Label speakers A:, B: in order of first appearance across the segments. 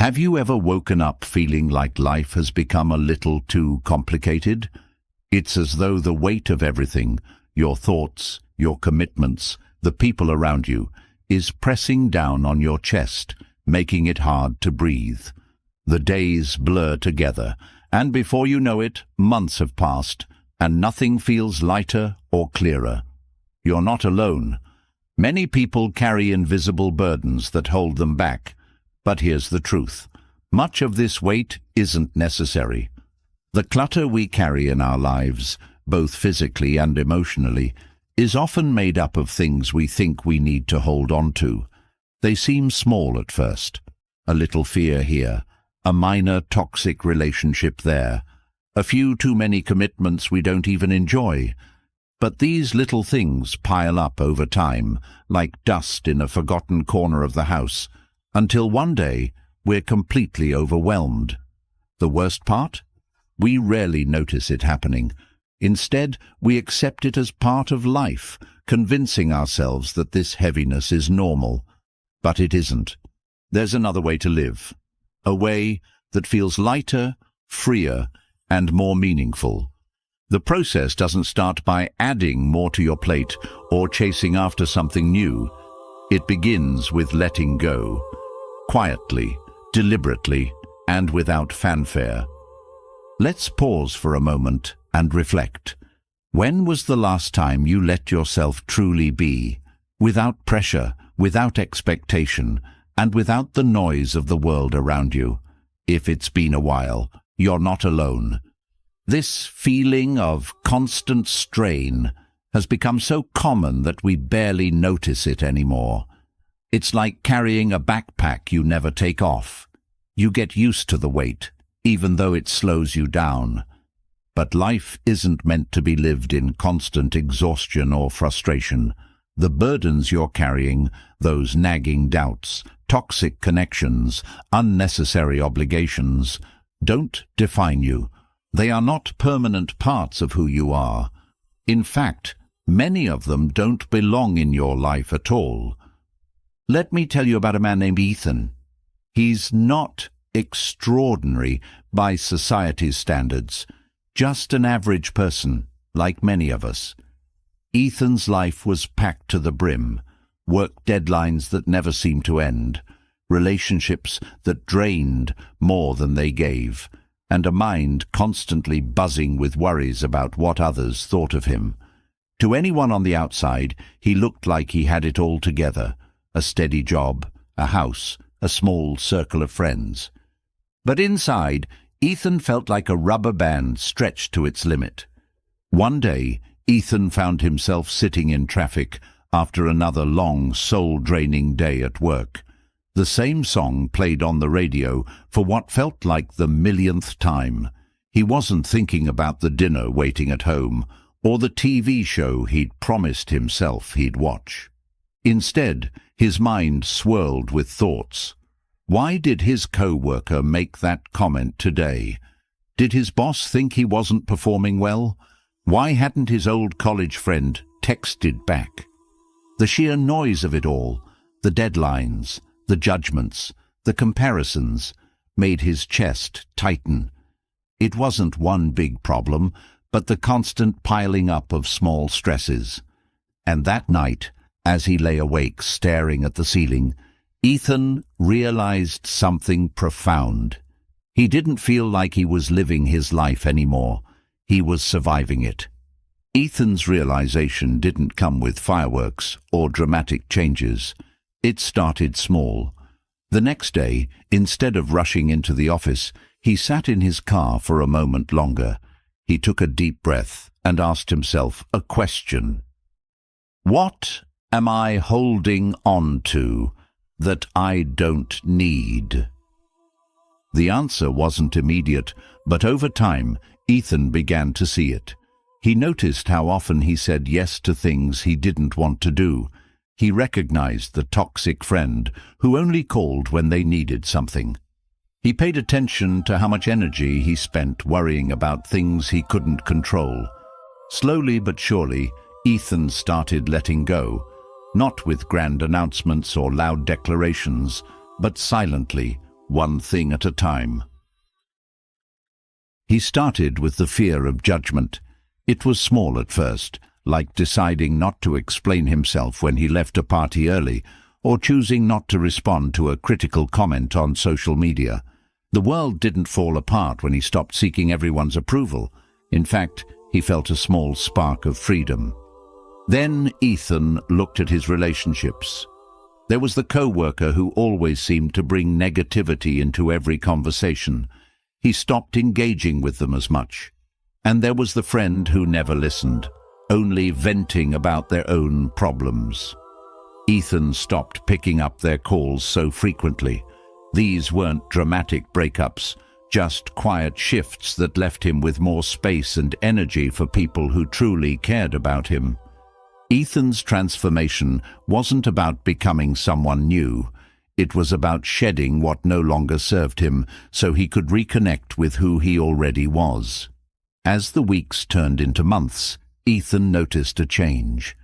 A: Have you ever woken up feeling like life has become a little too complicated? It's as though the weight of everything, your thoughts, your commitments, the people around you, is pressing down on your chest, making it hard to breathe. The days blur together, and before you know it, months have passed, and nothing feels lighter or clearer. You're not alone. Many people carry invisible burdens that hold them back. But here's the truth. Much of this weight isn't necessary. The clutter we carry in our lives, both physically and emotionally, is often made up of things we think we need to hold on to. They seem small at first. A little fear here, a minor toxic relationship there, a few too many commitments we don't even enjoy. But these little things pile up over time, like dust in a forgotten corner of the house, until one day we're completely overwhelmed. The worst part? We rarely notice it happening. Instead, we accept it as part of life, convincing ourselves that this heaviness is normal. But it isn't. There's another way to live. A way that feels lighter, freer, and more meaningful. The process doesn't start by adding more to your plate or chasing after something new. It begins with letting go. Quietly, deliberately, and without fanfare. Let's pause for a moment and reflect. When was the last time you let yourself truly be, without pressure, without expectation, and without the noise of the world around you? If it's been a while, you're not alone. This feeling of constant strain has become so common that we barely notice it anymore. It's like carrying a backpack you never take off. You get used to the weight, even though it slows you down. But life isn't meant to be lived in constant exhaustion or frustration. The burdens you're carrying, those nagging doubts, toxic connections, unnecessary obligations, don't define you. They are not permanent parts of who you are. In fact, many of them don't belong in your life at all. Let me tell you about a man named Ethan. He's not extraordinary by society's standards, just an average person, like many of us. Ethan's life was packed to the brim, work deadlines that never seemed to end, relationships that drained more than they gave, and a mind constantly buzzing with worries about what others thought of him. To anyone on the outside, he looked like he had it all together. A steady job, a house, a small circle of friends. But inside, Ethan felt like a rubber band stretched to its limit. One day, Ethan found himself sitting in traffic after another long, soul-draining day at work. The same song played on the radio for what felt like the millionth time. He wasn't thinking about the dinner waiting at home or the TV show he'd promised himself he'd watch. Instead, his mind swirled with thoughts. Why did his co-worker make that comment today? Did his boss think he wasn't performing well? Why hadn't his old college friend texted back? The sheer noise of it all, the deadlines, the judgments, the comparisons, made his chest tighten. It wasn't one big problem, but the constant piling up of small stresses. And that night, as he lay awake staring at the ceiling, Ethan realized something profound. He didn't feel like he was living his life anymore. He was surviving it. Ethan's realization didn't come with fireworks or dramatic changes. It started small. The next day, instead of rushing into the office, he sat in his car for a moment longer. He took a deep breath and asked himself a question. What am I holding on to that I don't need? The answer wasn't immediate, but over time, Ethan began to see it. He noticed how often he said yes to things he didn't want to do. He recognized the toxic friend who only called when they needed something. He paid attention to how much energy he spent worrying about things he couldn't control. Slowly but surely, Ethan started letting go, not with grand announcements or loud declarations, but silently, one thing at a time. He started with the fear of judgment. It was small at first, like deciding not to explain himself when he left a party early, or choosing not to respond to a critical comment on social media. The world didn't fall apart when he stopped seeking everyone's approval. In fact, he felt a small spark of freedom. Then Ethan looked at his relationships. There was the co-worker who always seemed to bring negativity into every conversation. He stopped engaging with them as much. And there was the friend who never listened, only venting about their own problems. Ethan stopped picking up their calls so frequently. These weren't dramatic breakups, just quiet shifts that left him with more space and energy for people who truly cared about him. Ethan's transformation wasn't about becoming someone new. It was about shedding what no longer served him so he could reconnect with who he already was. As the weeks turned into months, Ethan noticed a change.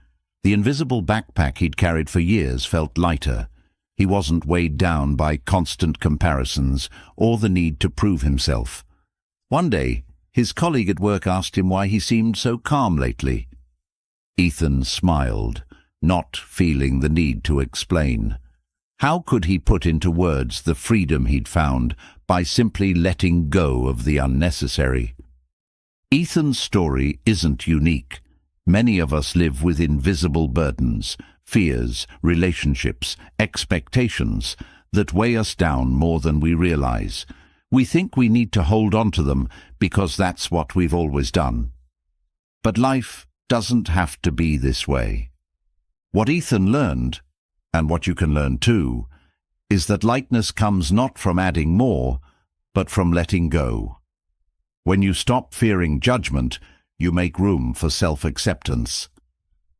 A: The invisible backpack he'd carried for years felt lighter. He wasn't weighed down by constant comparisons or the need to prove himself. One day, his colleague at work asked him why he seemed so calm lately. Ethan smiled, not feeling the need to explain. How could he put into words the freedom he'd found by simply letting go of the unnecessary? Ethan's story isn't unique. Many of us live with invisible burdens, fears, relationships, expectations that weigh us down more than we realize. We think we need to hold on to them because that's what we've always done. But life doesn't have to be this way. What Ethan learned, and what you can learn too, is that lightness comes not from adding more, but from letting go. When you stop fearing judgment, you make room for self-acceptance.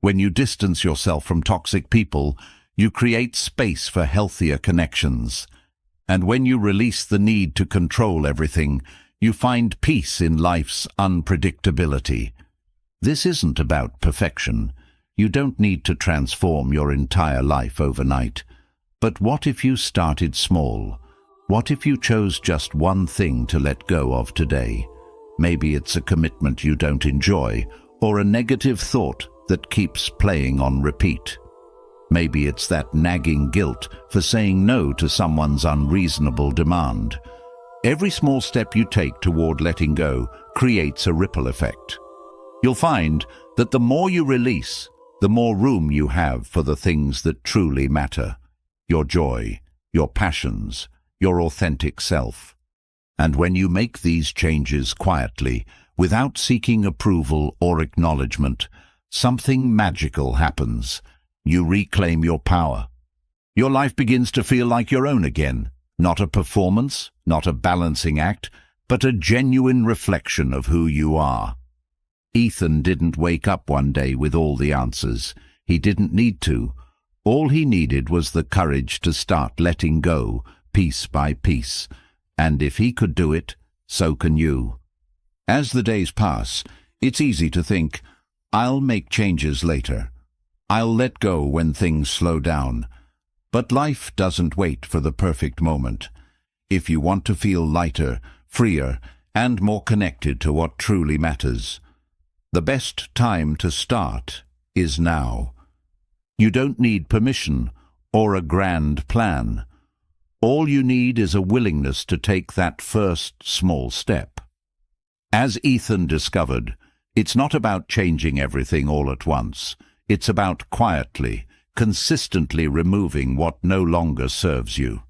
A: When you distance yourself from toxic people, you create space for healthier connections. And when you release the need to control everything, you find peace in life's unpredictability. This isn't about perfection. You don't need to transform your entire life overnight. But what if you started small? What if you chose just one thing to let go of today? Maybe it's a commitment you don't enjoy, or a negative thought that keeps playing on repeat. Maybe it's that nagging guilt for saying no to someone's unreasonable demand. Every small step you take toward letting go creates a ripple effect. You'll find that the more you release, the more room you have for the things that truly matter: your joy, your passions, your authentic self. And when you make these changes quietly, without seeking approval or acknowledgement, something magical happens. You reclaim your power. Your life begins to feel like your own again, not a performance, not a balancing act, but a genuine reflection of who you are. Ethan didn't wake up one day with all the answers. He didn't need to. All he needed was the courage to start letting go, piece by piece. And if he could do it, so can you. As the days pass, it's easy to think, I'll make changes later. I'll let go when things slow down. But life doesn't wait for the perfect moment. If you want to feel lighter, freer, and more connected to what truly matters, the best time to start is now. You don't need permission or a grand plan. All you need is a willingness to take that first small step. As Ethan discovered, it's not about changing everything all at once. It's about quietly, consistently removing what no longer serves you.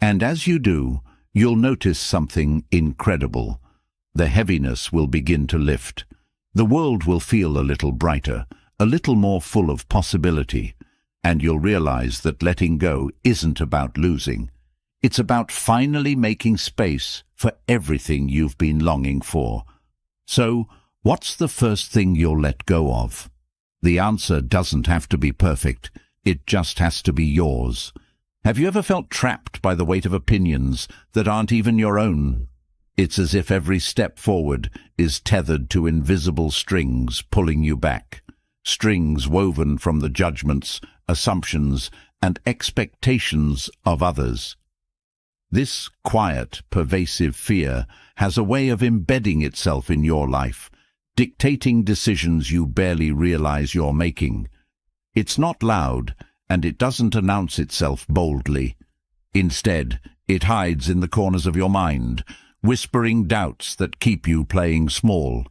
A: And as you do, you'll notice something incredible. The heaviness will begin to lift. The world will feel a little brighter, a little more full of possibility. And you'll realize that letting go isn't about losing. It's about finally making space for everything you've been longing for. So, what's the first thing you'll let go of? The answer doesn't have to be perfect. It just has to be yours. Have you ever felt trapped by the weight of opinions that aren't even your own? It's as if every step forward is tethered to invisible strings pulling you back. Strings woven from the judgments, assumptions, and expectations of others. This quiet, pervasive fear has a way of embedding itself in your life, dictating decisions you barely realize you're making. It's not loud, and it doesn't announce itself boldly. Instead, it hides in the corners of your mind, whispering doubts that keep you playing small.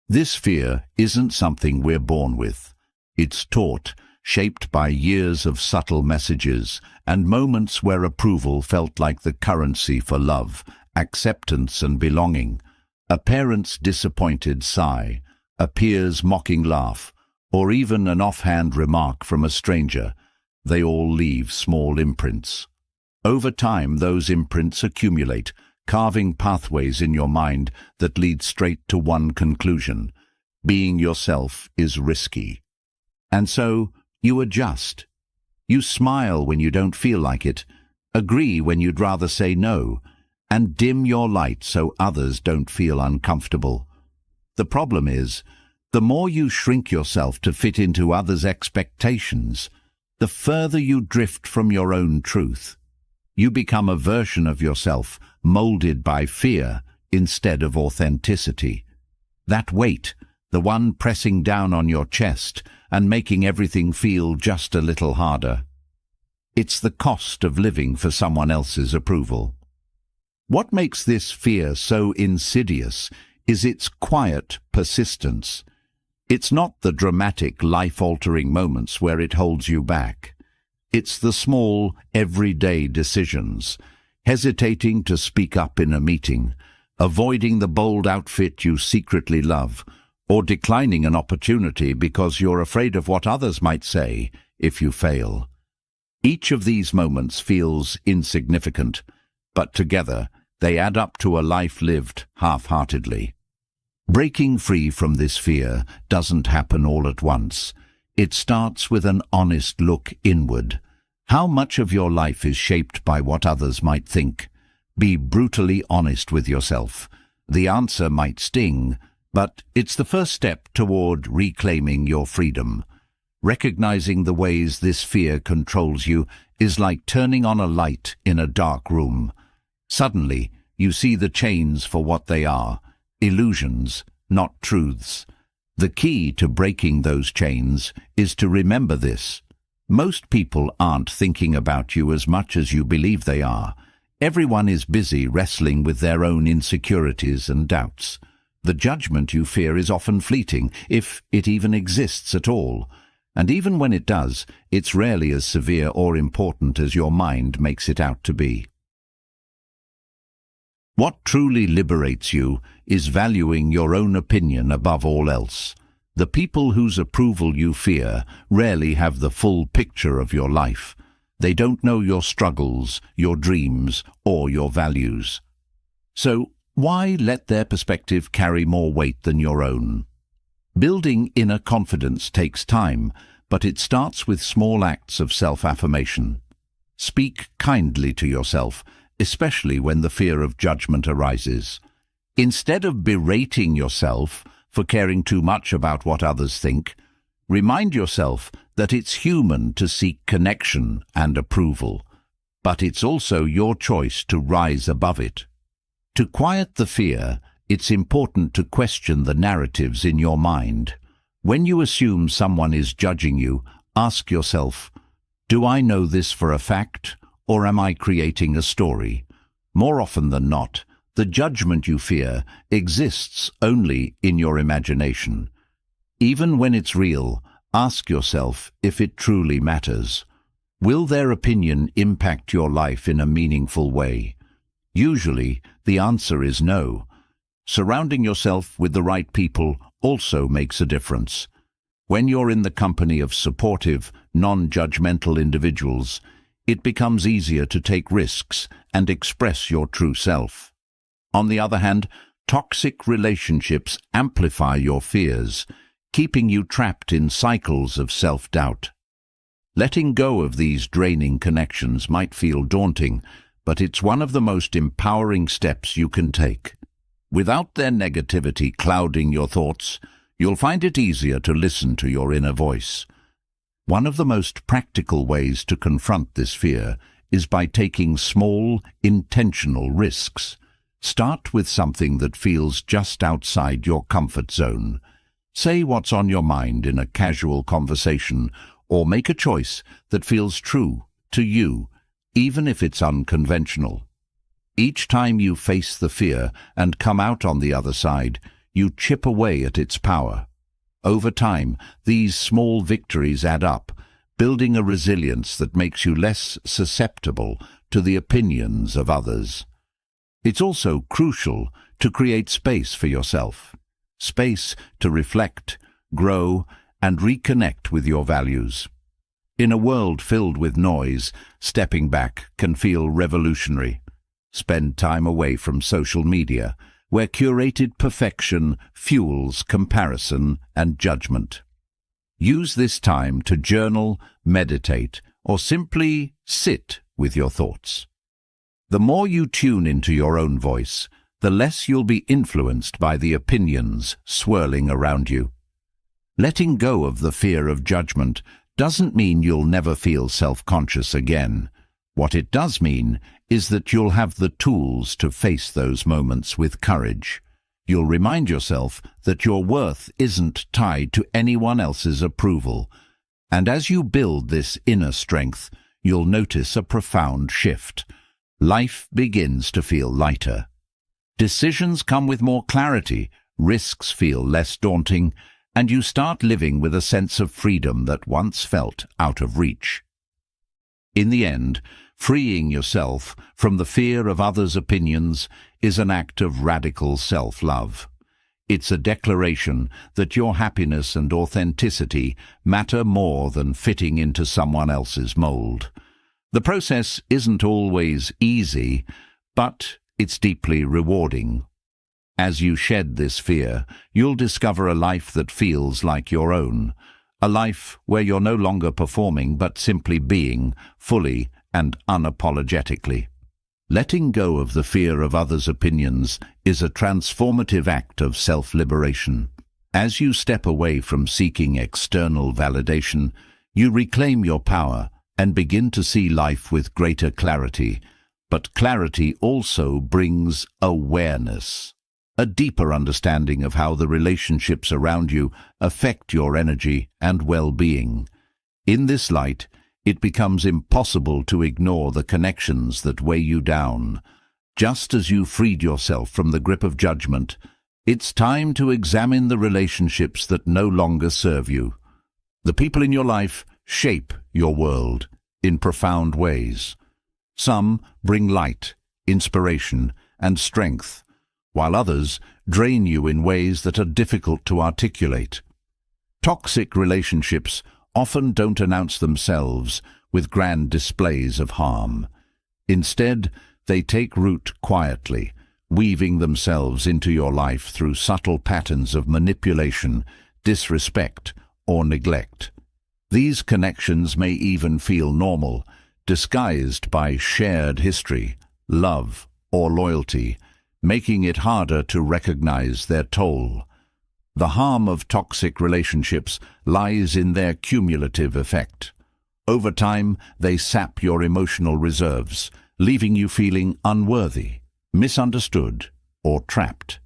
A: This fear isn't something we're born with. It's taught, shaped by years of subtle messages and moments where approval felt like the currency for love, acceptance and belonging. A parent's disappointed sigh, a peer's mocking laugh, or even an offhand remark from a stranger, they all leave small imprints. Over time, those imprints accumulate, carving pathways in your mind that lead straight to one conclusion: being yourself is risky. And so, you adjust. You smile when you don't feel like it, agree when you'd rather say no, and dim your light so others don't feel uncomfortable. The problem is, the more you shrink yourself to fit into others' expectations, the further you drift from your own truth. You become a version of yourself molded by fear instead of authenticity. That weight, the one pressing down on your chest and making everything feel just a little harder. It's the cost of living for someone else's approval. What makes this fear so insidious is its quiet persistence. It's not the dramatic, life-altering moments where it holds you back. It's the small, everyday decisions: hesitating to speak up in a meeting, avoiding the bold outfit you secretly love, or declining an opportunity because you're afraid of what others might say if you fail. Each of these moments feels insignificant, but together they add up to a life lived half-heartedly. Breaking free from this fear doesn't happen all at once. It starts with an honest look inward. How much of your life is shaped by what others might think? Be brutally honest with yourself. The answer might sting, but it's the first step toward reclaiming your freedom. Recognizing the ways this fear controls you is like turning on a light in a dark room. Suddenly, you see the chains for what they are: illusions, not truths. The key to breaking those chains is to remember this. Most people aren't thinking about you as much as you believe they are. Everyone is busy wrestling with their own insecurities and doubts. The judgment you fear is often fleeting, if it even exists at all. And even when it does, it's rarely as severe or important as your mind makes it out to be. What truly liberates you is valuing your own opinion above all else. The people whose approval you fear rarely have the full picture of your life. They don't know your struggles, your dreams, or your values. So, why let their perspective carry more weight than your own? Building inner confidence takes time, but it starts with small acts of self-affirmation. Speak kindly to yourself, especially when the fear of judgment arises. Instead of berating yourself for caring too much about what others think, remind yourself that it's human to seek connection and approval, but it's also your choice to rise above it. To quiet the fear, it's important to question the narratives in your mind. When you assume someone is judging you, ask yourself, do I know this for a fact, or am I creating a story? More often than not, the judgment you fear exists only in your imagination. Even when it's real, ask yourself if it truly matters. Will their opinion impact your life in a meaningful way? Usually, the answer is no. Surrounding yourself with the right people also makes a difference. When you're in the company of supportive, non-judgmental individuals, it becomes easier to take risks and express your true self. On the other hand, toxic relationships amplify your fears, keeping you trapped in cycles of self-doubt. Letting go of these draining connections might feel daunting, but it's one of the most empowering steps you can take. Without their negativity clouding your thoughts, you'll find it easier to listen to your inner voice. One of the most practical ways to confront this fear is by taking small, intentional risks. Start with something that feels just outside your comfort zone. Say what's on your mind in a casual conversation, or make a choice that feels true to you, even if it's unconventional. Each time you face the fear and come out on the other side, you chip away at its power. Over time, these small victories add up, building a resilience that makes you less susceptible to the opinions of others. It's also crucial to create space for yourself. Space to reflect, grow, and reconnect with your values. In a world filled with noise, stepping back can feel revolutionary. Spend time away from social media, where curated perfection fuels comparison and judgment. Use this time to journal, meditate, or simply sit with your thoughts. The more you tune into your own voice, the less you'll be influenced by the opinions swirling around you. Letting go of the fear of judgment doesn't mean you'll never feel self-conscious again. What it does mean is that you'll have the tools to face those moments with courage. You'll remind yourself that your worth isn't tied to anyone else's approval. And as you build this inner strength, you'll notice a profound shift. Life begins to feel lighter. Decisions come with more clarity, risks feel less daunting, and you start living with a sense of freedom that once felt out of reach. In the end, freeing yourself from the fear of others' opinions is an act of radical self-love. It's a declaration that your happiness and authenticity matter more than fitting into someone else's mold. The process isn't always easy, but it's deeply rewarding. As you shed this fear, you'll discover a life that feels like your own, a life where you're no longer performing but simply being, fully and unapologetically. Letting go of the fear of others' opinions is a transformative act of self-liberation. As you step away from seeking external validation, you reclaim your power and begin to see life with greater clarity. But clarity also brings awareness, a deeper understanding of how the relationships around you affect your energy and well-being. In this light, it becomes impossible to ignore the connections that weigh you down. Just as you freed yourself from the grip of judgment, it's time to examine the relationships that no longer serve you. The people in your life shape your world in profound ways. Some bring light, inspiration, and strength, while others drain you in ways that are difficult to articulate. Toxic relationships often don't announce themselves with grand displays of harm. Instead, they take root quietly, weaving themselves into your life through subtle patterns of manipulation, disrespect, or neglect. These connections may even feel normal, disguised by shared history, love, or loyalty, making it harder to recognize their toll. The harm of toxic relationships lies in their cumulative effect. Over time, they sap your emotional reserves, leaving you feeling unworthy, misunderstood, or trapped.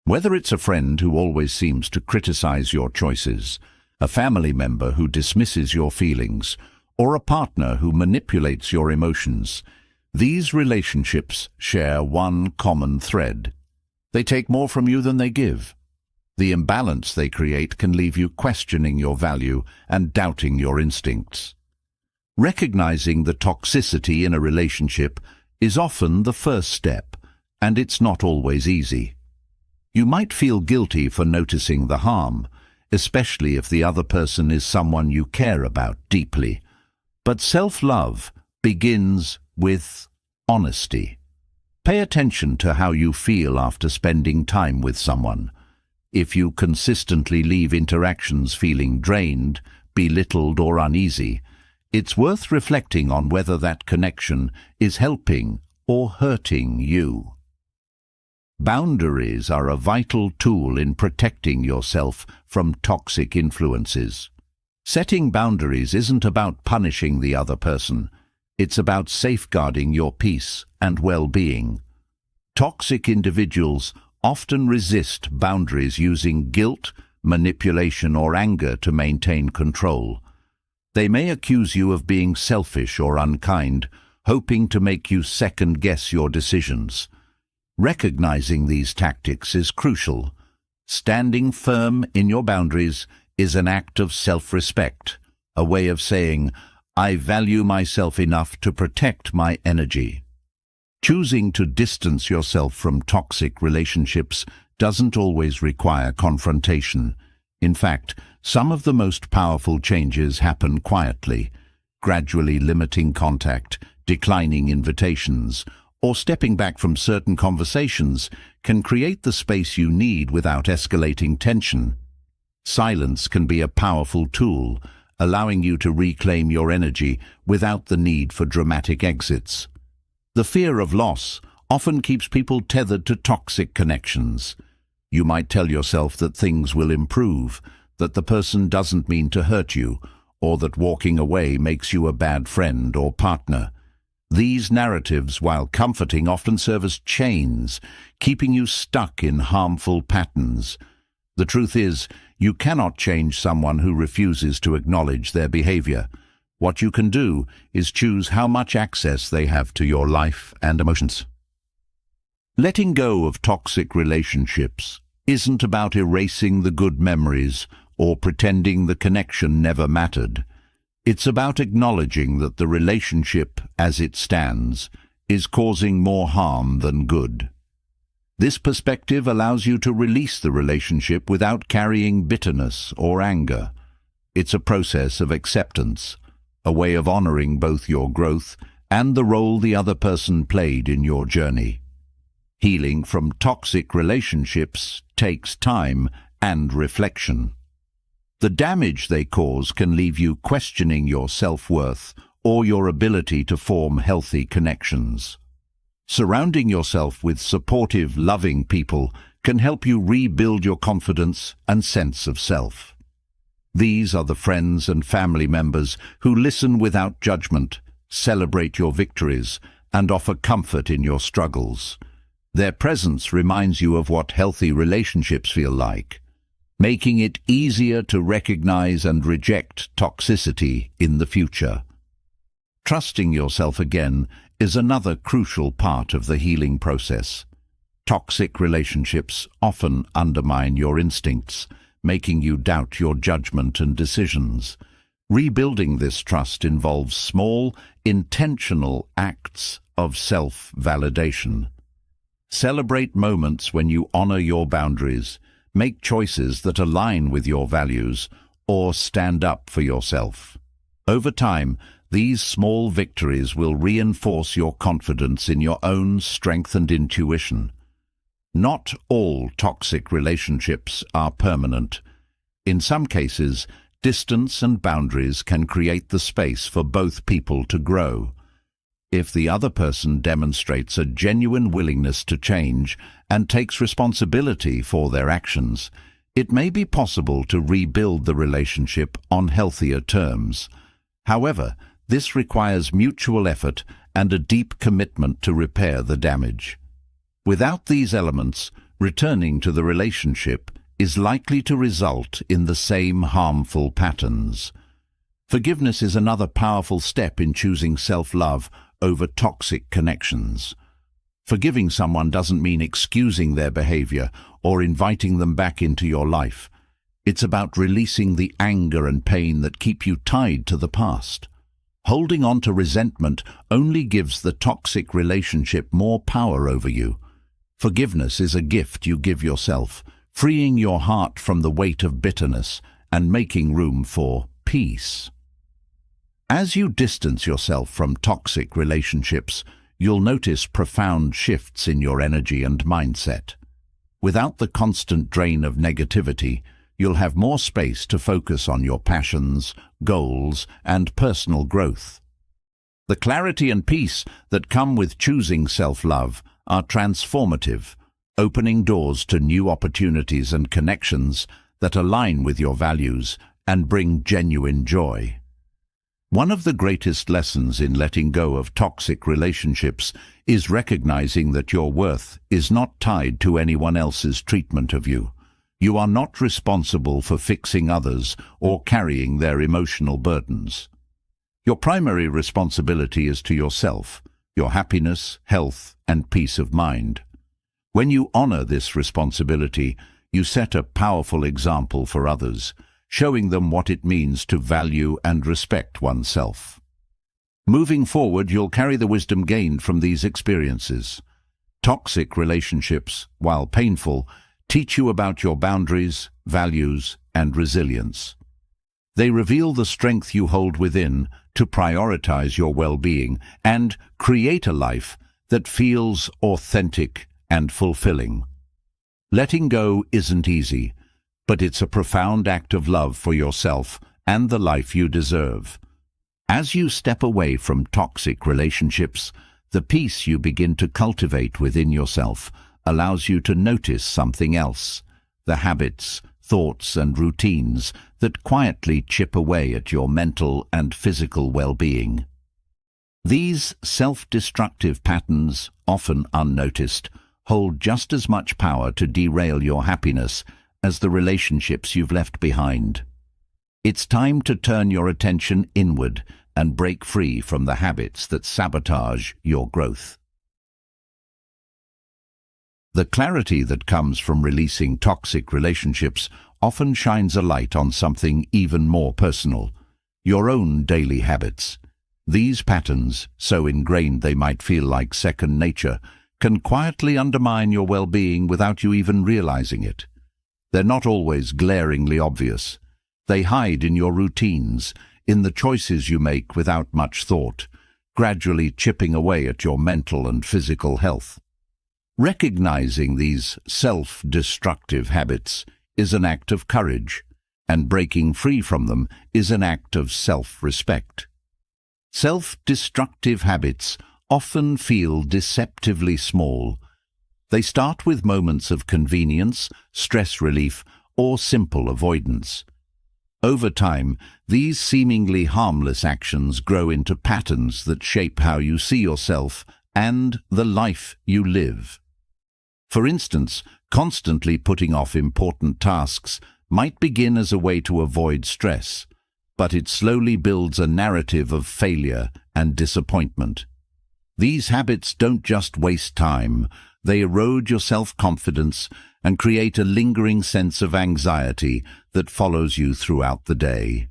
A: Whether it's a friend who always seems to criticize your choices, a family member who dismisses your feelings, or a partner who manipulates your emotions, these relationships share one common thread. They take more from you than they give. The imbalance they create can leave you questioning your value and doubting your instincts. Recognizing the toxicity in a relationship is often the first step, and it's not always easy. You might feel guilty for noticing the harm, especially if the other person is someone you care about deeply. But self-love begins with honesty. Pay attention to how you feel after spending time with someone. If you consistently leave interactions feeling drained, belittled, or uneasy, it's worth reflecting on whether that connection is helping or hurting you. Boundaries are a vital tool in protecting yourself from toxic influences. Setting boundaries isn't about punishing the other person. It's about safeguarding your peace and well-being. Toxic individuals often resist boundaries using guilt, manipulation or anger to maintain control. They may accuse you of being selfish or unkind, hoping to make you second-guess your decisions. Recognizing these tactics is crucial. Standing firm in your boundaries is an act of self-respect, a way of saying, I value myself enough to protect my energy. Choosing to distance yourself from toxic relationships doesn't always require confrontation. In fact, some of the most powerful changes happen quietly, gradually limiting contact, declining invitations, or stepping back from certain conversations can create the space you need without escalating tension. Silence can be a powerful tool, allowing you to reclaim your energy without the need for dramatic exits. The fear of loss often keeps people tethered to toxic connections. You might tell yourself that things will improve, that the person doesn't mean to hurt you, or that walking away makes you a bad friend or partner. These narratives, while comforting, often serve as chains, keeping you stuck in harmful patterns. The truth is, you cannot change someone who refuses to acknowledge their behavior. What you can do is choose how much access they have to your life and emotions. Letting go of toxic relationships isn't about erasing the good memories or pretending the connection never mattered. It's about acknowledging that the relationship, as it stands, is causing more harm than good. This perspective allows you to release the relationship without carrying bitterness or anger. It's a process of acceptance, a way of honoring both your growth and the role the other person played in your journey. Healing from toxic relationships takes time and reflection. The damage they cause can leave you questioning your self-worth or your ability to form healthy connections. Surrounding yourself with supportive, loving people can help you rebuild your confidence and sense of self. These are the friends and family members who listen without judgment, celebrate your victories, and offer comfort in your struggles. Their presence reminds you of what healthy relationships feel like, making it easier to recognize and reject toxicity in the future. Trusting yourself again is another crucial part of the healing process. Toxic relationships often undermine your instincts, making you doubt your judgment and decisions. Rebuilding this trust involves small, intentional acts of self-validation. Celebrate moments when you honor your boundaries, make choices that align with your values, or stand up for yourself. Over time, these small victories will reinforce your confidence in your own strength and intuition. Not all toxic relationships are permanent. In some cases, distance and boundaries can create the space for both people to grow. If the other person demonstrates a genuine willingness to change and takes responsibility for their actions, it may be possible to rebuild the relationship on healthier terms. However, this requires mutual effort and a deep commitment to repair the damage. Without these elements, returning to the relationship is likely to result in the same harmful patterns. Forgiveness is another powerful step in choosing self-love over toxic connections. Forgiving someone doesn't mean excusing their behavior or inviting them back into your life. It's about releasing the anger and pain that keep you tied to the past. Holding on to resentment only gives the toxic relationship more power over you. Forgiveness is a gift you give yourself, freeing your heart from the weight of bitterness and making room for peace. As you distance yourself from toxic relationships, you'll notice profound shifts in your energy and mindset. Without the constant drain of negativity, you'll have more space to focus on your passions, goals, and personal growth. The clarity and peace that come with choosing self-love are transformative, opening doors to new opportunities and connections that align with your values and bring genuine joy. One of the greatest lessons in letting go of toxic relationships is recognizing that your worth is not tied to anyone else's treatment of you. You are not responsible for fixing others or carrying their emotional burdens. Your primary responsibility is to yourself, your happiness, health, and peace of mind. When you honor this responsibility, you set a powerful example for others, showing them what it means to value and respect oneself. Moving forward, you'll carry the wisdom gained from these experiences. Toxic relationships, while painful, teach you about your boundaries, values, and resilience. They reveal the strength you hold within to prioritize your well-being and create a life that feels authentic and fulfilling. Letting go isn't easy, but it's a profound act of love for yourself and the life you deserve. As you step away from toxic relationships, the peace you begin to cultivate within yourself allows you to notice something else, the habits, thoughts, and routines that quietly chip away at your mental and physical well-being. These self-destructive patterns, often unnoticed, hold just as much power to derail your happiness as the relationships you've left behind. It's time to turn your attention inward and break free from the habits that sabotage your growth. The clarity that comes from releasing toxic relationships often shines a light on something even more personal: your own daily habits. These patterns, so ingrained they might feel like second nature, can quietly undermine your well-being without you even realizing it. They're not always glaringly obvious. They hide in your routines, in the choices you make without much thought, gradually chipping away at your mental and physical health. Recognizing these self-destructive habits is an act of courage, and breaking free from them is an act of self-respect. Self-destructive habits often feel deceptively small. They start with moments of convenience, stress relief, or simple avoidance. Over time, these seemingly harmless actions grow into patterns that shape how you see yourself and the life you live. For instance, constantly putting off important tasks might begin as a way to avoid stress, but it slowly builds a narrative of failure and disappointment. These habits don't just waste time, they erode your self-confidence and create a lingering sense of anxiety that follows you throughout the day.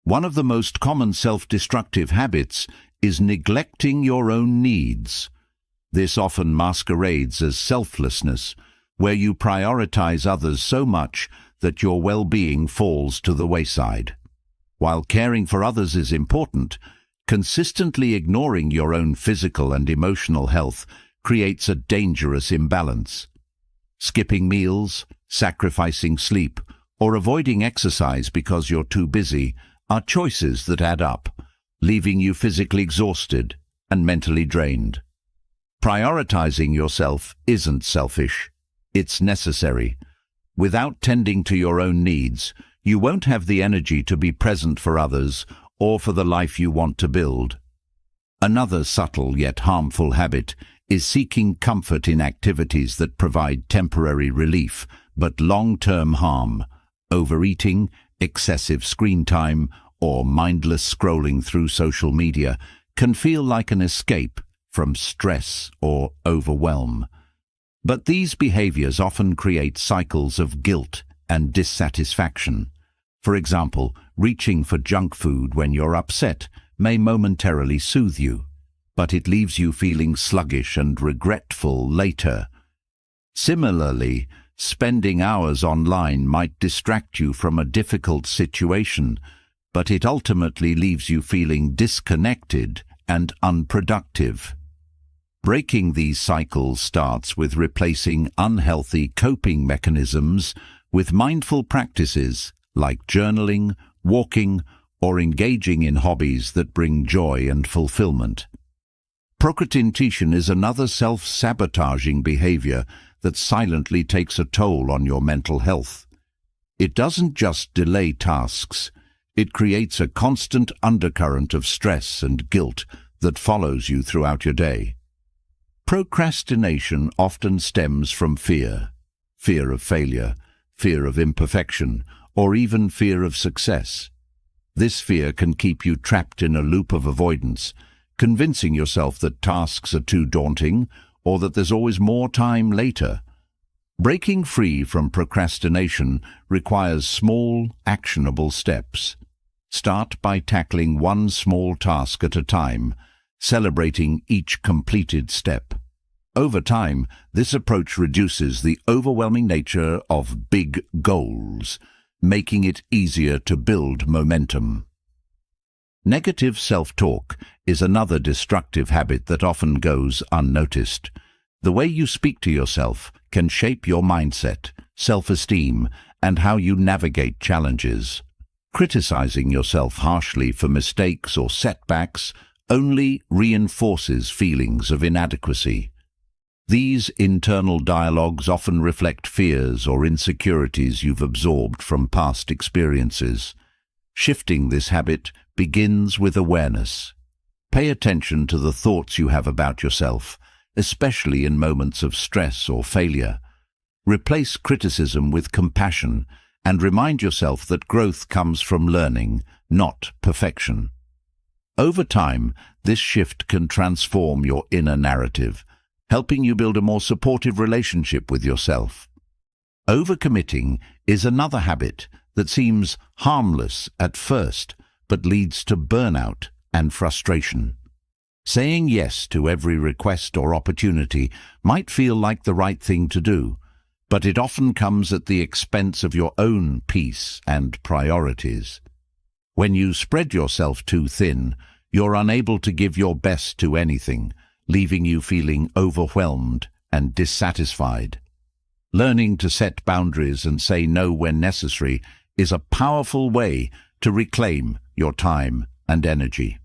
A: One of the most common self-destructive habits is neglecting your own needs. This often masquerades as selflessness, where you prioritize others so much that your well-being falls to the wayside. While caring for others is important, consistently ignoring your own physical and emotional health creates a dangerous imbalance. Skipping meals, sacrificing sleep, or avoiding exercise because you're too busy are choices that add up, leaving you physically exhausted and mentally drained. Prioritizing yourself isn't selfish, it's necessary. Without tending to your own needs, you won't have the energy to be present for others or for the life you want to build. Another subtle yet harmful habit is seeking comfort in activities that provide temporary relief but long-term harm. Overeating, excessive screen time, or mindless scrolling through social media can feel like an escape from stress or overwhelm. But these behaviors often create cycles of guilt and dissatisfaction. For example, reaching for junk food when you're upset may momentarily soothe you, but it leaves you feeling sluggish and regretful later. Similarly, spending hours online might distract you from a difficult situation, but it ultimately leaves you feeling disconnected and unproductive. Breaking these cycles starts with replacing unhealthy coping mechanisms with mindful practices like journaling, walking, or engaging in hobbies that bring joy and fulfillment. Procrastination is another self-sabotaging behavior that silently takes a toll on your mental health. It doesn't just delay tasks, It creates a constant undercurrent of stress and guilt that follows you throughout your day. Procrastination often stems from fear. Fear of failure, fear of imperfection, or even fear of success. This fear can keep you trapped in a loop of avoidance, convincing yourself that tasks are too daunting or that there's always more time later. Breaking free from procrastination requires small, actionable steps. Start by tackling one small task at a time, celebrating each completed step. Over time, this approach reduces the overwhelming nature of big goals, making it easier to build momentum. Negative self-talk is another destructive habit that often goes unnoticed. The way you speak to yourself can shape your mindset, self-esteem, and how you navigate challenges. Criticizing yourself harshly for mistakes or setbacks only reinforces feelings of inadequacy. These internal dialogues often reflect fears or insecurities you've absorbed from past experiences. Shifting this habit begins with awareness. Pay attention to the thoughts you have about yourself, especially in moments of stress or failure. Replace criticism with compassion and remind yourself that growth comes from learning, not perfection. Over time, this shift can transform your inner narrative, helping you build a more supportive relationship with yourself. Overcommitting is another habit that seems harmless at first, but leads to burnout and frustration. Saying yes to every request or opportunity might feel like the right thing to do, but it often comes at the expense of your own peace and priorities. When you spread yourself too thin, you're unable to give your best to anything, leaving you feeling overwhelmed and dissatisfied. Learning to set boundaries and say no when necessary is a powerful way to reclaim your time and energy.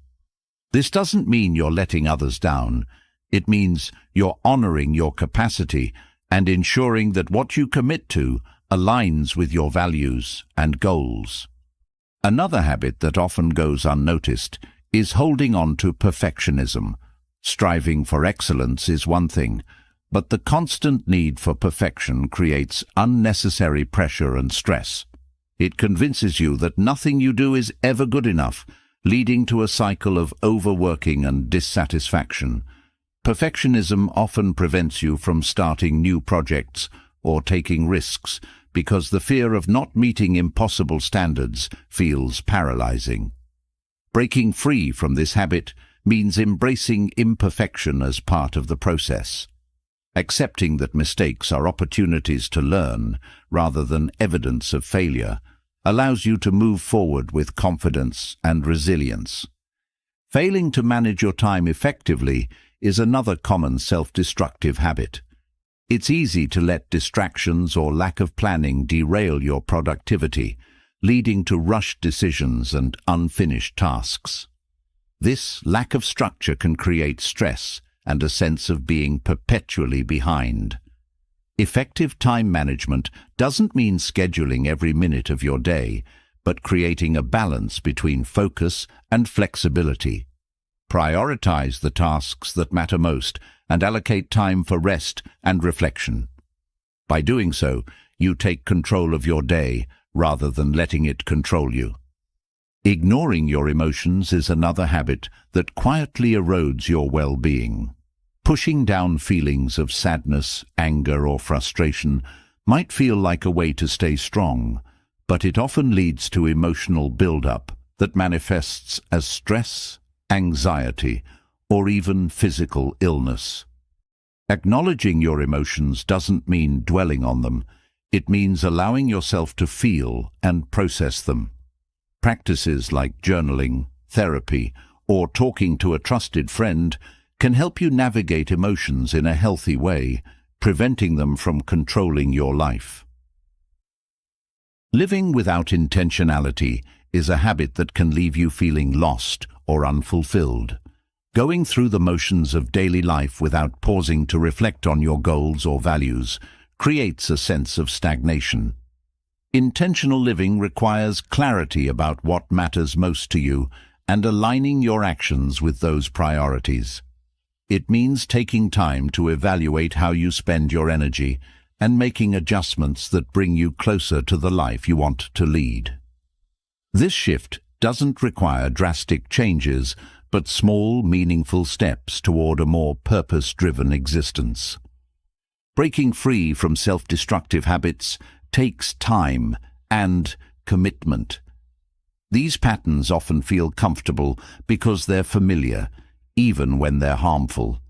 A: This doesn't mean you're letting others down. It means you're honoring your capacity and ensuring that what you commit to aligns with your values and goals. Another habit that often goes unnoticed is holding on to perfectionism. Striving for excellence is one thing, but the constant need for perfection creates unnecessary pressure and stress. It convinces you that nothing you do is ever good enough, leading to a cycle of overworking and dissatisfaction. Perfectionism often prevents you from starting new projects or taking risks because the fear of not meeting impossible standards feels paralyzing. Breaking free from this habit means embracing imperfection as part of the process. Accepting that mistakes are opportunities to learn rather than evidence of failure allows you to move forward with confidence and resilience. Failing to manage your time effectively is another common self-destructive habit. It's easy to let distractions or lack of planning derail your productivity, leading to rushed decisions and unfinished tasks. This lack of structure can create stress and a sense of being perpetually behind. Effective time management doesn't mean scheduling every minute of your day, but creating a balance between focus and flexibility. Prioritize the tasks that matter most and allocate time for rest and reflection. By doing so, you take control of your day rather than letting it control you. Ignoring your emotions is another habit that quietly erodes your well-being. Pushing down feelings of sadness, anger, or frustration might feel like a way to stay strong, but it often leads to emotional build-up that manifests as stress, anxiety, or even physical illness. Acknowledging your emotions doesn't mean dwelling on them. It means allowing yourself to feel and process them. Practices like journaling, therapy, or talking to a trusted friend can help you navigate emotions in a healthy way, preventing them from controlling your life. Living without intentionality is a habit that can leave you feeling lost or unfulfilled. Going through the motions of daily life without pausing to reflect on your goals or values creates a sense of stagnation. Intentional living requires clarity about what matters most to you and aligning your actions with those priorities. It means taking time to evaluate how you spend your energy and making adjustments that bring you closer to the life you want to lead. This shift doesn't require drastic changes, but small, meaningful steps toward a more purpose-driven existence. Breaking free from self-destructive habits takes time and commitment. These patterns often feel comfortable because they're familiar, even when they're harmful.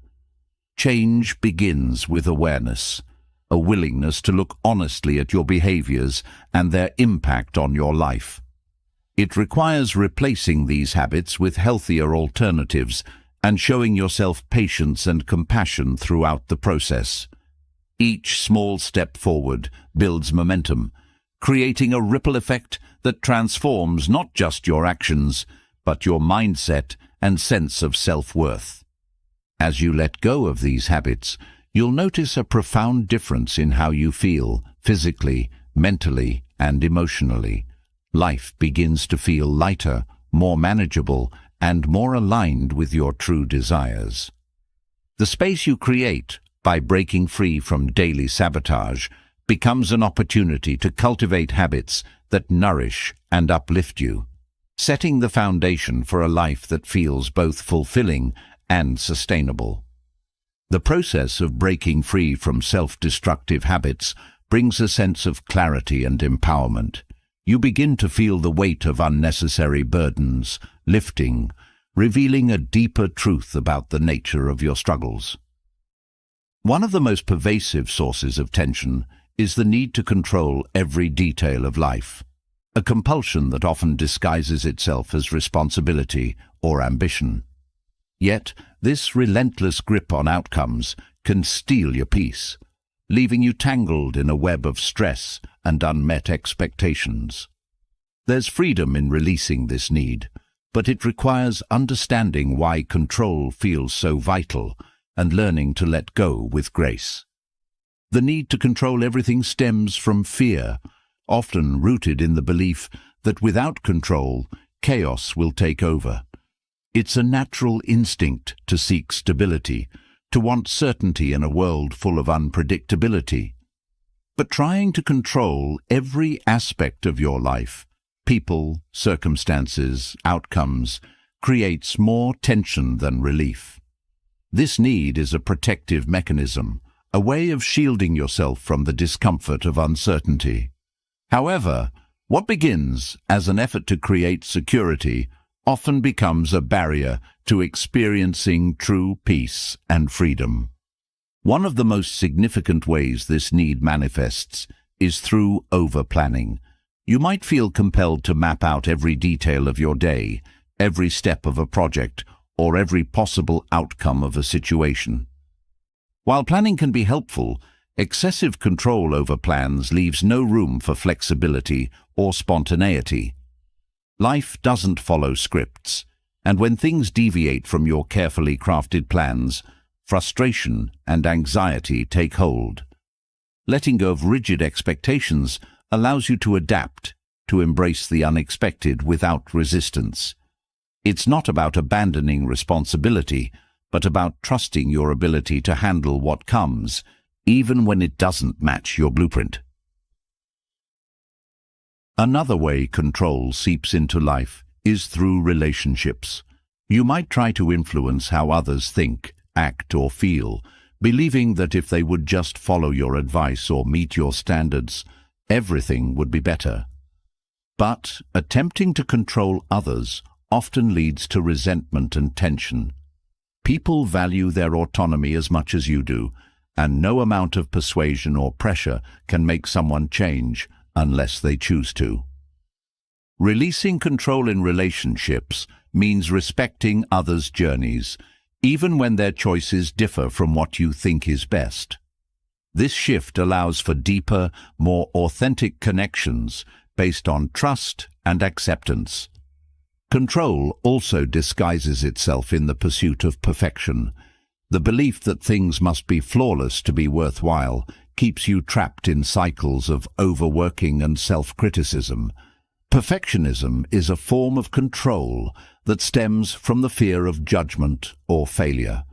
A: Change begins with awareness, a willingness to look honestly at your behaviors and their impact on your life. It requires replacing these habits with healthier alternatives and showing yourself patience and compassion throughout the process. Each small step forward builds momentum, creating a ripple effect that transforms not just your actions, but your mindset and sense of self-worth. As you let go of these habits, you'll notice a profound difference in how you feel, physically, mentally, and emotionally. Life begins to feel lighter, more manageable, and more aligned with your true desires. The space you create by breaking free from daily sabotage becomes an opportunity to cultivate habits that nourish and uplift you, setting the foundation for a life that feels both fulfilling and sustainable. The process of breaking free from self-destructive habits brings a sense of clarity and empowerment. You begin to feel the weight of unnecessary burdens lifting, revealing a deeper truth about the nature of your struggles. One of the most pervasive sources of tension is the need to control every detail of life, a compulsion that often disguises itself as responsibility or ambition. Yet, this relentless grip on outcomes can steal your peace, leaving you tangled in a web of stress and unmet expectations. There's freedom in releasing this need, but it requires understanding why control feels so vital and learning to let go with grace. The need to control everything stems from fear, often rooted in the belief that without control, chaos will take over. It's a natural instinct to seek stability, to want certainty in a world full of unpredictability. But trying to control every aspect of your life, people, circumstances, outcomes, creates more tension than relief. This need is a protective mechanism, a way of shielding yourself from the discomfort of uncertainty. However, what begins as an effort to create security often becomes a barrier to experiencing true peace and freedom. One of the most significant ways this need manifests is through over-planning. You might feel compelled to map out every detail of your day, every step of a project, or every possible outcome of a situation. While planning can be helpful, excessive control over plans leaves no room for flexibility or spontaneity. Life doesn't follow scripts, and when things deviate from your carefully crafted plans, frustration and anxiety take hold. Letting go of rigid expectations allows you to adapt, to embrace the unexpected without resistance. It's not about abandoning responsibility, but about trusting your ability to handle what comes, even when it doesn't match your blueprint. Another way control seeps into life is through relationships. You might try to influence how others think, act, or feel, believing that if they would just follow your advice or meet your standards, everything would be better. But attempting to control others often leads to resentment and tension. People value their autonomy as much as you do, and no amount of persuasion or pressure can make someone change unless they choose to. Releasing control in relationships means respecting others' journeys, even when their choices differ from what you think is best. This shift allows for deeper, more authentic connections based on trust and acceptance. Control also disguises itself in the pursuit of perfection. The belief that things must be flawless to be worthwhile keeps you trapped in cycles of overworking and self-criticism. Perfectionism is a form of control that stems from the fear of judgment or failure.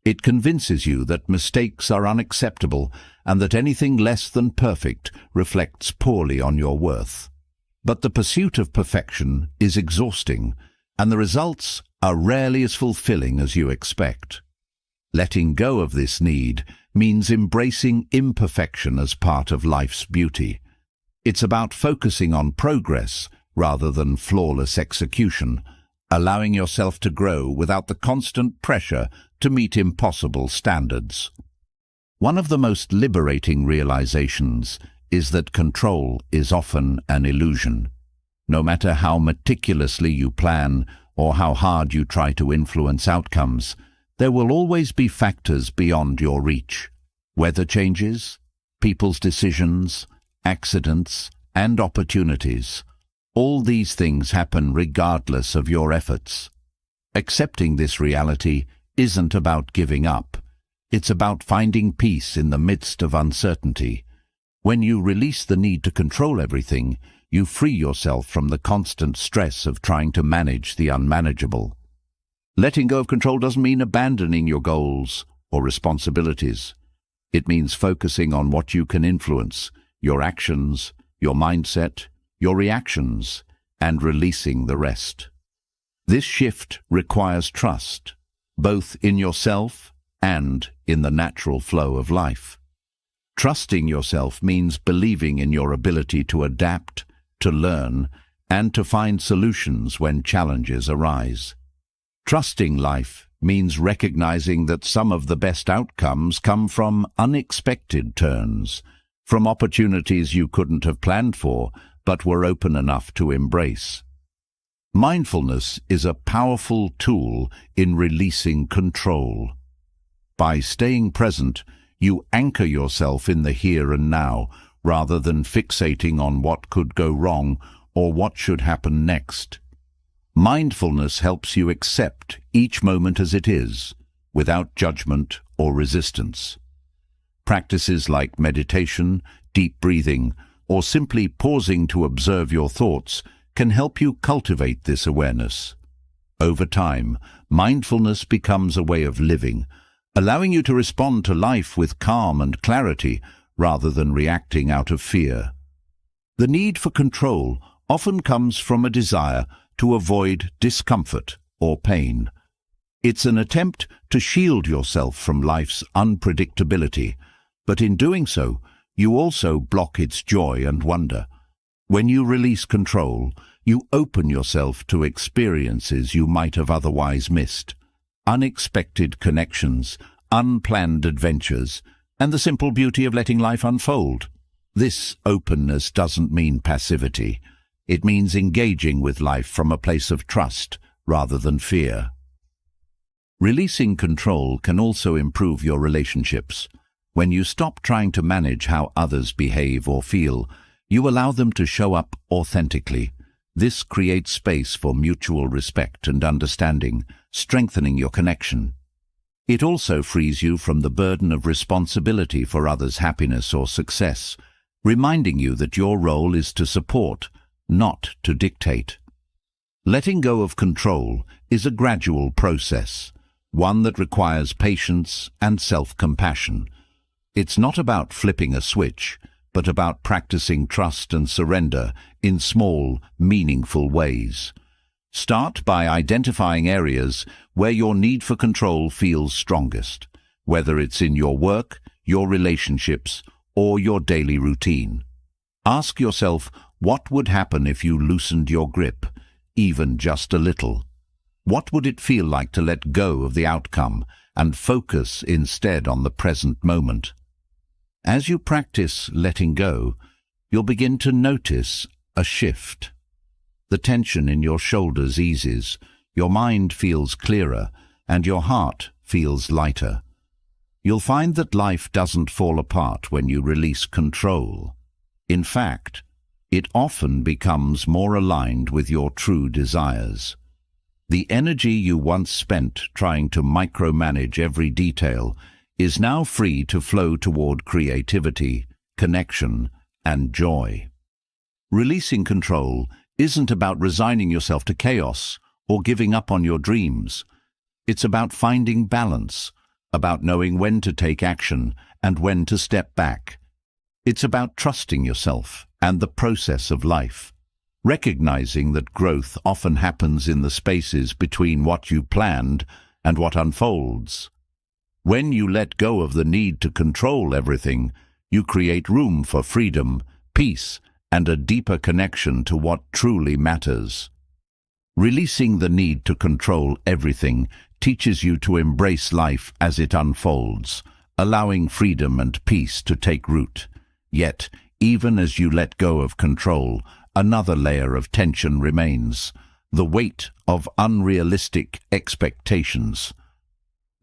A: It convinces you that mistakes are unacceptable and that anything less than perfect reflects poorly on your worth. But the pursuit of perfection is exhausting, and the results are rarely as fulfilling as you expect. Letting go of this need means embracing imperfection as part of life's beauty. It's about focusing on progress rather than flawless execution, allowing yourself to grow without the constant pressure to meet impossible standards. One of the most liberating realizations is that control is often an illusion. No matter how meticulously you plan or how hard you try to influence outcomes, there will always be factors beyond your reach. Weather changes, people's decisions, accidents, and opportunities. All these things happen regardless of your efforts. Accepting this reality isn't about giving up. It's about finding peace in the midst of uncertainty. When you release the need to control everything, you free yourself from the constant stress of trying to manage the unmanageable. Letting go of control doesn't mean abandoning your goals or responsibilities. It means focusing on what you can influence, your actions, your mindset, your reactions, and releasing the rest. This shift requires trust, both in yourself and in the natural flow of life. Trusting yourself means believing in your ability to adapt, to learn, and to find solutions when challenges arise. Trusting life means recognizing that some of the best outcomes come from unexpected turns, from opportunities you couldn't have planned for, but were open enough to embrace. Mindfulness is a powerful tool in releasing control. By staying present, you anchor yourself in the here and now, rather than fixating on what could go wrong or what should happen next. Mindfulness helps you accept each moment as it is, without judgment or resistance. Practices like meditation, deep breathing, or simply pausing to observe your thoughts can help you cultivate this awareness. Over time, mindfulness becomes a way of living, allowing you to respond to life with calm and clarity rather than reacting out of fear. The need for control often comes from a desire to avoid discomfort or pain. It's an attempt to shield yourself from life's unpredictability, but in doing so, you also block its joy and wonder. When you release control, you open yourself to experiences you might have otherwise missed. Unexpected connections, unplanned adventures, and the simple beauty of letting life unfold. This openness doesn't mean passivity. It means engaging with life from a place of trust rather than fear. Releasing control can also improve your relationships. When you stop trying to manage how others behave or feel, you allow them to show up authentically. This creates space for mutual respect and understanding, strengthening your connection. It also frees you from the burden of responsibility for others' happiness or success, reminding you that your role is to support, not to dictate. Letting go of control is a gradual process, one that requires patience and self-compassion. It's not about flipping a switch, but about practicing trust and surrender in small, meaningful ways. Start by identifying areas where your need for control feels strongest, whether it's in your work, your relationships, or your daily routine. Ask yourself, what would happen if you loosened your grip, even just a little? What would it feel like to let go of the outcome and focus instead on the present moment? As you practice letting go, you'll begin to notice a shift. The tension in your shoulders eases, your mind feels clearer, and your heart feels lighter. You'll find that life doesn't fall apart when you release control. In fact, it often becomes more aligned with your true desires. The energy you once spent trying to micromanage every detail is now free to flow toward creativity, connection, and joy. Releasing control isn't about resigning yourself to chaos or giving up on your dreams. It's about finding balance, about knowing when to take action and when to step back. It's about trusting yourself and the process of life, recognizing that growth often happens in the spaces between what you planned and what unfolds. When you let go of the need to control everything, you create room for freedom, peace, and a deeper connection to what truly matters. Releasing the need to control everything teaches you to embrace life as it unfolds, allowing freedom and peace to take root. Yet, even as you let go of control, another layer of tension remains: the weight of unrealistic expectations.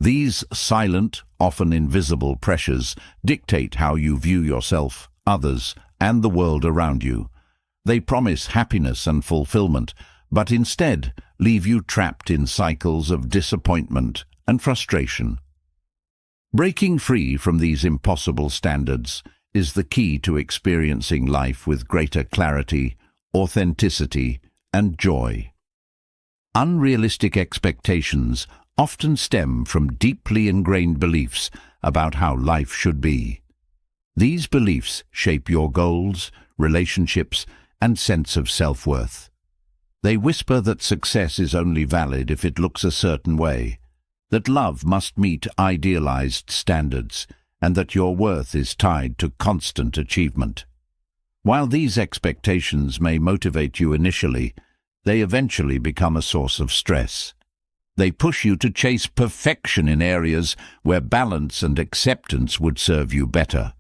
A: These silent, often invisible pressures dictate how you view yourself, others, and the world around you. They promise happiness and fulfillment, but instead leave you trapped in cycles of disappointment and frustration. Breaking free from these impossible standards is the key to experiencing life with greater clarity, authenticity, and joy. Unrealistic expectations often stem from deeply ingrained beliefs about how life should be. These beliefs shape your goals, relationships, and sense of self-worth. They whisper that success is only valid if it looks a certain way, that love must meet idealized standards, and that your worth is tied to constant achievement. While these expectations may motivate you initially, they eventually become a source of stress. They push you to chase perfection in areas where balance and acceptance would serve you better.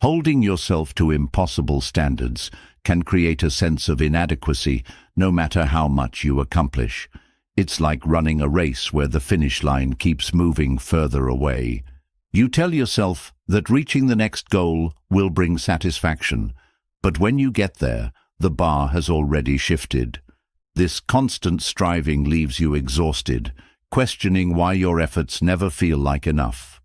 A: Holding yourself to impossible standards can create a sense of inadequacy no matter how much you accomplish. It's like running a race where the finish line keeps moving further away. You tell yourself that reaching the next goal will bring satisfaction, but when you get there, the bar has already shifted. This constant striving leaves you exhausted, questioning why your efforts never feel like enough.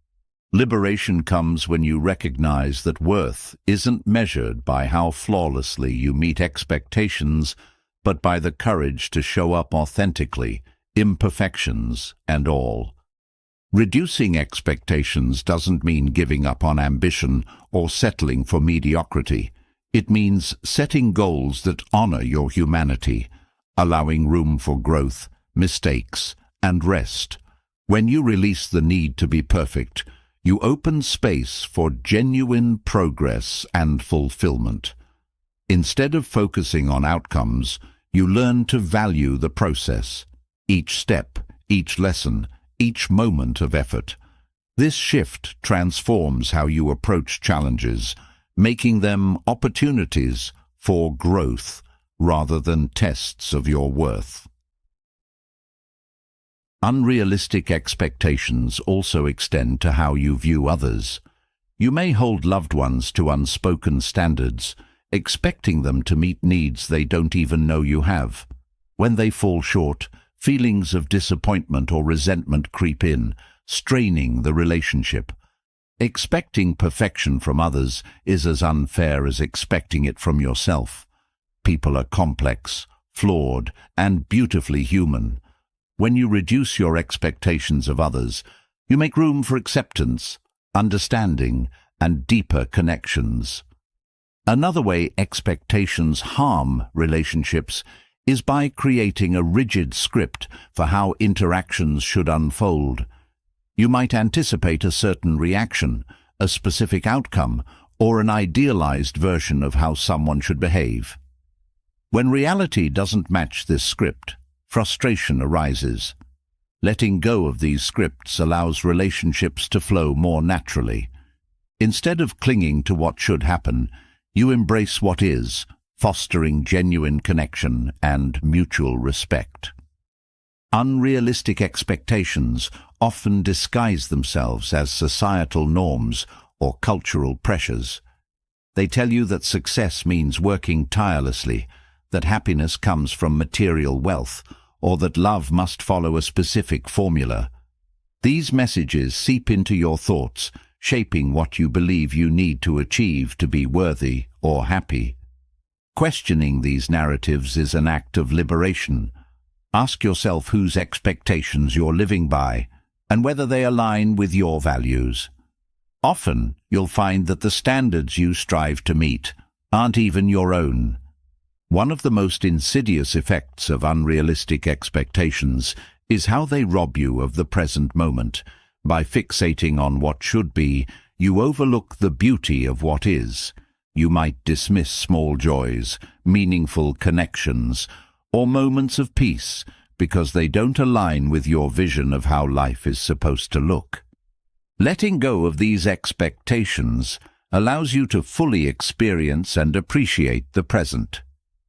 A: Liberation comes when you recognize that worth isn't measured by how flawlessly you meet expectations, but by the courage to show up authentically, imperfections and all. Reducing expectations doesn't mean giving up on ambition or settling for mediocrity. It means setting goals that honor your humanity, allowing room for growth, mistakes, and rest. When you release the need to be perfect, you open space for genuine progress and fulfillment. Instead of focusing on outcomes, you learn to value the process, each step, each lesson, each moment of effort. This shift transforms how you approach challenges, making them opportunities for growth rather than tests of your worth. Unrealistic expectations also extend to how you view others. You may hold loved ones to unspoken standards, expecting them to meet needs they don't even know you have. When they fall short, feelings of disappointment or resentment creep in, straining the relationship. Expecting perfection from others is as unfair as expecting it from yourself. People are complex, flawed, and beautifully human. When you reduce your expectations of others, you make room for acceptance, understanding, and deeper connections. Another way expectations harm relationships is by creating a rigid script for how interactions should unfold. You might anticipate a certain reaction, a specific outcome, or an idealized version of how someone should behave. When reality doesn't match this script, frustration arises. Letting go of these scripts allows relationships to flow more naturally. Instead of clinging to what should happen, you embrace what is, fostering genuine connection and mutual respect. Unrealistic expectations often disguise themselves as societal norms or cultural pressures. They tell you that success means working tirelessly, that happiness comes from material wealth, or that love must follow a specific formula. These messages seep into your thoughts, shaping what you believe you need to achieve to be worthy or happy. Questioning these narratives is an act of liberation. Ask yourself whose expectations you're living by and whether they align with your values. Often, you'll find that the standards you strive to meet aren't even your own. One of the most insidious effects of unrealistic expectations is how they rob you of the present moment. By fixating on what should be, you overlook the beauty of what is. You might dismiss small joys, meaningful connections, or moments of peace because they don't align with your vision of how life is supposed to look. Letting go of these expectations allows you to fully experience and appreciate the present,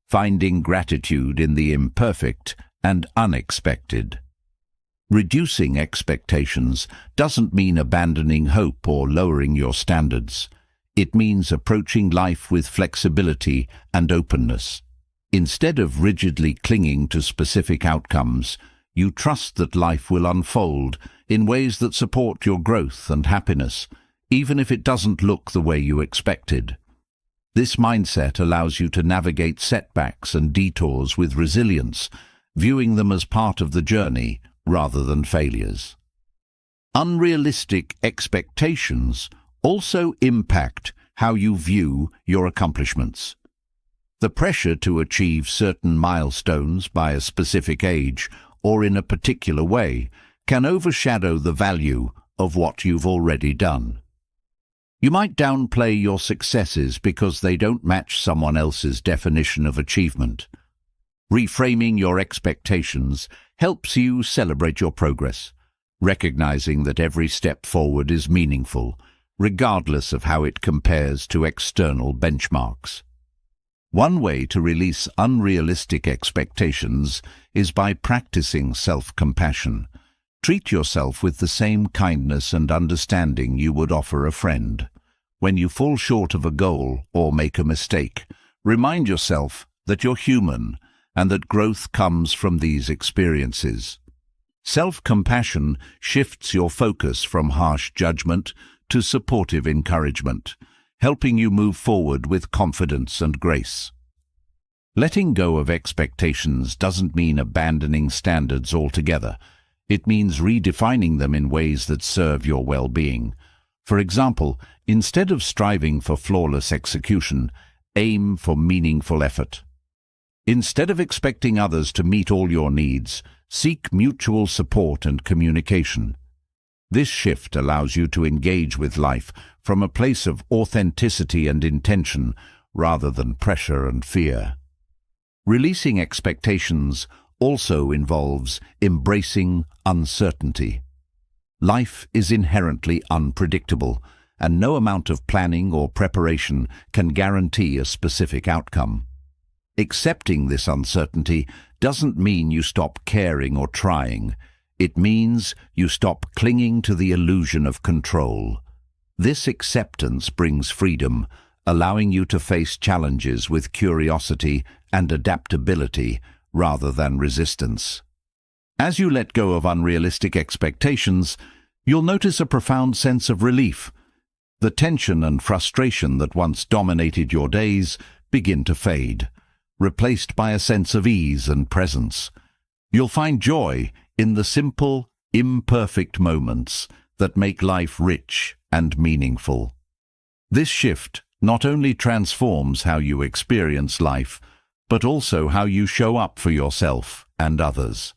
A: finding gratitude in the imperfect and unexpected. Reducing expectations doesn't mean abandoning hope or lowering your standards. It means approaching life with flexibility and openness. Instead of rigidly clinging to specific outcomes, you trust that life will unfold in ways that support your growth and happiness, even if it doesn't look the way you expected. This mindset allows you to navigate setbacks and detours with resilience, viewing them as part of the journey rather than failures. Unrealistic expectations also impact how you view your accomplishments. The pressure to achieve certain milestones by a specific age or in a particular way can overshadow the value of what you've already done. You might downplay your successes because they don't match someone else's definition of achievement. Reframing your expectations helps you celebrate your progress, recognizing that every step forward is meaningful, regardless of how it compares to external benchmarks. One way to release unrealistic expectations is by practicing self-compassion. Treat yourself with the same kindness and understanding you would offer a friend. When you fall short of a goal or make a mistake, remind yourself that you're human and that growth comes from these experiences. Self-compassion shifts your focus from harsh judgment to supportive encouragement, helping you move forward with confidence and grace. Letting go of expectations doesn't mean abandoning standards altogether. It means redefining them in ways that serve your well-being. For example, instead of striving for flawless execution, aim for meaningful effort. Instead of expecting others to meet all your needs, seek mutual support and communication. This shift allows you to engage with life from a place of authenticity and intention rather than pressure and fear. Releasing expectations also involves embracing uncertainty. Life is inherently unpredictable, and no amount of planning or preparation can guarantee a specific outcome. Accepting this uncertainty doesn't mean you stop caring or trying. It means you stop clinging to the illusion of control. This acceptance brings freedom, allowing you to face challenges with curiosity and adaptability rather than resistance. As you let go of unrealistic expectations, you'll notice a profound sense of relief. The tension and frustration that once dominated your days begin to fade, replaced by a sense of ease and presence. You'll find joy in the simple, imperfect moments that make life rich and meaningful. This shift not only transforms how you experience life, but also how you show up for yourself and others.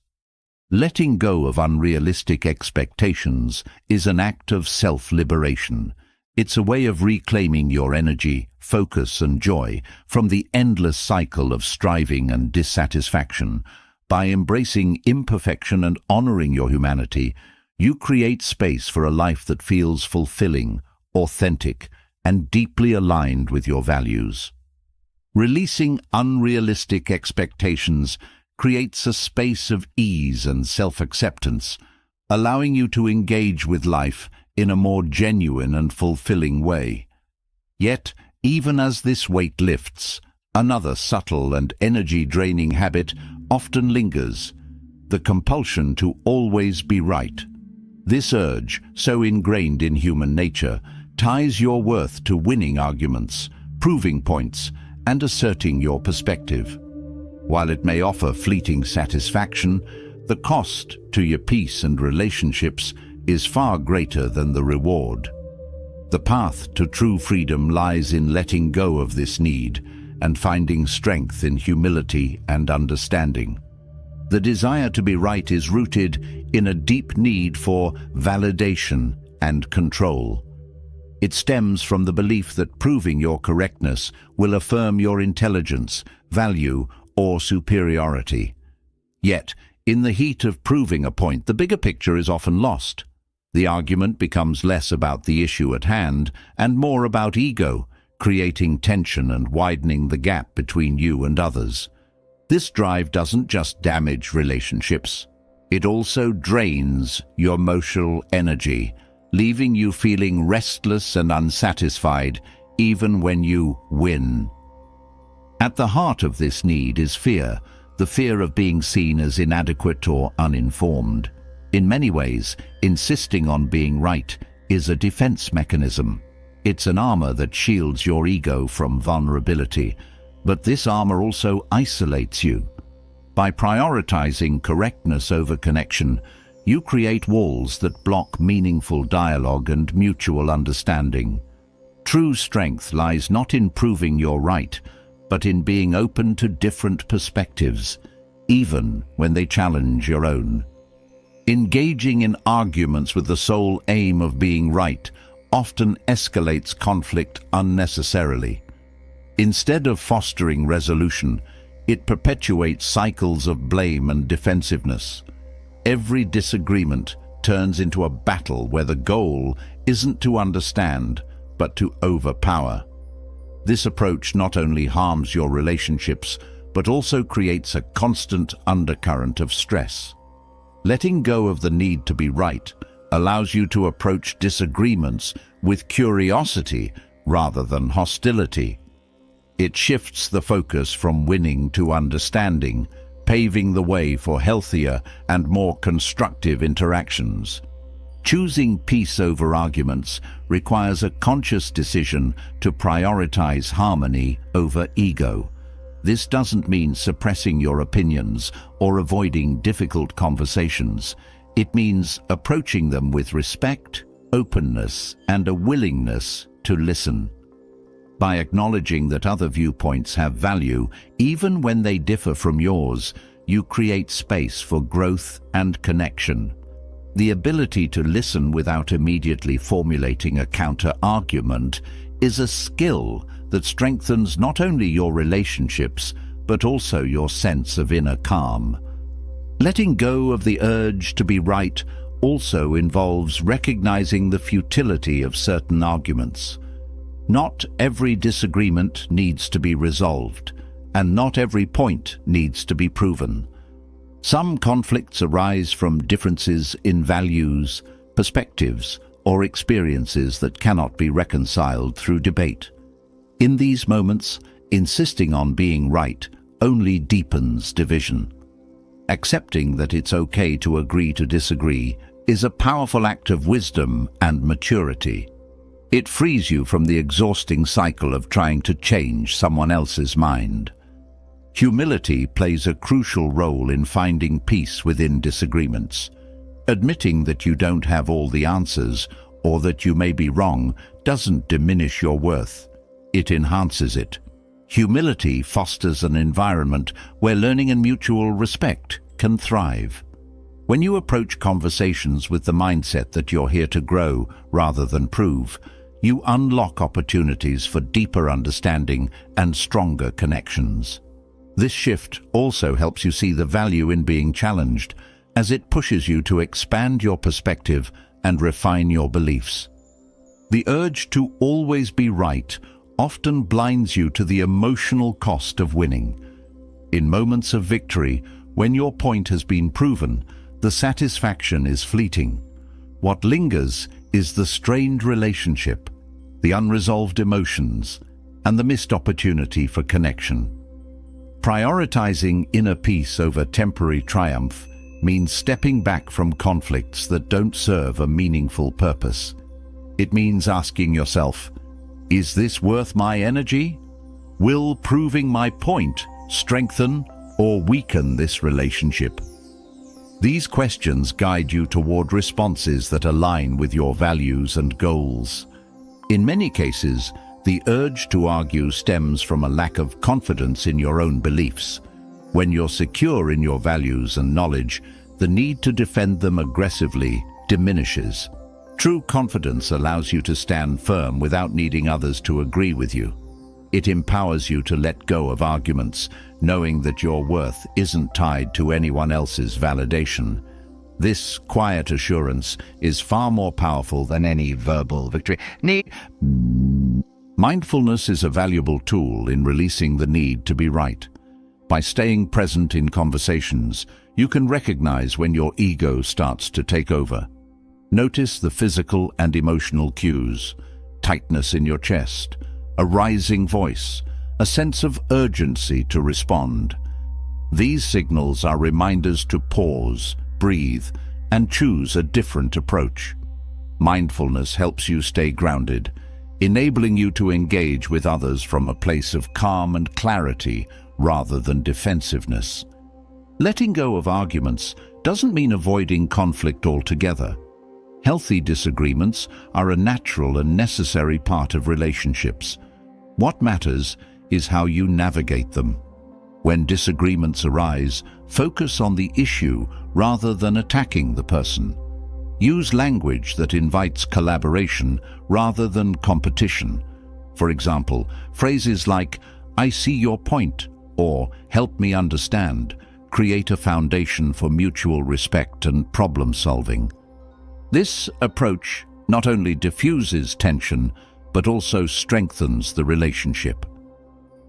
A: Letting go of unrealistic expectations is an act of self-liberation. It's a way of reclaiming your energy, focus and joy from the endless cycle of striving and dissatisfaction. By embracing imperfection and honoring your humanity, you create space for a life that feels fulfilling, authentic, and deeply aligned with your values. Releasing unrealistic expectations creates a space of ease and self-acceptance, allowing you to engage with life in a more genuine and fulfilling way. Yet, even as this weight lifts, another subtle and energy-draining habit often lingers: the compulsion to always be right. This urge, so ingrained in human nature, ties your worth to winning arguments, proving points, and asserting your perspective. While it may offer fleeting satisfaction, the cost to your peace and relationships is far greater than the reward. The path to true freedom lies in letting go of this need and finding strength in humility and understanding. The desire to be right is rooted in a deep need for validation and control. It stems from the belief that proving your correctness will affirm your intelligence, value, or superiority. Yet, in the heat of proving a point, the bigger picture is often lost. The argument becomes less about the issue at hand and more about ego, creating tension and widening the gap between you and others. This drive doesn't just damage relationships, it also drains your emotional energy, leaving you feeling restless and unsatisfied even when you win. At the heart of this need is fear, the fear of being seen as inadequate or uninformed. In many ways, insisting on being right is a defense mechanism. It's an armor that shields your ego from vulnerability, but this armor also isolates you. By prioritizing correctness over connection, you create walls that block meaningful dialogue and mutual understanding. True strength lies not in proving you're right, but in being open to different perspectives, even when they challenge your own. Engaging in arguments with the sole aim of being right often escalates conflict unnecessarily. Instead of fostering resolution, it perpetuates cycles of blame and defensiveness. Every disagreement turns into a battle where the goal isn't to understand, but to overpower. This approach not only harms your relationships, but also creates a constant undercurrent of stress. Letting go of the need to be right allows you to approach disagreements with curiosity rather than hostility. It shifts the focus from winning to understanding, paving the way for healthier and more constructive interactions. Choosing peace over arguments requires a conscious decision to prioritize harmony over ego. This doesn't mean suppressing your opinions or avoiding difficult conversations. It means approaching them with respect, openness, and a willingness to listen. By acknowledging that other viewpoints have value, even when they differ from yours, you create space for growth and connection. The ability to listen without immediately formulating a counter-argument is a skill that strengthens not only your relationships, but also your sense of inner calm. Letting go of the urge to be right also involves recognizing the futility of certain arguments. Not every disagreement needs to be resolved, and not every point needs to be proven. Some conflicts arise from differences in values, perspectives, or experiences that cannot be reconciled through debate. In these moments, insisting on being right only deepens division. Accepting that it's okay to agree to disagree is a powerful act of wisdom and maturity. It frees you from the exhausting cycle of trying to change someone else's mind. Humility plays a crucial role in finding peace within disagreements. Admitting that you don't have all the answers or that you may be wrong doesn't diminish your worth. It enhances it. Humility fosters an environment where learning and mutual respect can thrive. When you approach conversations with the mindset that you're here to grow rather than prove, you unlock opportunities for deeper understanding and stronger connections. This shift also helps you see the value in being challenged, as it pushes you to expand your perspective and refine your beliefs. The urge to always be right often blinds you to the emotional cost of winning. In moments of victory, when your point has been proven, the satisfaction is fleeting. What lingers is the strained relationship, the unresolved emotions, and the missed opportunity for connection. Prioritizing inner peace over temporary triumph means stepping back from conflicts that don't serve a meaningful purpose. It means asking yourself, is this worth my energy? Will proving my point strengthen or weaken this relationship? These questions guide you toward responses that align with your values and goals. In many cases, the urge to argue stems from a lack of confidence in your own beliefs. When you're secure in your values and knowledge, the need to defend them aggressively diminishes. True confidence allows you to stand firm without needing others to agree with you. It empowers you to let go of arguments, knowing that your worth isn't tied to anyone else's validation. This quiet assurance is far more powerful than any verbal victory. Mindfulness is a valuable tool in releasing the need to be right. By staying present in conversations, you can recognize when your ego starts to take over. Notice the physical and emotional cues: tightness in your chest, a rising voice, a sense of urgency to respond. These signals are reminders to pause, breathe, and choose a different approach. Mindfulness helps you stay grounded, enabling you to engage with others from a place of calm and clarity rather than defensiveness. Letting go of arguments doesn't mean avoiding conflict altogether. Healthy disagreements are a natural and necessary part of relationships. What matters is how you navigate them. When disagreements arise, focus on the issue rather than attacking the person. Use language that invites collaboration rather than competition. For example, phrases like, "I see your point," or "help me understand," create a foundation for mutual respect and problem solving. This approach not only diffuses tension, but also strengthens the relationship.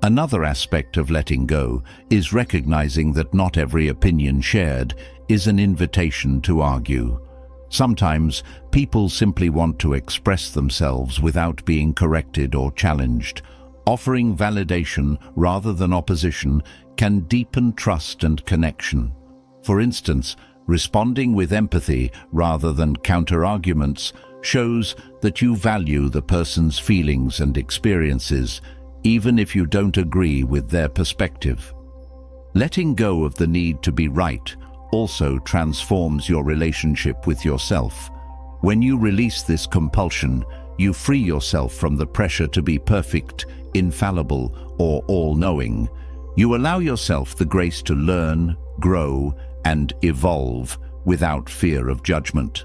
A: Another aspect of letting go is recognizing that not every opinion shared is an invitation to argue. Sometimes people simply want to express themselves without being corrected or challenged. Offering validation rather than opposition can deepen trust and connection. For instance, responding with empathy rather than counter-arguments shows that you value the person's feelings and experiences, even if you don't agree with their perspective. Letting go of the need to be right also transforms your relationship with yourself. When you release this compulsion, you free yourself from the pressure to be perfect, infallible, or all-knowing. You allow yourself the grace to learn, grow, and evolve without fear of judgment.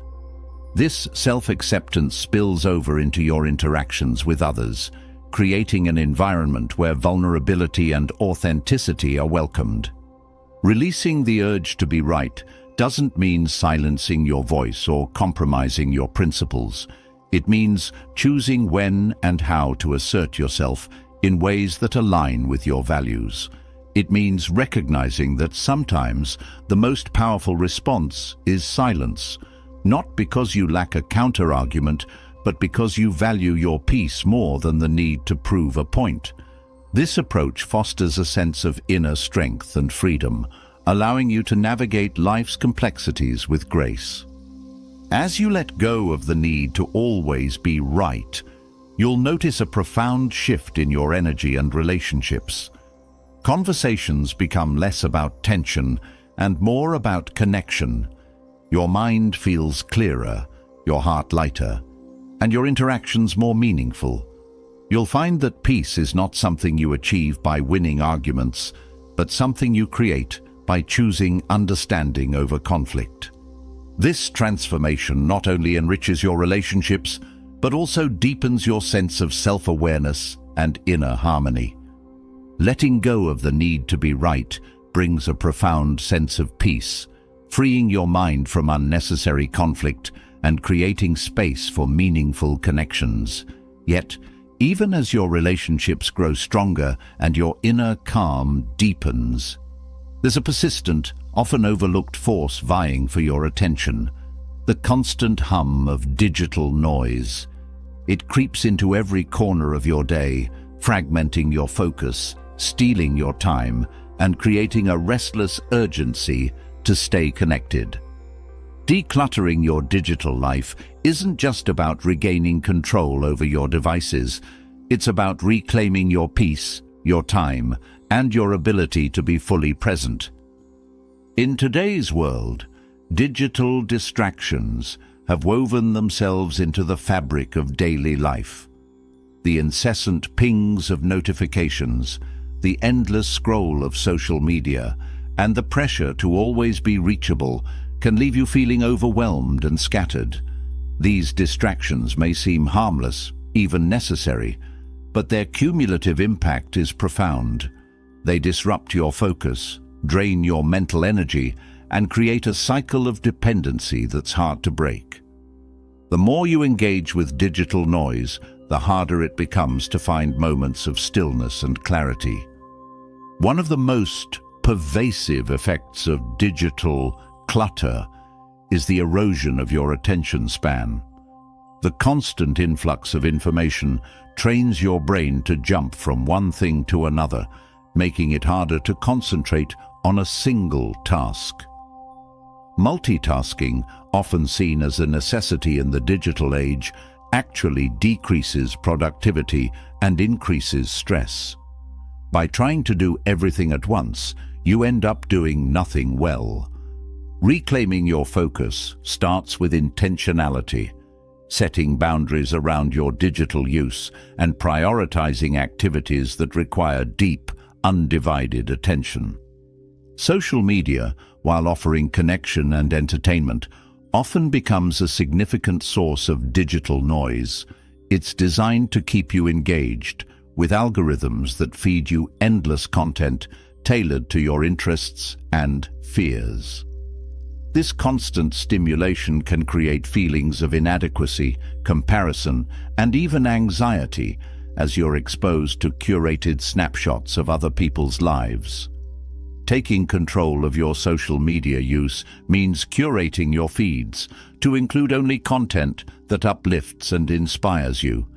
A: This self-acceptance spills over into your interactions with others, creating an environment where vulnerability and authenticity are welcomed. Releasing the urge to be right doesn't mean silencing your voice or compromising your principles. It means choosing when and how to assert yourself in ways that align with your values. It means recognizing that sometimes the most powerful response is silence, not because you lack a counter-argument, but because you value your peace more than the need to prove a point. This approach fosters a sense of inner strength and freedom, allowing you to navigate life's complexities with grace. As you let go of the need to always be right, you'll notice a profound shift in your energy and relationships. Conversations become less about tension and more about connection. Your mind feels clearer, your heart lighter, and your interactions more meaningful. You'll find that peace is not something you achieve by winning arguments, but something you create by choosing understanding over conflict. This transformation not only enriches your relationships, but also deepens your sense of self-awareness and inner harmony. Letting go of the need to be right brings a profound sense of peace, freeing your mind from unnecessary conflict and creating space for meaningful connections. Yet, even as your relationships grow stronger and your inner calm deepens, there's a persistent, often overlooked force vying for your attention: the constant hum of digital noise. It creeps into every corner of your day, fragmenting your focus, stealing your time, and creating a restless urgency to stay connected. Decluttering your digital life isn't just about regaining control over your devices. It's about reclaiming your peace, your time, and your ability to be fully present. In today's world, digital distractions have woven themselves into the fabric of daily life. The incessant pings of notifications, the endless scroll of social media, and the pressure to always be reachable can leave you feeling overwhelmed and scattered. These distractions may seem harmless, even necessary, but their cumulative impact is profound. They disrupt your focus, drain your mental energy, and create a cycle of dependency that's hard to break. The more you engage with digital noise, the harder it becomes to find moments of stillness and clarity. One of the most pervasive effects of digital clutter is the erosion of your attention span. The constant influx of information trains your brain to jump from one thing to another, making it harder to concentrate on a single task. Multitasking, often seen as a necessity in the digital age, actually decreases productivity and increases stress. By trying to do everything at once, you end up doing nothing well. Reclaiming your focus starts with intentionality, setting boundaries around your digital use and prioritizing activities that require deep, undivided attention. Social media, while offering connection and entertainment, often becomes a significant source of digital noise. It's designed to keep you engaged, with algorithms that feed you endless content tailored to your interests and fears. This constant stimulation can create feelings of inadequacy, comparison, and even anxiety as you're exposed to curated snapshots of other people's lives. Taking control of your social media use means curating your feeds to include only content that uplifts and inspires you.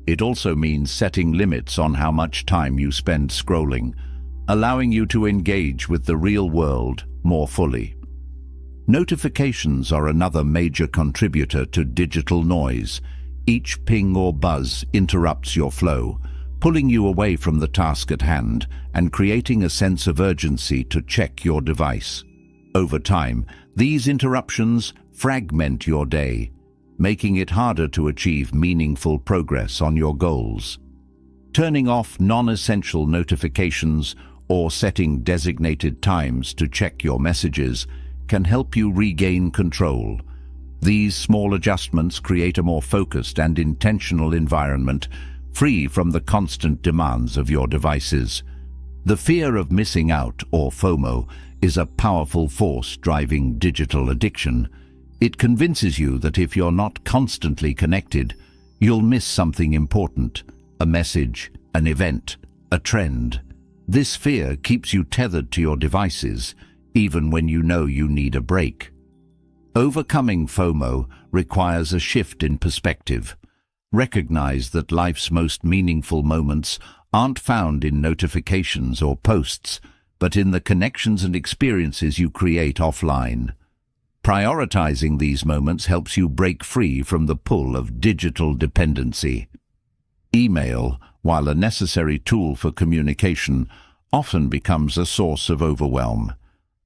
A: It also means setting limits on how much time you spend scrolling, allowing you to engage with the real world more fully. Notifications are another major contributor to digital noise. Each ping or buzz interrupts your flow, pulling you away from the task at hand and creating a sense of urgency to check your device. Over time, these interruptions fragment your day, making it harder to achieve meaningful progress on your goals. Turning off non-essential notifications or setting designated times to check your messages can help you regain control. These small adjustments create a more focused and intentional environment, free from the constant demands of your devices. The fear of missing out, or FOMO, is a powerful force driving digital addiction. It convinces you that if you're not constantly connected, you'll miss something important, a message, an event, a trend. This fear keeps you tethered to your devices, even when you know you need a break. Overcoming FOMO requires a shift in perspective. Recognize that life's most meaningful moments aren't found in notifications or posts, but in the connections and experiences you create offline. Prioritizing these moments helps you break free from the pull of digital dependency. Email, while a necessary tool for communication, often becomes a source of overwhelm.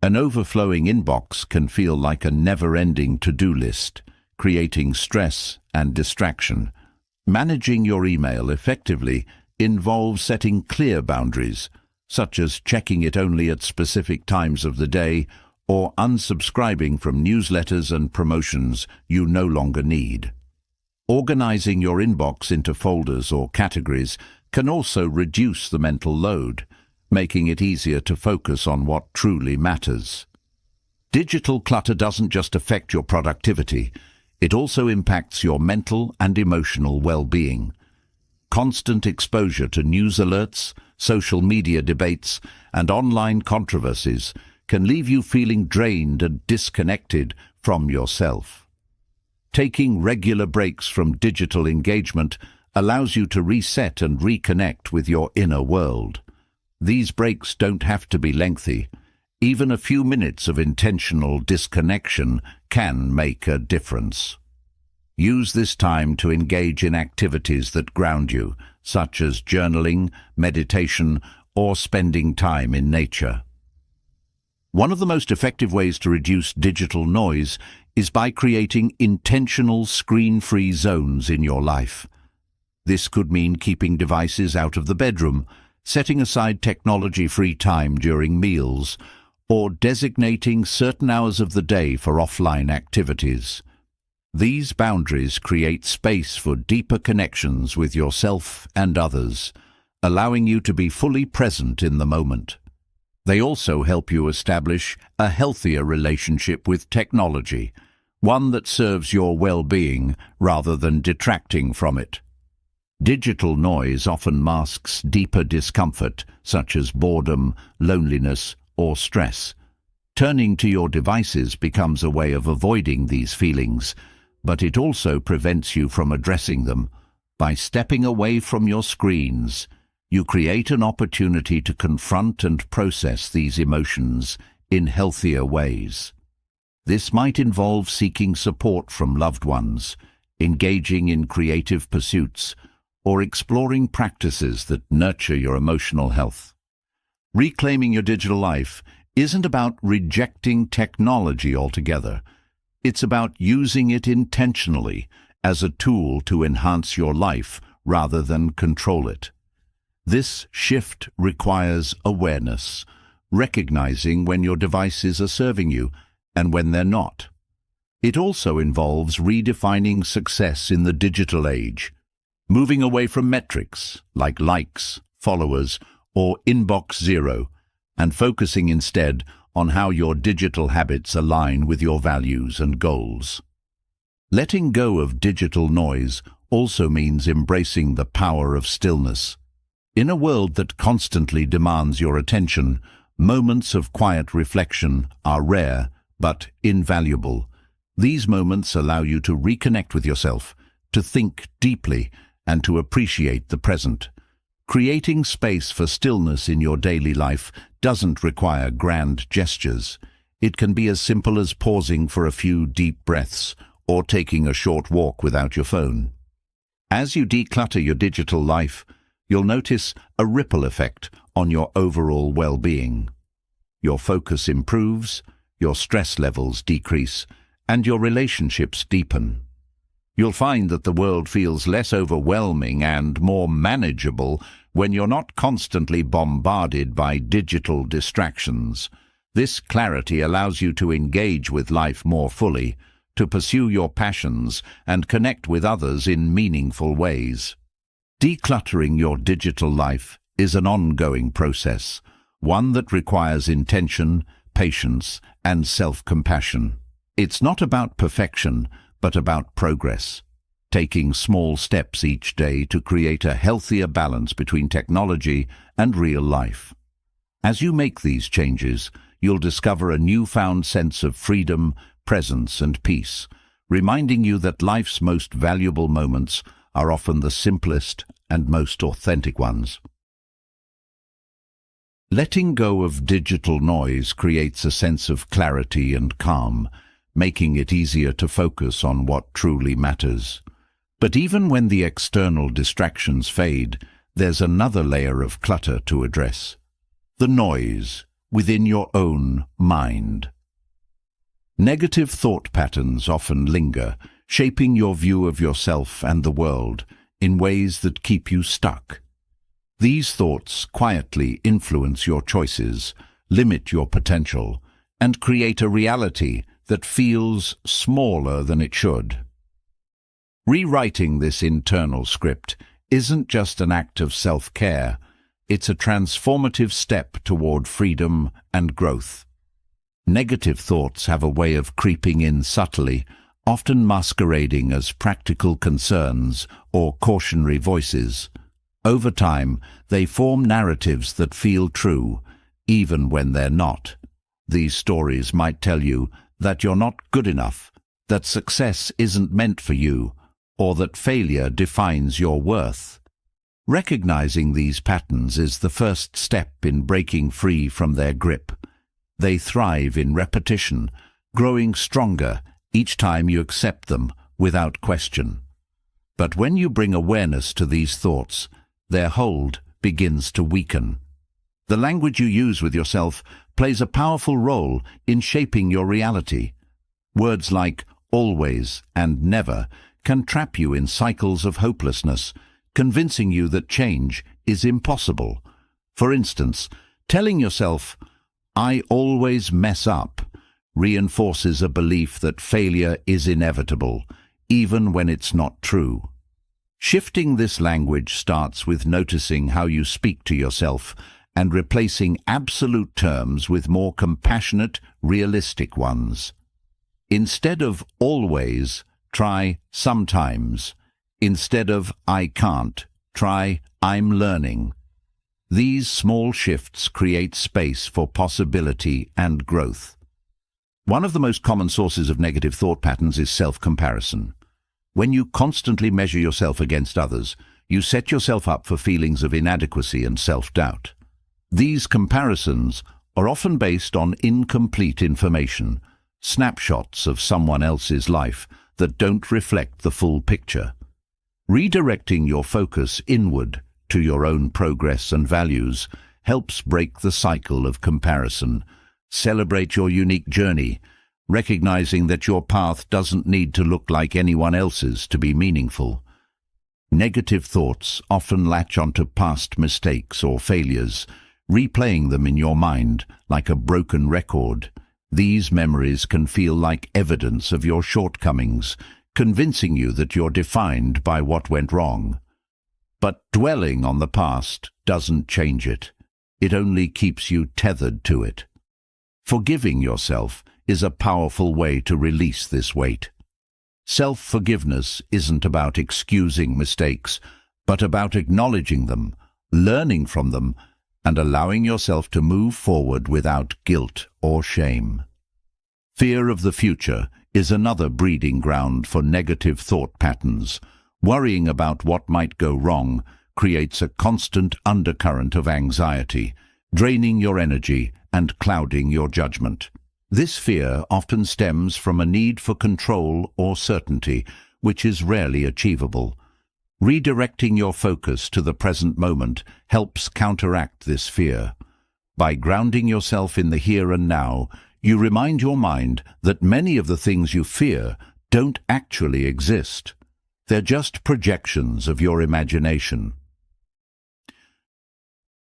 A: An overflowing inbox can feel like a never-ending to-do list, creating stress and distraction. Managing your email effectively involves setting clear boundaries, such as checking it only at specific times of the day or unsubscribing from newsletters and promotions you no longer need. Organizing your inbox into folders or categories can also reduce the mental load, making it easier to focus on what truly matters. Digital clutter doesn't just affect your productivity, it also impacts your mental and emotional well-being. Constant exposure to news alerts, social media debates, and online controversies can leave you feeling drained and disconnected from yourself. Taking regular breaks from digital engagement allows you to reset and reconnect with your inner world. These breaks don't have to be lengthy. Even a few minutes of intentional disconnection can make a difference. Use this time to engage in activities that ground you, such as journaling, meditation, or spending time in nature. One of the most effective ways to reduce digital noise is by creating intentional screen-free zones in your life. This could mean keeping devices out of the bedroom, setting aside technology-free time during meals, or designating certain hours of the day for offline activities. These boundaries create space for deeper connections with yourself and others, allowing you to be fully present in the moment. They also help you establish a healthier relationship with technology, one that serves your well-being rather than detracting from it. Digital noise often masks deeper discomfort, such as boredom, loneliness, or stress. Turning to your devices becomes a way of avoiding these feelings, but it also prevents you from addressing them. By stepping away from your screens, you create an opportunity to confront and process these emotions in healthier ways. This might involve seeking support from loved ones, engaging in creative pursuits, or exploring practices that nurture your emotional health. Reclaiming your digital life isn't about rejecting technology altogether. It's about using it intentionally as a tool to enhance your life rather than control it. This shift requires awareness, recognizing when your devices are serving you and when they're not. It also involves redefining success in the digital age, moving away from metrics like likes, followers, or inbox zero, and focusing instead on how your digital habits align with your values and goals. Letting go of digital noise also means embracing the power of stillness. In a world that constantly demands your attention, moments of quiet reflection are rare but invaluable. These moments allow you to reconnect with yourself, to think deeply, and to appreciate the present. Creating space for stillness in your daily life doesn't require grand gestures. It can be as simple as pausing for a few deep breaths or taking a short walk without your phone. As you declutter your digital life, you'll notice a ripple effect on your overall well-being. Your focus improves, your stress levels decrease, and your relationships deepen. You'll find that the world feels less overwhelming and more manageable when you're not constantly bombarded by digital distractions. This clarity allows you to engage with life more fully, to pursue your passions and connect with others in meaningful ways. Decluttering your digital life is an ongoing process, one that requires intention, patience, and self-compassion. It's not about perfection, but about progress, taking small steps each day to create a healthier balance between technology and real life. As you make these changes, you'll discover a newfound sense of freedom, presence, and peace, reminding you that life's most valuable moments are often the simplest and most authentic ones. Letting go of digital noise creates a sense of clarity and calm, making it easier to focus on what truly matters. But even when the external distractions fade, there's another layer of clutter to address: the noise within your own mind. Negative thought patterns often linger, shaping your view of yourself and the world in ways that keep you stuck. These thoughts quietly influence your choices, limit your potential, and create a reality that feels smaller than it should. Rewriting this internal script isn't just an act of self-care, it's a transformative step toward freedom and growth. Negative thoughts have a way of creeping in subtly, often masquerading as practical concerns or cautionary voices. Over time, they form narratives that feel true, even when they're not. These stories might tell you that you're not good enough, that success isn't meant for you, or that failure defines your worth. Recognizing these patterns is the first step in breaking free from their grip. They thrive in repetition, growing stronger each time you accept them without question. But when you bring awareness to these thoughts, their hold begins to weaken. The language you use with yourself plays a powerful role in shaping your reality. Words like always and never can trap you in cycles of hopelessness, convincing you that change is impossible. For instance, telling yourself, "I always mess up," reinforces a belief that failure is inevitable, even when it's not true. Shifting this language starts with noticing how you speak to yourself and replacing absolute terms with more compassionate, realistic ones. Instead of always, try sometimes. Instead of I can't, try I'm learning. These small shifts create space for possibility and growth. One of the most common sources of negative thought patterns is self-comparison. When you constantly measure yourself against others, you set yourself up for feelings of inadequacy and self-doubt. These comparisons are often based on incomplete information, snapshots of someone else's life that don't reflect the full picture. Redirecting your focus inward to your own progress and values helps break the cycle of comparison. Celebrate your unique journey, recognizing that your path doesn't need to look like anyone else's to be meaningful. Negative thoughts often latch onto past mistakes or failures, replaying them in your mind like a broken record. These memories can feel like evidence of your shortcomings, convincing you that you're defined by what went wrong. But dwelling on the past doesn't change it. It only keeps you tethered to it. Forgiving yourself is a powerful way to release this weight. Self-forgiveness isn't about excusing mistakes, but about acknowledging them, learning from them, and allowing yourself to move forward without guilt or shame. Fear of the future is another breeding ground for negative thought patterns. Worrying about what might go wrong creates a constant undercurrent of anxiety, draining your energy and clouding your judgment. This fear often stems from a need for control or certainty, which is rarely achievable. Redirecting your focus to the present moment helps counteract this fear. By grounding yourself in the here and now, you remind your mind that many of the things you fear don't actually exist. They're just projections of your imagination.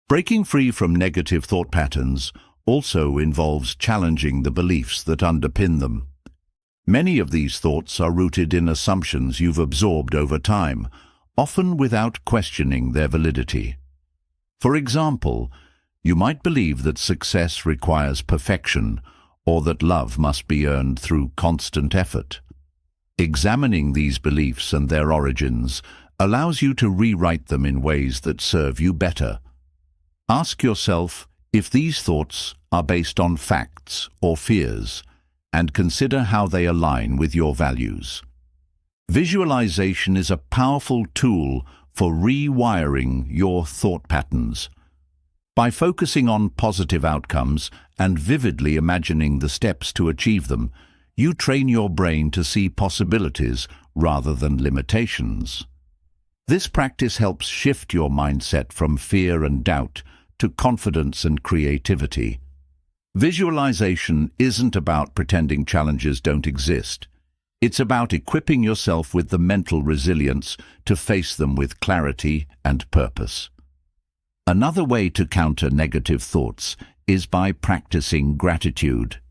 A: Breaking free from negative thought patterns also involves challenging the beliefs that underpin them. Many of these thoughts are rooted in assumptions you've absorbed over time, often without questioning their validity. For example, you might believe that success requires perfection or that love must be earned through constant effort. Examining these beliefs and their origins allows you to rewrite them in ways that serve you better. Ask yourself if these thoughts are based on facts or fears, and consider how they align with your values. Visualization is a powerful tool for rewiring your thought patterns. By focusing on positive outcomes and vividly imagining the steps to achieve them, you train your brain to see possibilities rather than limitations. This practice helps shift your mindset from fear and doubt to confidence and creativity. Visualization isn't about pretending challenges don't exist. It's about equipping yourself with the mental resilience to face them with clarity and purpose. Another way to counter negative thoughts is by practicing gratitude.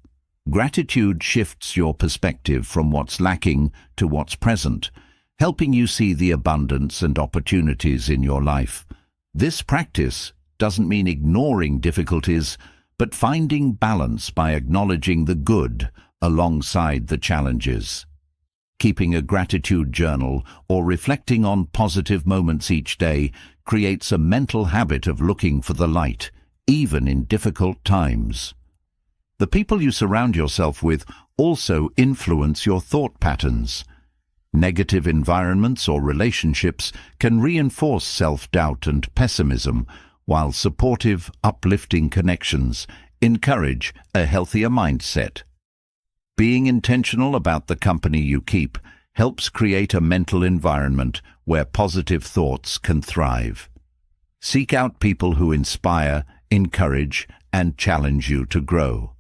A: Gratitude shifts your perspective from what's lacking to what's present, helping you see the abundance and opportunities in your life. This practice doesn't mean ignoring difficulties, but finding balance by acknowledging the good alongside the challenges. Keeping a gratitude journal or reflecting on positive moments each day creates a mental habit of looking for the light, even in difficult times. The people you surround yourself with also influence your thought patterns. Negative environments or relationships can reinforce self-doubt and pessimism, while supportive, uplifting connections Encourage a healthier mindset. Being intentional about the company you keep helps create a mental environment where positive thoughts can thrive. Seek out people who inspire, encourage, and challenge you to grow.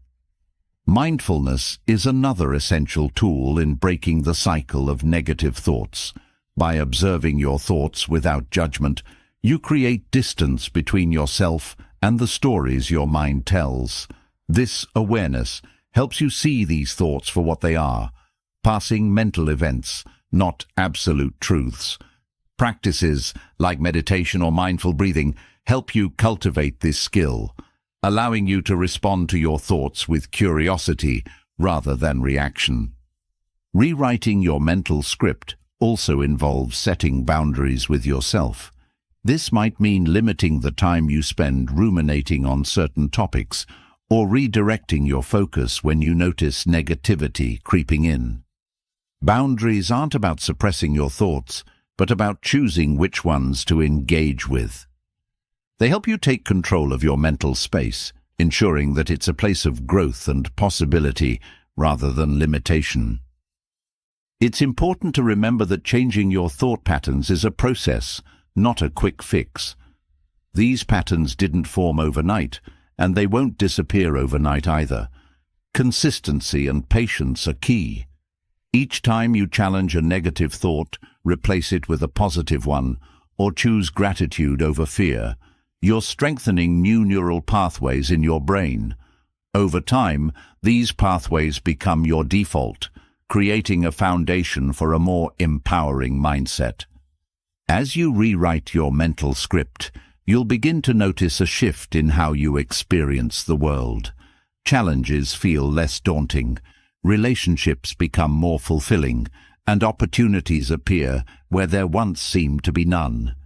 A: Mindfulness is another essential tool in breaking the cycle of negative thoughts. By observing your thoughts without judgment, you create distance between yourself and the stories your mind tells. This awareness helps you see these thoughts for what they are, passing mental events, not absolute truths. Practices like meditation or mindful breathing help you cultivate this skill, allowing you to respond to your thoughts with curiosity rather than reaction. Rewriting your mental script also involves setting boundaries with yourself. This might mean limiting the time you spend ruminating on certain topics or redirecting your focus when you notice negativity creeping in. Boundaries aren't about suppressing your thoughts, but about choosing which ones to engage with. They help you take control of your mental space, ensuring that it's a place of growth and possibility rather than limitation. It's important to remember that changing your thought patterns is a process, not a quick fix. These patterns didn't form overnight, and they won't disappear overnight either. Consistency and patience are key. Each time you challenge a negative thought, replace it with a positive one, or choose gratitude over fear, you're strengthening new neural pathways in your brain. Over time, these pathways become your default, creating a foundation for a more empowering mindset. As you rewrite your mental script, you'll begin to notice a shift in how you experience the world. Challenges feel less daunting, relationships become more fulfilling, and opportunities appear where there once seemed to be none.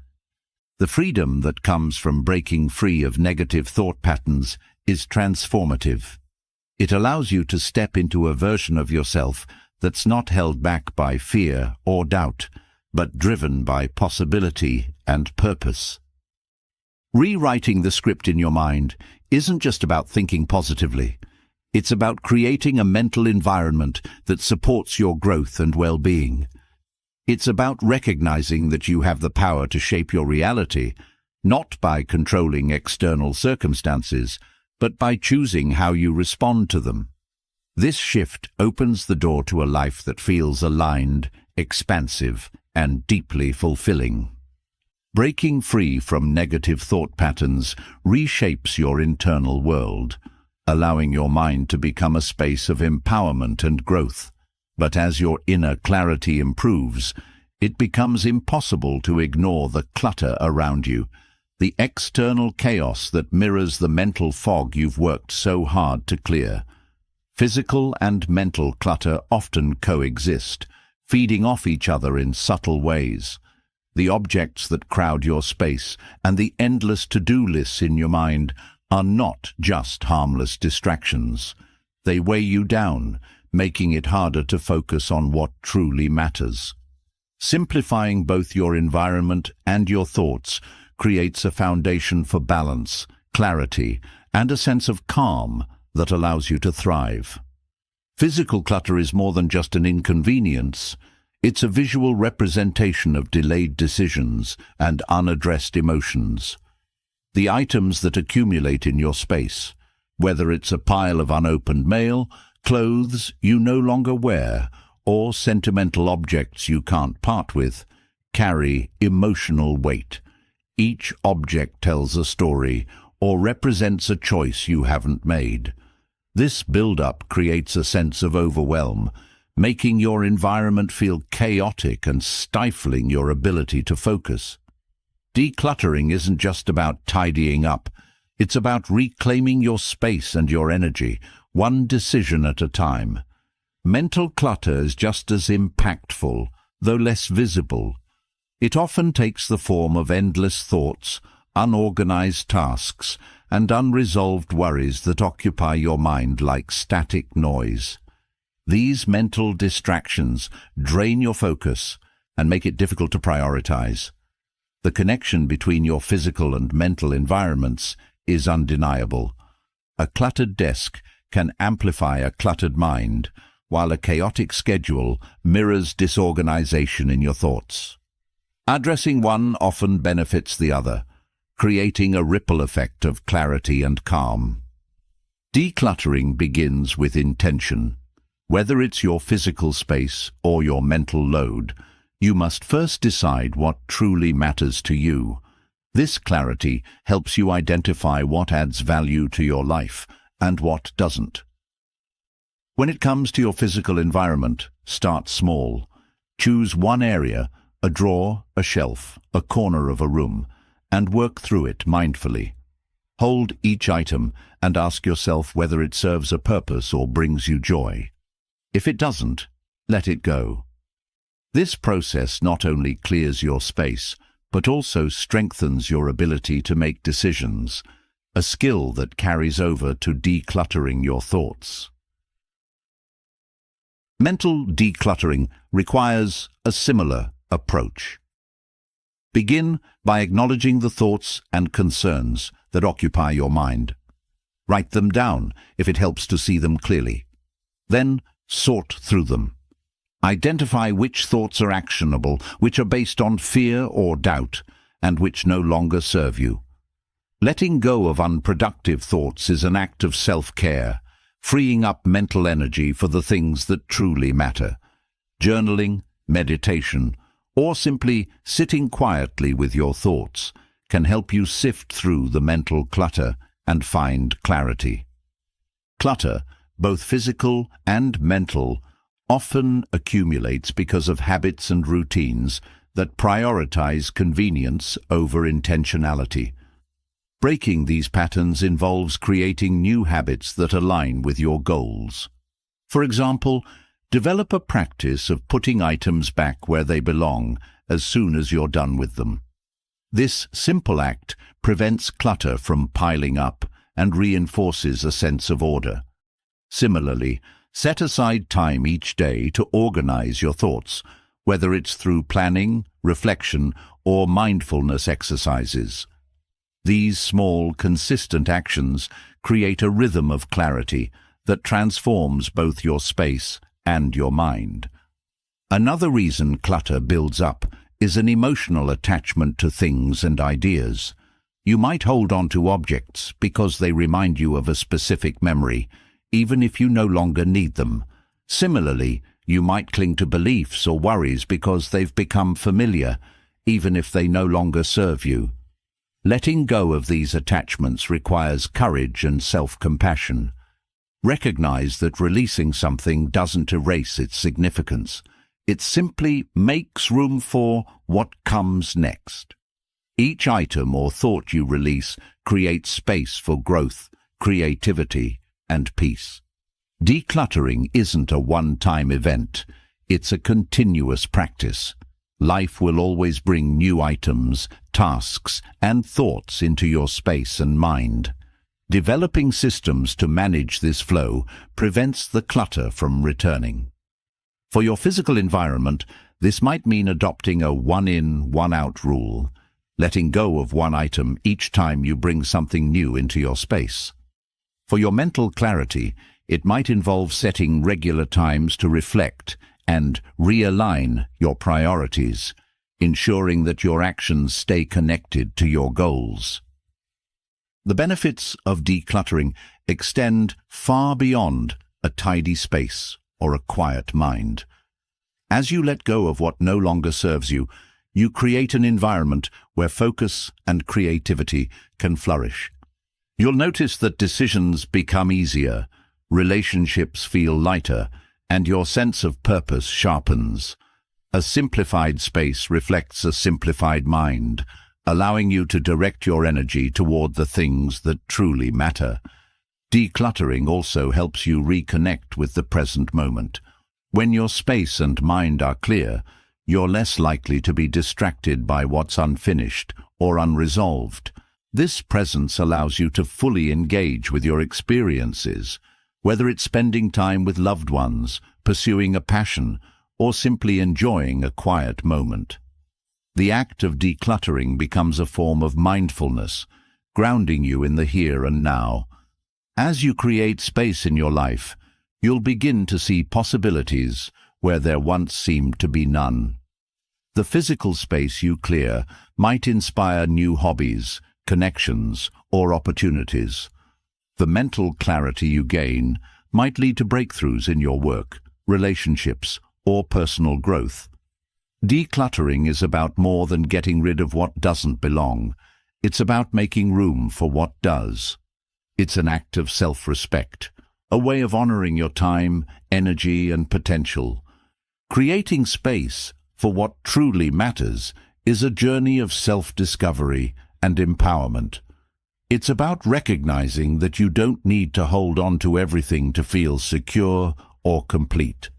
A: The freedom that comes from breaking free of negative thought patterns is transformative. It allows you to step into a version of yourself that's not held back by fear or doubt, but driven by possibility and purpose. Rewriting the script in your mind isn't just about thinking positively. It's about creating a mental environment that supports your growth and well-being. It's about recognizing that you have the power to shape your reality, not by controlling external circumstances, but by choosing how you respond to them. This shift opens the door to a life that feels aligned, expansive, and deeply fulfilling. Breaking free from negative thought patterns reshapes your internal world, allowing your mind to become a space of empowerment and growth. But as your inner clarity improves, it becomes impossible to ignore the clutter around you, the external chaos that mirrors the mental fog you've worked so hard to clear. Physical and mental clutter often coexist, feeding off each other in subtle ways. The objects that crowd your space and the endless to-do lists in your mind are not just harmless distractions. They weigh you down, making it harder to focus on what truly matters. Simplifying both your environment and your thoughts creates a foundation for balance, clarity, and a sense of calm that allows you to thrive. Physical clutter is more than just an inconvenience. It's a visual representation of delayed decisions and unaddressed emotions. The items that accumulate in your space, whether it's a pile of unopened mail, clothes you no longer wear, or sentimental objects you can't part with, carry emotional weight. Each object tells a story or represents a choice you haven't made. This build-up creates a sense of overwhelm, making your environment feel chaotic and stifling your ability to focus. Decluttering isn't just about tidying up. It's about reclaiming your space and your energy, one decision at a time. Mental clutter is just as impactful, though less visible. It often takes the form of endless thoughts, unorganized tasks, and unresolved worries that occupy your mind like static noise. These mental distractions drain your focus and make it difficult to prioritize. The connection between your physical and mental environments is undeniable. A cluttered desk can amplify a cluttered mind, while a chaotic schedule mirrors disorganization in your thoughts. Addressing one often benefits the other, creating a ripple effect of clarity and calm. Decluttering begins with intention. Whether it's your physical space or your mental load, you must first decide what truly matters to you. This clarity helps you identify what adds value to your life and what doesn't. When it comes to your physical environment, start small. Choose one area, a drawer, a shelf, a corner of a room, and work through it mindfully. Hold each item and ask yourself whether it serves a purpose or brings you joy. If it doesn't, let it go. This process not only clears your space, but also strengthens your ability to make decisions, a skill that carries over to decluttering your thoughts. Mental decluttering requires a similar approach. Begin by acknowledging the thoughts and concerns that occupy your mind. Write them down if it helps to see them clearly. Then sort through them. Identify which thoughts are actionable, which are based on fear or doubt, and which no longer serve you. Letting go of unproductive thoughts is an act of self-care, freeing up mental energy for the things that truly matter. Journaling, meditation, or simply sitting quietly with your thoughts can help you sift through the mental clutter and find clarity. Clutter, both physical and mental, often accumulates because of habits and routines that prioritize convenience over intentionality. Breaking these patterns involves creating new habits that align with your goals. For example, develop a practice of putting items back where they belong as soon as you're done with them. This simple act prevents clutter from piling up and reinforces a sense of order. Similarly, set aside time each day to organize your thoughts, whether it's through planning, reflection, or mindfulness exercises. These small, consistent actions create a rhythm of clarity that transforms both your space and your mind. Another reason clutter builds up is an emotional attachment to things and ideas. You might hold on to objects because they remind you of a specific memory, even if you no longer need them. Similarly, you might cling to beliefs or worries because they've become familiar, even if they no longer serve you. Letting go of these attachments requires courage and self-compassion. Recognize that releasing something doesn't erase its significance. It simply makes room for what comes next. Each item or thought you release creates space for growth, creativity, and peace. Decluttering isn't a one-time event. It's a continuous practice. Life will always bring new items, tasks, and thoughts into your space and mind. Developing systems to manage this flow prevents the clutter from returning. For your physical environment, this might mean adopting a one-in, one-out rule, letting go of one item each time you bring something new into your space. For your mental clarity, it might involve setting regular times to reflect and realign your priorities, ensuring that your actions stay connected to your goals. The benefits of decluttering extend far beyond a tidy space or a quiet mind. As you let go of what no longer serves you, you create an environment where focus and creativity can flourish. You'll notice that decisions become easier, relationships feel lighter, and your sense of purpose sharpens. A simplified space reflects a simplified mind, allowing you to direct your energy toward the things that truly matter. Decluttering also helps you reconnect with the present moment. When your space and mind are clear, you're less likely to be distracted by what's unfinished or unresolved. This presence allows you to fully engage with your experiences, whether it's spending time with loved ones, pursuing a passion, or simply enjoying a quiet moment. The act of decluttering becomes a form of mindfulness, grounding you in the here and now. As you create space in your life, you'll begin to see possibilities where there once seemed to be none. The physical space you clear might inspire new hobbies, connections, or opportunities. The mental clarity you gain might lead to breakthroughs in your work, relationships, or personal growth. Decluttering is about more than getting rid of what doesn't belong. It's about making room for what does. It's an act of self-respect, a way of honoring your time, energy, and potential. Creating space for what truly matters is a journey of self-discovery and empowerment. It's about recognizing that you don't need to hold on to everything to feel secure or complete.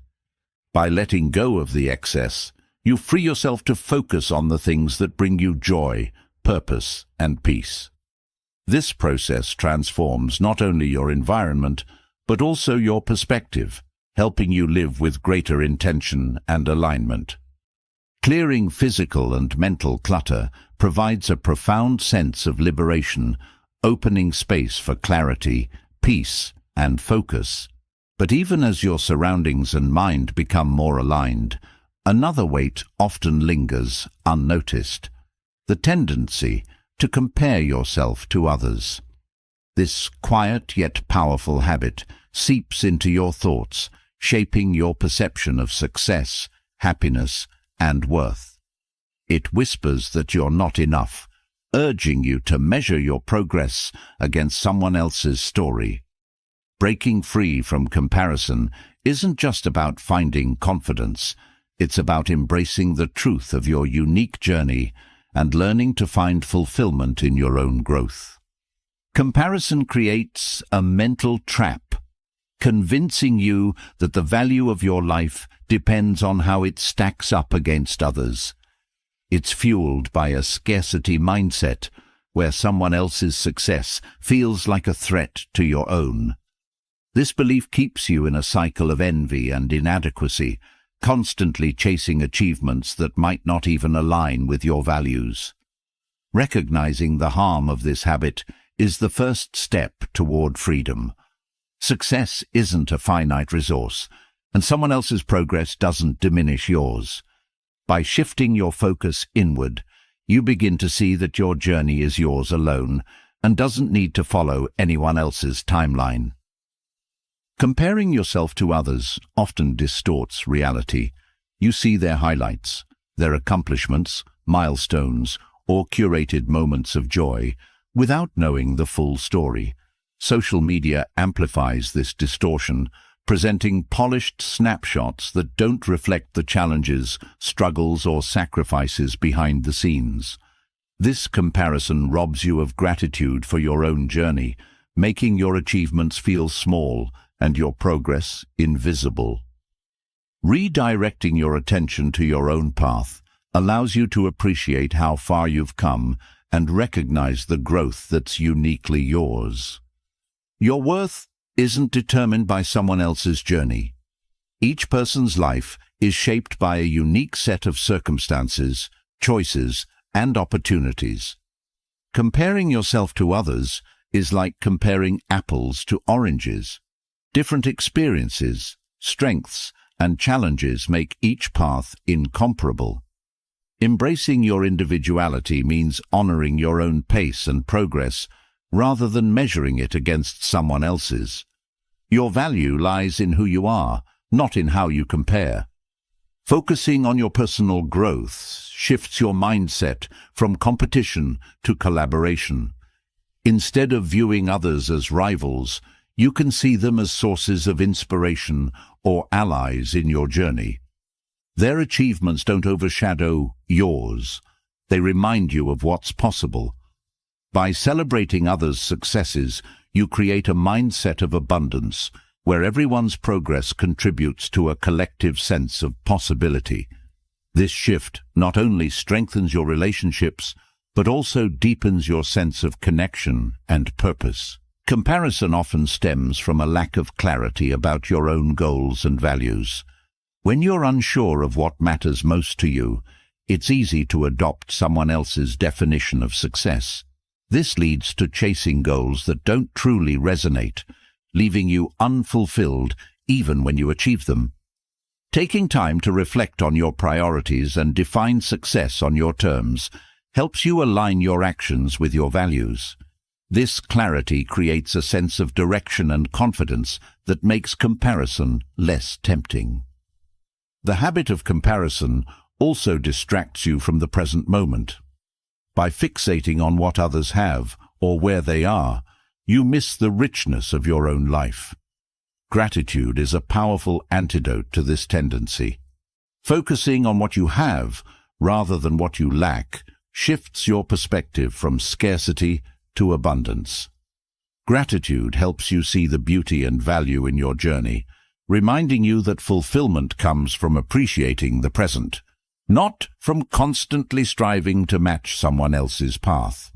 A: By letting go of the excess, you free yourself to focus on the things that bring you joy, purpose, and peace. This process transforms not only your environment, but also your perspective, helping you live with greater intention and alignment. Clearing physical and mental clutter provides a profound sense of liberation, opening space for clarity, peace, and focus. But even as your surroundings and mind become more aligned, another weight often lingers unnoticed: the tendency to compare yourself to others. This quiet yet powerful habit seeps into your thoughts, shaping your perception of success, happiness, and worth. It whispers that you're not enough, urging you to measure your progress against someone else's story. Breaking free from comparison isn't just about finding confidence. It's about embracing the truth of your unique journey and learning to find fulfillment in your own growth. Comparison creates a mental trap, convincing you that the value of your life depends on how it stacks up against others. It's fueled by a scarcity mindset, where someone else's success feels like a threat to your own. This belief keeps you in a cycle of envy and inadequacy, constantly chasing achievements that might not even align with your values. Recognizing the harm of this habit is the first step toward freedom. Success isn't a finite resource, and someone else's progress doesn't diminish yours. By shifting your focus inward, you begin to see that your journey is yours alone and doesn't need to follow anyone else's timeline. Comparing yourself to others often distorts reality. You see their highlights, their accomplishments, milestones, or curated moments of joy, without knowing the full story. Social media amplifies this distortion, presenting polished snapshots that don't reflect the challenges, struggles, or sacrifices behind the scenes. This comparison robs you of gratitude for your own journey, making your achievements feel small and your progress invisible. Redirecting your attention to your own path allows you to appreciate how far you've come and recognize the growth that's uniquely yours. Your worth isn't determined by someone else's journey. Each person's life is shaped by a unique set of circumstances, choices, and opportunities. Comparing yourself to others is like comparing apples to oranges. Different experiences, strengths, and challenges make each path incomparable. Embracing your individuality means honoring your own pace and progress, rather than measuring it against someone else's. Your value lies in who you are, not in how you compare. Focusing on your personal growth shifts your mindset from competition to collaboration. Instead of viewing others as rivals, you can see them as sources of inspiration or allies in your journey. Their achievements don't overshadow yours. They remind you of what's possible. By celebrating others' successes, you create a mindset of abundance, where everyone's progress contributes to a collective sense of possibility. This shift not only strengthens your relationships, but also deepens your sense of connection and purpose. Comparison often stems from a lack of clarity about your own goals and values. When you're unsure of what matters most to you, it's easy to adopt someone else's definition of success. This leads to chasing goals that don't truly resonate, leaving you unfulfilled even when you achieve them. Taking time to reflect on your priorities and define success on your terms helps you align your actions with your values. This clarity creates a sense of direction and confidence that makes comparison less tempting. The habit of comparison also distracts you from the present moment. By fixating on what others have or where they are, you miss the richness of your own life. Gratitude is a powerful antidote to this tendency. Focusing on what you have rather than what you lack shifts your perspective from scarcity to abundance. Gratitude helps you see the beauty and value in your journey, reminding you that fulfillment comes from appreciating the present, not from constantly striving to match someone else's path.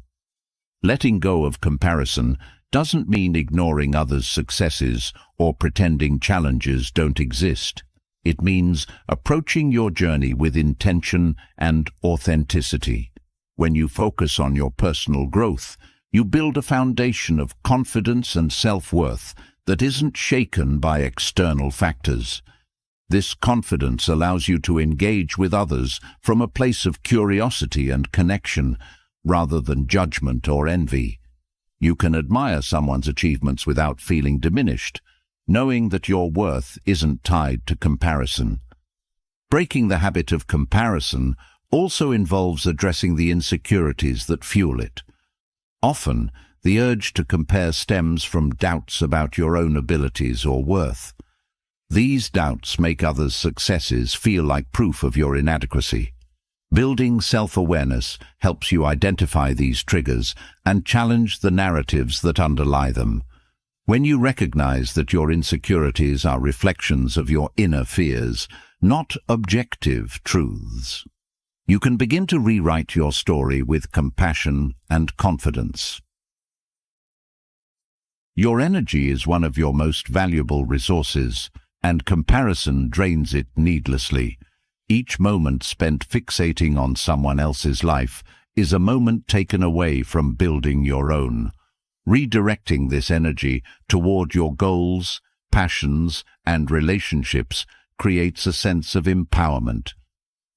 A: Letting go of comparison doesn't mean ignoring others' successes or pretending challenges don't exist. It means approaching your journey with intention and authenticity. When you focus on your personal growth, you build a foundation of confidence and self-worth that isn't shaken by external factors. This confidence allows you to engage with others from a place of curiosity and connection, rather than judgment or envy. You can admire someone's achievements without feeling diminished, knowing that your worth isn't tied to comparison. Breaking the habit of comparison also involves addressing the insecurities that fuel it. Often, the urge to compare stems from doubts about your own abilities or worth. These doubts make others' successes feel like proof of your inadequacy. Building self-awareness helps you identify these triggers and challenge the narratives that underlie them. When you recognize that your insecurities are reflections of your inner fears, not objective truths, you can begin to rewrite your story with compassion and confidence. Your energy is one of your most valuable resources, and comparison drains it needlessly. Each moment spent fixating on someone else's life is a moment taken away from building your own. Redirecting this energy toward your goals, passions, and relationships creates a sense of empowerment.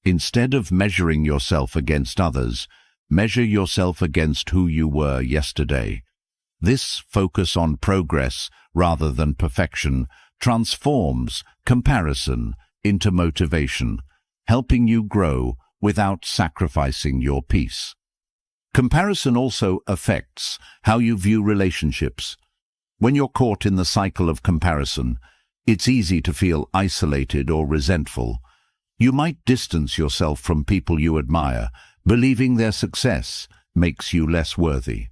A: Instead of measuring yourself against others, measure yourself against who you were yesterday. This focus on progress rather than perfection transforms comparison into motivation, helping you grow without sacrificing your peace. Comparison also affects how you view relationships. When you're caught in the cycle of comparison, it's easy to feel isolated or resentful. You might distance yourself from people you admire, believing their success makes you less worthy.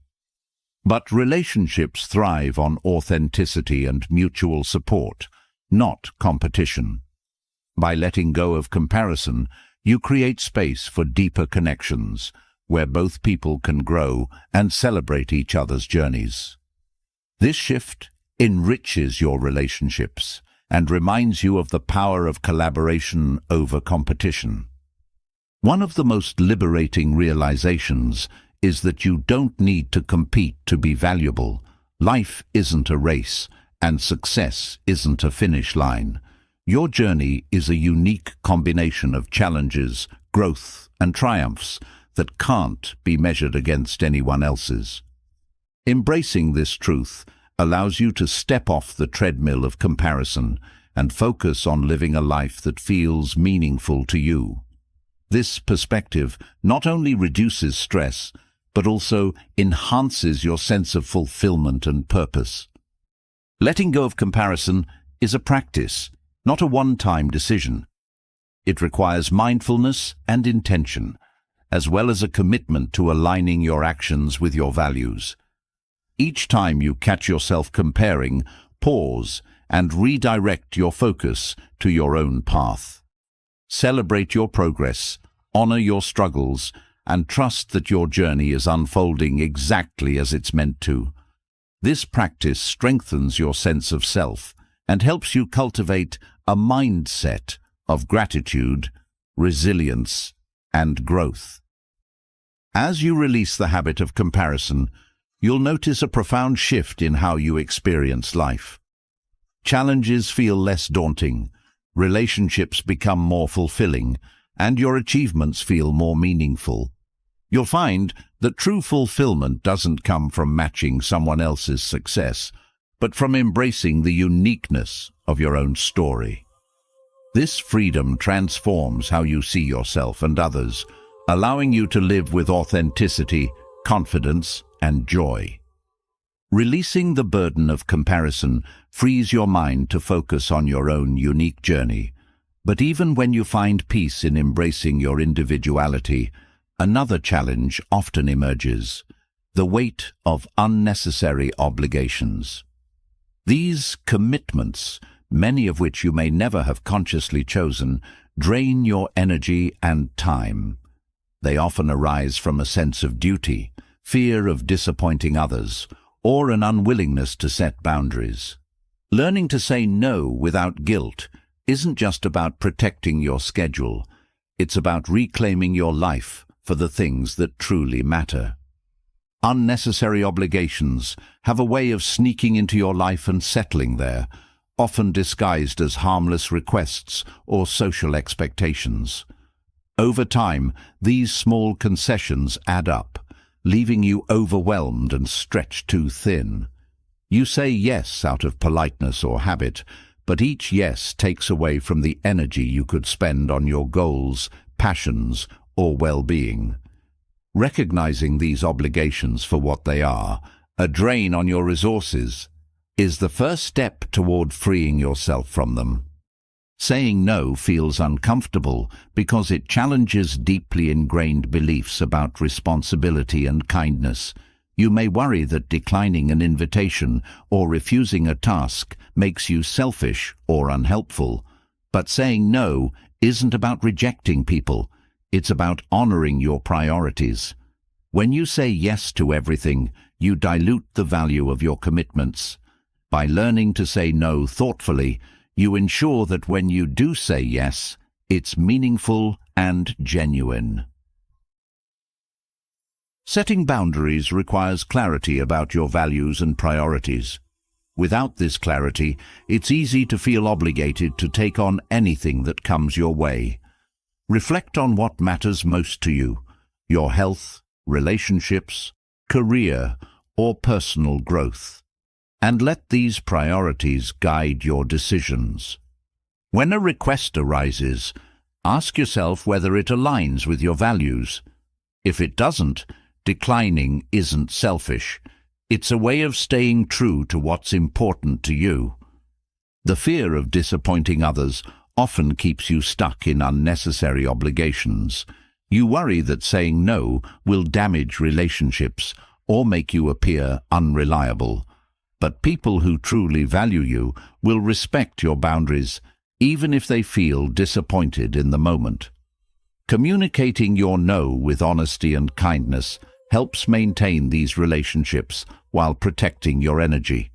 A: But relationships thrive on authenticity and mutual support, not competition. By letting go of comparison, you create space for deeper connections, where both people can grow and celebrate each other's journeys. This shift enriches your relationships and reminds you of the power of collaboration over competition. One of the most liberating realizations is that you don't need to compete to be valuable. Life isn't a race, and success isn't a finish line. Your journey is a unique combination of challenges, growth, and triumphs that can't be measured against anyone else's. Embracing this truth allows you to step off the treadmill of comparison and focus on living a life that feels meaningful to you. This perspective not only reduces stress, but also enhances your sense of fulfillment and purpose. Letting go of comparison is a practice, not a one-time decision. It requires mindfulness and intention, as well as a commitment to aligning your actions with your values. Each time you catch yourself comparing, pause and redirect your focus to your own path. Celebrate your progress, honor your struggles, and trust that your journey is unfolding exactly as it's meant to. This practice strengthens your sense of self and helps you cultivate a mindset of gratitude, resilience, and growth. As you release the habit of comparison, you'll notice a profound shift in how you experience life. Challenges feel less daunting, relationships become more fulfilling, and your achievements feel more meaningful. You'll find that true fulfillment doesn't come from matching someone else's success, but from embracing the uniqueness of your own story. This freedom transforms how you see yourself and others, allowing you to live with authenticity, confidence, and joy. Releasing the burden of comparison frees your mind to focus on your own unique journey. But even when you find peace in embracing your individuality, another challenge often emerges: the weight of unnecessary obligations. These commitments, many of which you may never have consciously chosen, drain your energy and time. They often arise from a sense of duty, fear of disappointing others, or an unwillingness to set boundaries. Learning to say no without guilt isn't just about protecting your schedule. It's about reclaiming your life for the things that truly matter. Unnecessary obligations have a way of sneaking into your life and settling there, often disguised as harmless requests or social expectations. Over time, these small concessions add up, leaving you overwhelmed and stretched too thin. You say yes out of politeness or habit, but each yes takes away from the energy you could spend on your goals, passions, or well-being. Recognizing these obligations for what they are, a drain on your resources, is the first step toward freeing yourself from them. Saying no feels uncomfortable because it challenges deeply ingrained beliefs about responsibility and kindness. You may worry that declining an invitation or refusing a task makes you selfish or unhelpful. But saying no isn't about rejecting people. It's about honoring your priorities. When you say yes to everything, you dilute the value of your commitments. By learning to say no thoughtfully, you ensure that when you do say yes, it's meaningful and genuine. Setting boundaries requires clarity about your values and priorities. Without this clarity, it's easy to feel obligated to take on anything that comes your way. Reflect on what matters most to you: your health, relationships, career, or personal growth. And let these priorities guide your decisions. When a request arises, ask yourself whether it aligns with your values. If it doesn't, declining isn't selfish. It's a way of staying true to what's important to you. The fear of disappointing others often keeps you stuck in unnecessary obligations. You worry that saying no will damage relationships or make you appear unreliable. But people who truly value you will respect your boundaries, even if they feel disappointed in the moment. Communicating your no with honesty and kindness helps maintain these relationships while protecting your energy.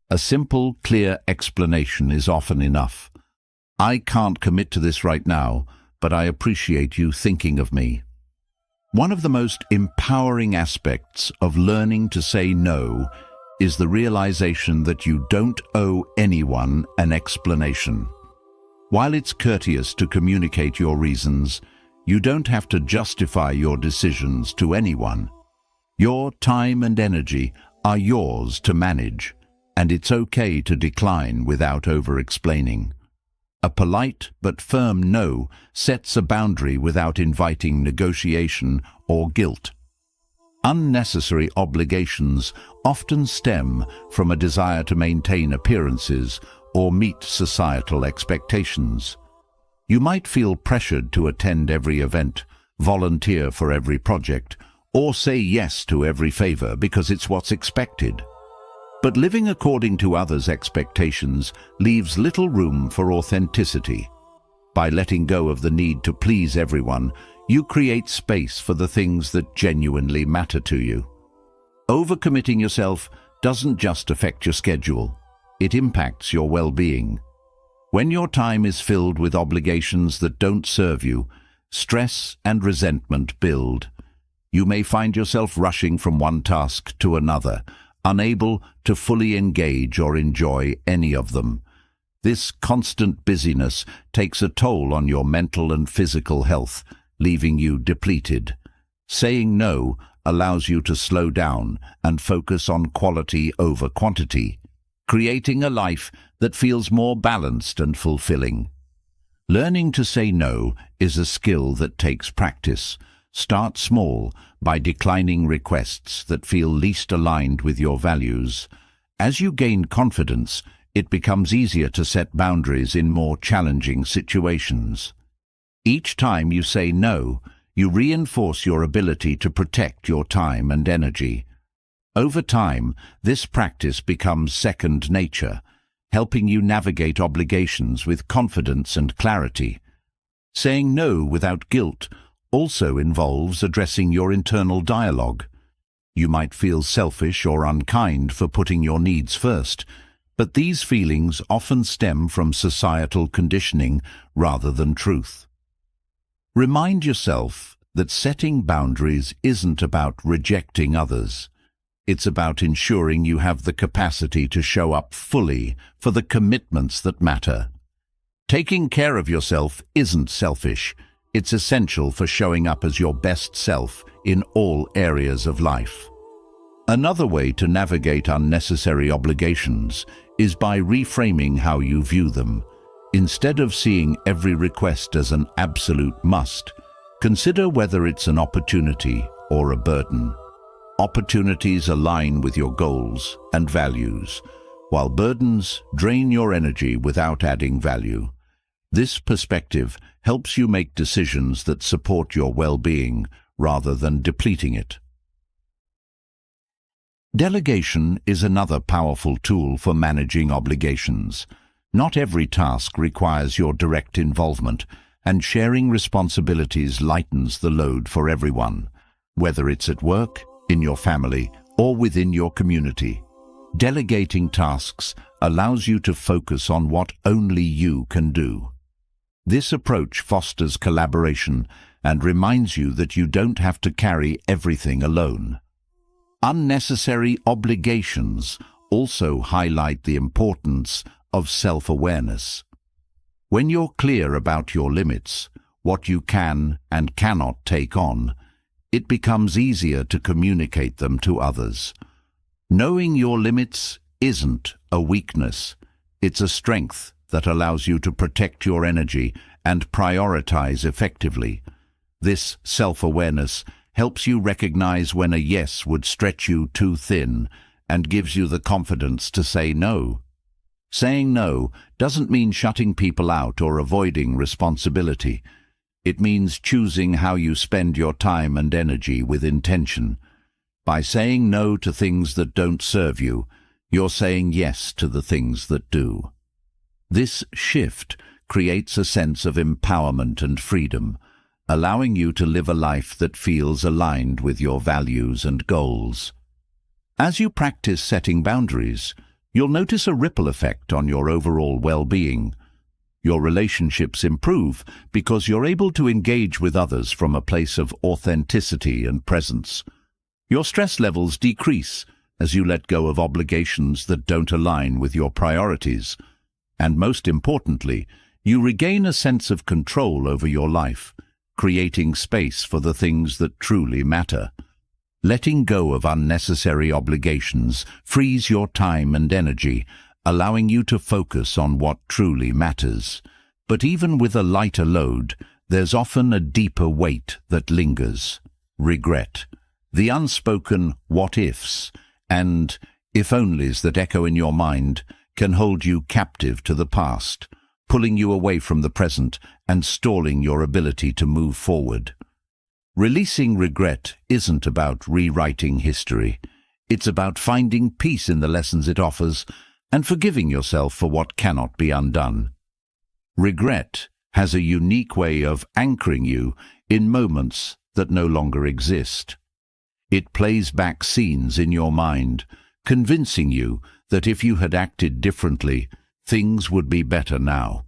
A: A simple, clear explanation is often enough. "I can't commit to this right now, but I appreciate you thinking of me." One of the most empowering aspects of learning to say no is the realization that you don't owe anyone an explanation. While it's courteous to communicate your reasons, you don't have to justify your decisions to anyone. Your time and energy are yours to manage, and it's okay to decline without over-explaining. A polite but firm no sets a boundary without inviting negotiation or guilt. Unnecessary obligations often stem from a desire to maintain appearances or meet societal expectations. You might feel pressured to attend every event, volunteer for every project, or say yes to every favor because it's what's expected. But living according to others' expectations leaves little room for authenticity. By letting go of the need to please everyone, you create space for the things that genuinely matter to you. Overcommitting yourself doesn't just affect your schedule, it impacts your well-being. When your time is filled with obligations that don't serve you, stress and resentment build. You may find yourself rushing from one task to another, unable to fully engage or enjoy any of them. This constant busyness takes a toll on your mental and physical health, leaving you depleted. Saying no allows you to slow down and focus on quality over quantity, creating a life that feels more balanced and fulfilling. Learning to say no is a skill that takes practice. Start small by declining requests that feel least aligned with your values. As you gain confidence, it becomes easier to set boundaries in more challenging situations. Each time you say no, you reinforce your ability to protect your time and energy. Over time, this practice becomes second nature, helping you navigate obligations with confidence and clarity. Saying no without guilt also involves addressing your internal dialogue. You might feel selfish or unkind for putting your needs first, but these feelings often stem from societal conditioning rather than truth. Remind yourself that setting boundaries isn't about rejecting others. It's about ensuring you have the capacity to show up fully for the commitments that matter. Taking care of yourself isn't selfish. It's essential for showing up as your best self in all areas of life. Another way to navigate unnecessary obligations is by reframing how you view them. Instead of seeing every request as an absolute must, consider whether it's an opportunity or a burden. Opportunities align with your goals and values, while burdens drain your energy without adding value. This perspective helps you make decisions that support your well-being rather than depleting it. Delegation is another powerful tool for managing obligations. Not every task requires your direct involvement, and sharing responsibilities lightens the load for everyone, whether it's at work, in your family, or within your community. Delegating tasks allows you to focus on what only you can do. This approach fosters collaboration and reminds you that you don't have to carry everything alone. Unnecessary obligations also highlight the importance of self-awareness. When you're clear about your limits, what you can and cannot take on, it becomes easier to communicate them to others. Knowing your limits isn't a weakness. It's a strength that allows you to protect your energy and prioritize effectively. This self-awareness helps you recognize when a yes would stretch you too thin and gives you the confidence to say no. Saying no doesn't mean shutting people out or avoiding responsibility. It means choosing how you spend your time and energy with intention. By saying no to things that don't serve you, you're saying yes to the things that do. This shift creates a sense of empowerment and freedom, allowing you to live a life that feels aligned with your values and goals. As you practice setting boundaries, you'll notice a ripple effect on your overall well-being. Your relationships improve because you're able to engage with others from a place of authenticity and presence. Your stress levels decrease as you let go of obligations that don't align with your priorities. And most importantly, you regain a sense of control over your life, creating space for the things that truly matter. Letting go of unnecessary obligations frees your time and energy, allowing you to focus on what truly matters. But even with a lighter load, there's often a deeper weight that lingers: regret. The unspoken what-ifs and if-onlys that echo in your mind can hold you captive to the past, pulling you away from the present and stalling your ability to move forward. Releasing regret isn't about rewriting history. It's about finding peace in the lessons it offers and forgiving yourself for what cannot be undone. Regret has a unique way of anchoring you in moments that no longer exist. It plays back scenes in your mind, convincing you that if you had acted differently, things would be better now.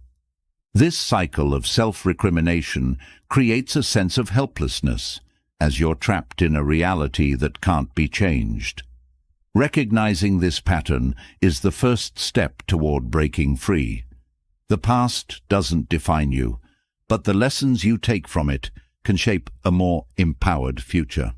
A: This cycle of self-recrimination creates a sense of helplessness. as you're trapped in a reality that can't be changed. Recognizing this pattern is the first step toward breaking free. The past doesn't define you, but the lessons you take from it can shape a more empowered future.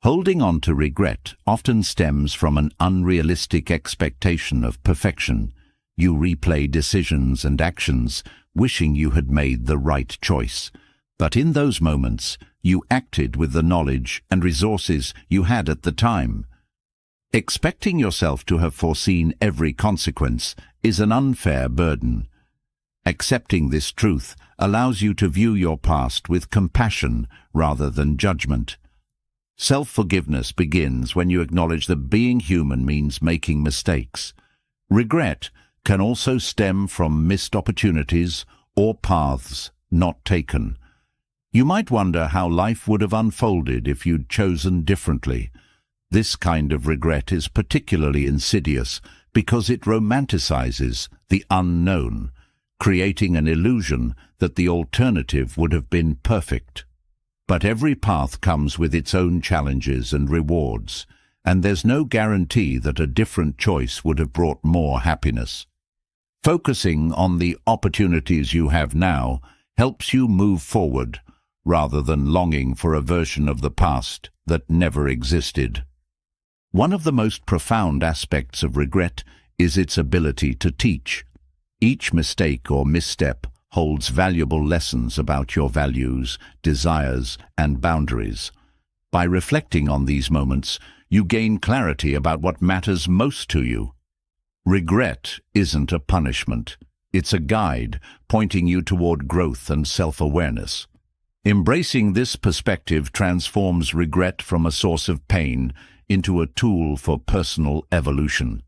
A: Holding on to regret often stems from an unrealistic expectation of perfection. You replay decisions and actions, wishing you had made the right choice. But in those moments, you acted with the knowledge and resources you had at the time. Expecting yourself to have foreseen every consequence is an unfair burden. Accepting this truth allows you to view your past with compassion rather than judgment. Self-forgiveness begins when you acknowledge that being human means making mistakes. Regret can also stem from missed opportunities or paths not taken. You might wonder how life would have unfolded if you'd chosen differently. This kind of regret is particularly insidious because it romanticizes the unknown, creating an illusion that the alternative would have been perfect. But every path comes with its own challenges and rewards, and there's no guarantee that a different choice would have brought more happiness. Focusing on the opportunities you have now helps you move forward, rather than longing for a version of the past that never existed. One of the most profound aspects of regret is its ability to teach. Each mistake or misstep holds valuable lessons about your values, desires, and boundaries. By reflecting on these moments, you gain clarity about what matters most to you. Regret isn't a punishment. It's a guide pointing you toward growth and self-awareness. Embracing this perspective transforms regret from a source of pain into a tool for personal evolution.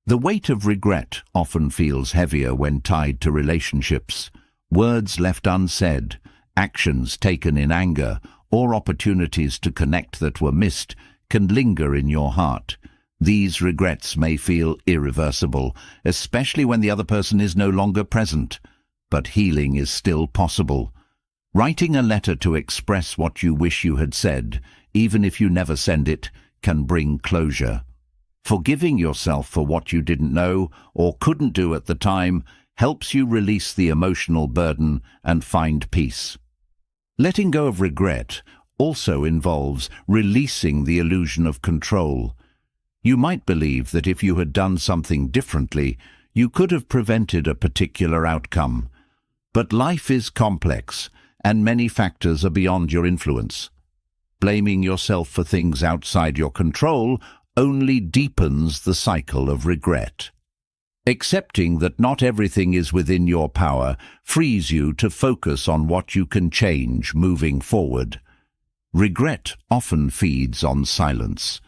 A: The weight of regret often feels heavier when tied to relationships. Words left unsaid, actions taken in anger, or opportunities to connect that were missed can linger in your heart. These regrets may feel irreversible, especially when the other person is no longer present. But healing is still possible. Writing a letter to express what you wish you had said, even if you never send it, can bring closure. Forgiving yourself for what you didn't know or couldn't do at the time helps you release the emotional burden and find peace. Letting go of regret also involves releasing the illusion of control. You might believe that if you had done something differently, you could have prevented a particular outcome. But life is complex, and many factors are beyond your influence. Blaming yourself for things outside your control only deepens the cycle of regret. Accepting that not everything is within your power frees you to focus on what you can change moving forward. Regret often feeds on silence.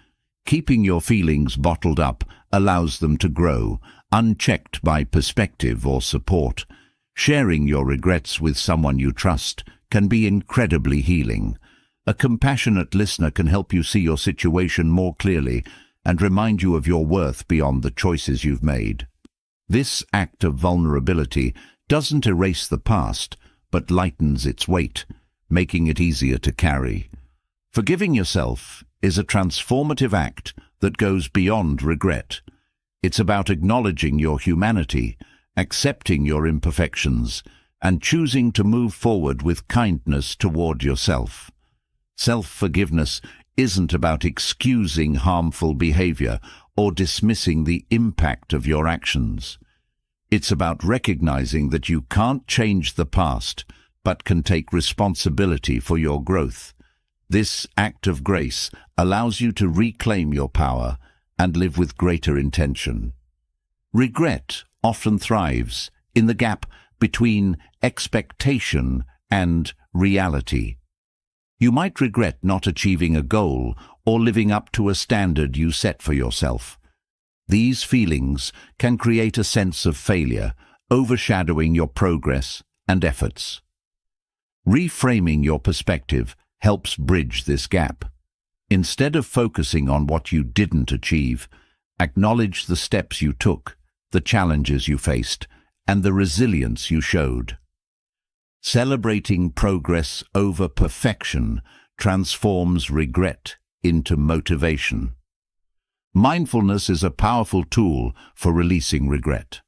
A: Keeping your feelings bottled up allows them to grow, unchecked by perspective or support. Sharing your regrets with someone you trust can be incredibly healing. A compassionate listener can help you see your situation more clearly and remind you of your worth beyond the choices you've made. This act of vulnerability doesn't erase the past, but lightens its weight, making it easier to carry. Forgiving yourself is a transformative act that goes beyond regret. It's about acknowledging your humanity, accepting your imperfections, and choosing to move forward with kindness toward yourself. Self-forgiveness isn't about excusing harmful behavior or dismissing the impact of your actions. It's about recognizing that you can't change the past, but can take responsibility for your growth. This act of grace allows you to reclaim your power and live with greater intention. Regret often thrives in the gap between expectation and reality. You might regret not achieving a goal or living up to a standard you set for yourself. These feelings can create a sense of failure, overshadowing your progress and efforts. Reframing your perspective helps bridge this gap. Instead of focusing on what you didn't achieve, acknowledge the steps you took, the challenges you faced, and the resilience you showed. Celebrating progress over perfection transforms regret into motivation. Mindfulness is a powerful tool for releasing regret.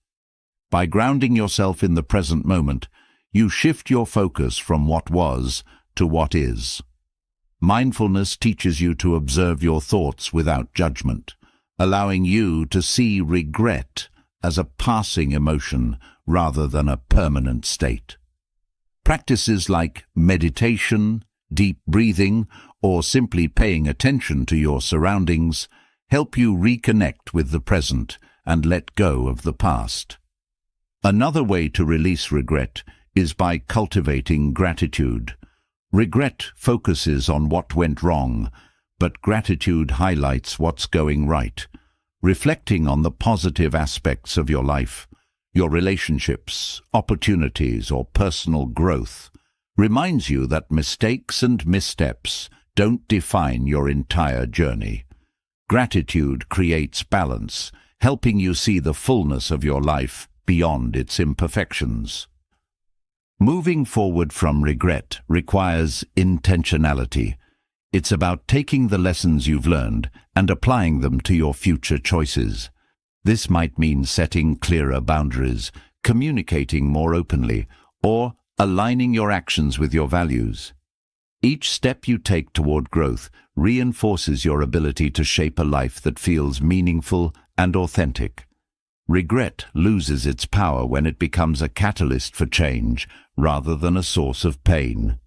A: By grounding yourself in the present moment, you shift your focus from what was to what is. Mindfulness teaches you to observe your thoughts without judgment, allowing you to see regret as a passing emotion rather than a permanent state. Practices like meditation, deep breathing, or simply paying attention to your surroundings help you reconnect with the present and let go of the past. Another way to release regret is by cultivating gratitude. Regret focuses on what went wrong, but gratitude highlights what's going right. Reflecting on the positive aspects of your life, your relationships, opportunities, or personal growth reminds you that mistakes and missteps don't define your entire journey. Gratitude creates balance, helping you see the fullness of your life beyond its imperfections. Moving forward from regret requires intentionality. It's about taking the lessons you've learned and applying them to your future choices. This might mean setting clearer boundaries, communicating more openly, or aligning your actions with your values. Each step you take toward growth reinforces your ability to shape a life that feels meaningful and authentic. Regret loses its power when it becomes a catalyst for change rather than a source of pain.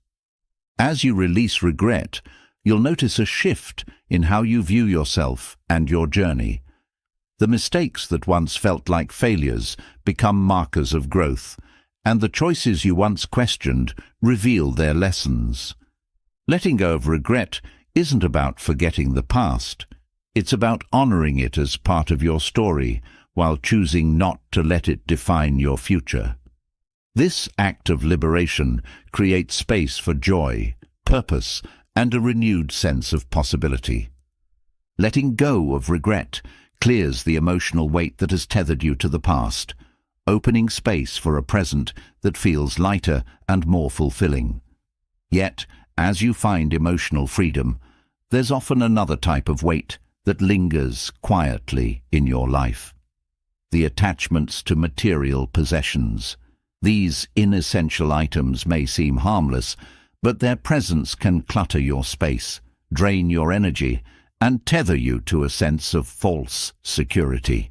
A: As you release regret, you'll notice a shift in how you view yourself and your journey. The mistakes that once felt like failures become markers of growth, and the choices you once questioned reveal their lessons. Letting go of regret isn't about forgetting the past. It's about honoring it as part of your story, while choosing not to let it define your future. This act of liberation creates space for joy, purpose, and a renewed sense of possibility. Letting go of regret clears the emotional weight that has tethered you to the past, opening space for a present that feels lighter and more fulfilling. Yet, as you find emotional freedom, there's often another type of weight that lingers quietly in your life. The attachments to material possessions. These inessential items may seem harmless, but their presence can clutter your space, drain your energy, and tether you to a sense of false security.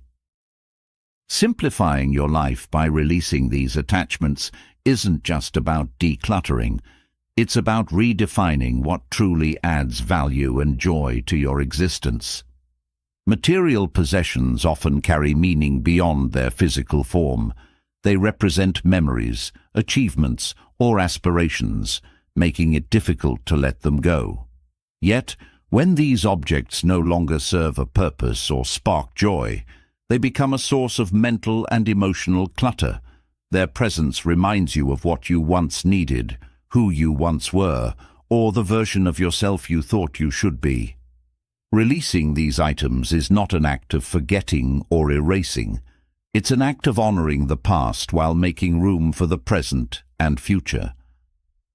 A: Simplifying your life by releasing these attachments isn't just about decluttering. It's about redefining what truly adds value and joy to your existence. Material possessions often carry meaning beyond their physical form. They represent memories, achievements, or aspirations, making it difficult to let them go. Yet, when these objects no longer serve a purpose or spark joy, they become a source of mental and emotional clutter. Their presence reminds you of what you once needed, who you once were, or the version of yourself you thought you should be. Releasing these items is not an act of forgetting or erasing. It's an act of honoring the past while making room for the present and future.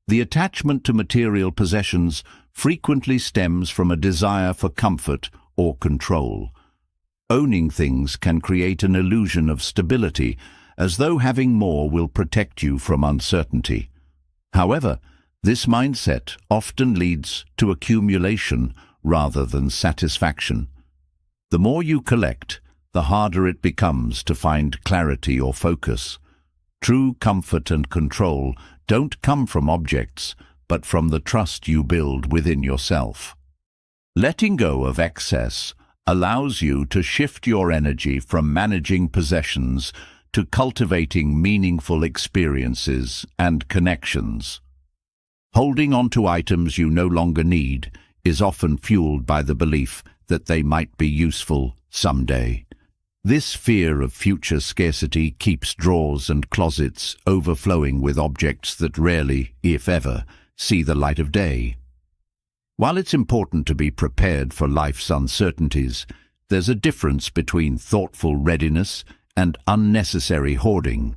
A: The attachment to material possessions frequently stems from a desire for comfort or control. Owning things can create an illusion of stability, as though having more will protect you from uncertainty. However, this mindset often leads to accumulation rather than satisfaction. The more you collect, the harder it becomes to find clarity or focus. True comfort and control don't come from objects, but from the trust you build within yourself. Letting go of excess allows you to shift your energy from managing possessions to cultivating meaningful experiences and connections. Holding on to items you no longer need is often fueled by the belief that they might be useful someday. This fear of future scarcity keeps drawers and closets overflowing with objects that rarely, if ever, see the light of day. While it's important to be prepared for life's uncertainties, there's a difference between thoughtful readiness and unnecessary hoarding.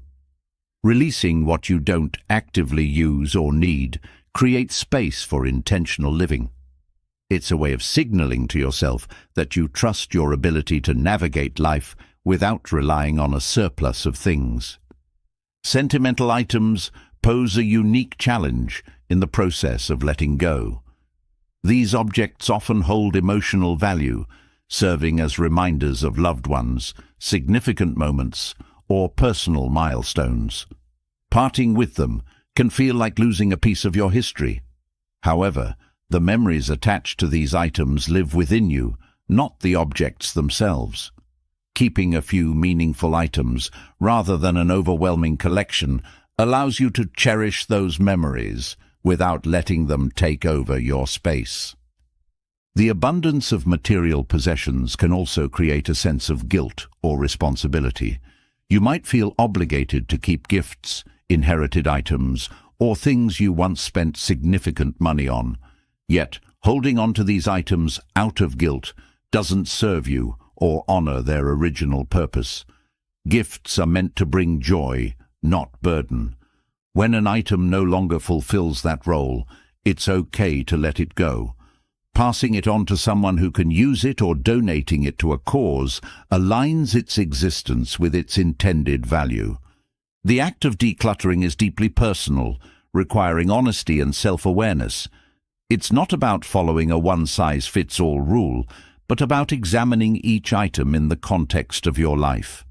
A: Releasing what you don't actively use or need creates space for intentional living. It's a way of signaling to yourself that you trust your ability to navigate life without relying on a surplus of things. Sentimental items pose a unique challenge in the process of letting go. These objects often hold emotional value, serving as reminders of loved ones, significant moments, or personal milestones. Parting with them can feel like losing a piece of your history. However, the memories attached to these items live within you, not the objects themselves. Keeping a few meaningful items, rather than an overwhelming collection, allows you to cherish those memories without letting them take over your space. The abundance of material possessions can also create a sense of guilt or responsibility. You might feel obligated to keep gifts, inherited items, or things you once spent significant money on. Yet, holding on to these items out of guilt doesn't serve you or honor their original purpose. Gifts are meant to bring joy, not burden. When an item no longer fulfills that role, it's okay to let it go. Passing it on to someone who can use it or donating it to a cause aligns its existence with its intended value. The act of decluttering is deeply personal, requiring honesty and self-awareness. It's not about following a one-size-fits-all rule, but about examining each item in the context of your life.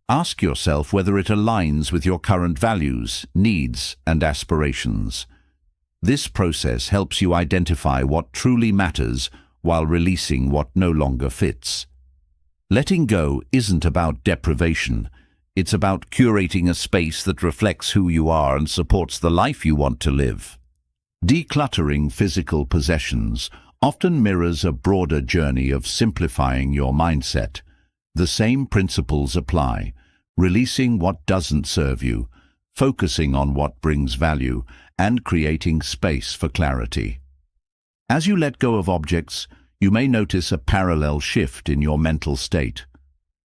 A: Ask yourself whether it aligns with your current values, needs, and aspirations. This process helps you identify what truly matters while releasing what no longer fits. Letting go isn't about deprivation. It's about curating a space that reflects who you are and supports the life you want to live. Decluttering physical possessions often mirrors a broader journey of simplifying your mindset. The same principles apply: releasing what doesn't serve you, focusing on what brings value, and creating space for clarity. As you let go of objects, you may notice a parallel shift in your mental state.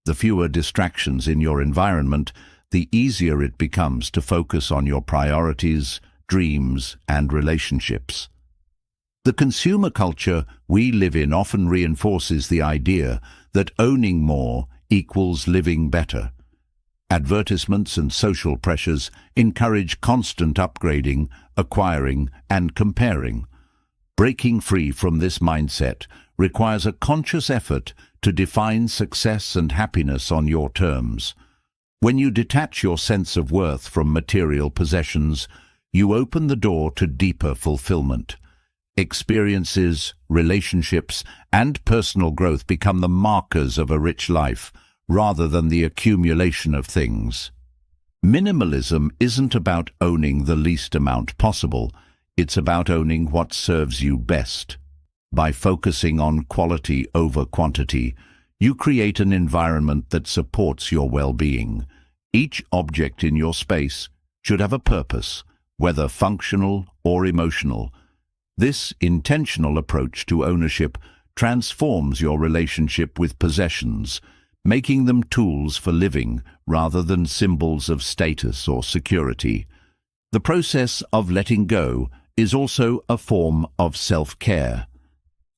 A: The fewer distractions in your environment, the easier it becomes to focus on your priorities, dreams, and relationships. The consumer culture we live in often reinforces the idea that owning more equals living better. Advertisements and social pressures encourage constant upgrading, acquiring, and comparing. Breaking free from this mindset requires a conscious effort to define success and happiness on your terms. When you detach your sense of worth from material possessions, you open the door to deeper fulfillment. Experiences, relationships, and personal growth become the markers of a rich life, rather than the accumulation of things. Minimalism isn't about owning the least amount possible. It's about owning what serves you best. By focusing on quality over quantity, you create an environment that supports your well-being. Each object in your space should have a purpose, whether functional or emotional. This intentional approach to ownership transforms your relationship with possessions, making them tools for living rather than symbols of status or security. The process of letting go is also a form of self-care.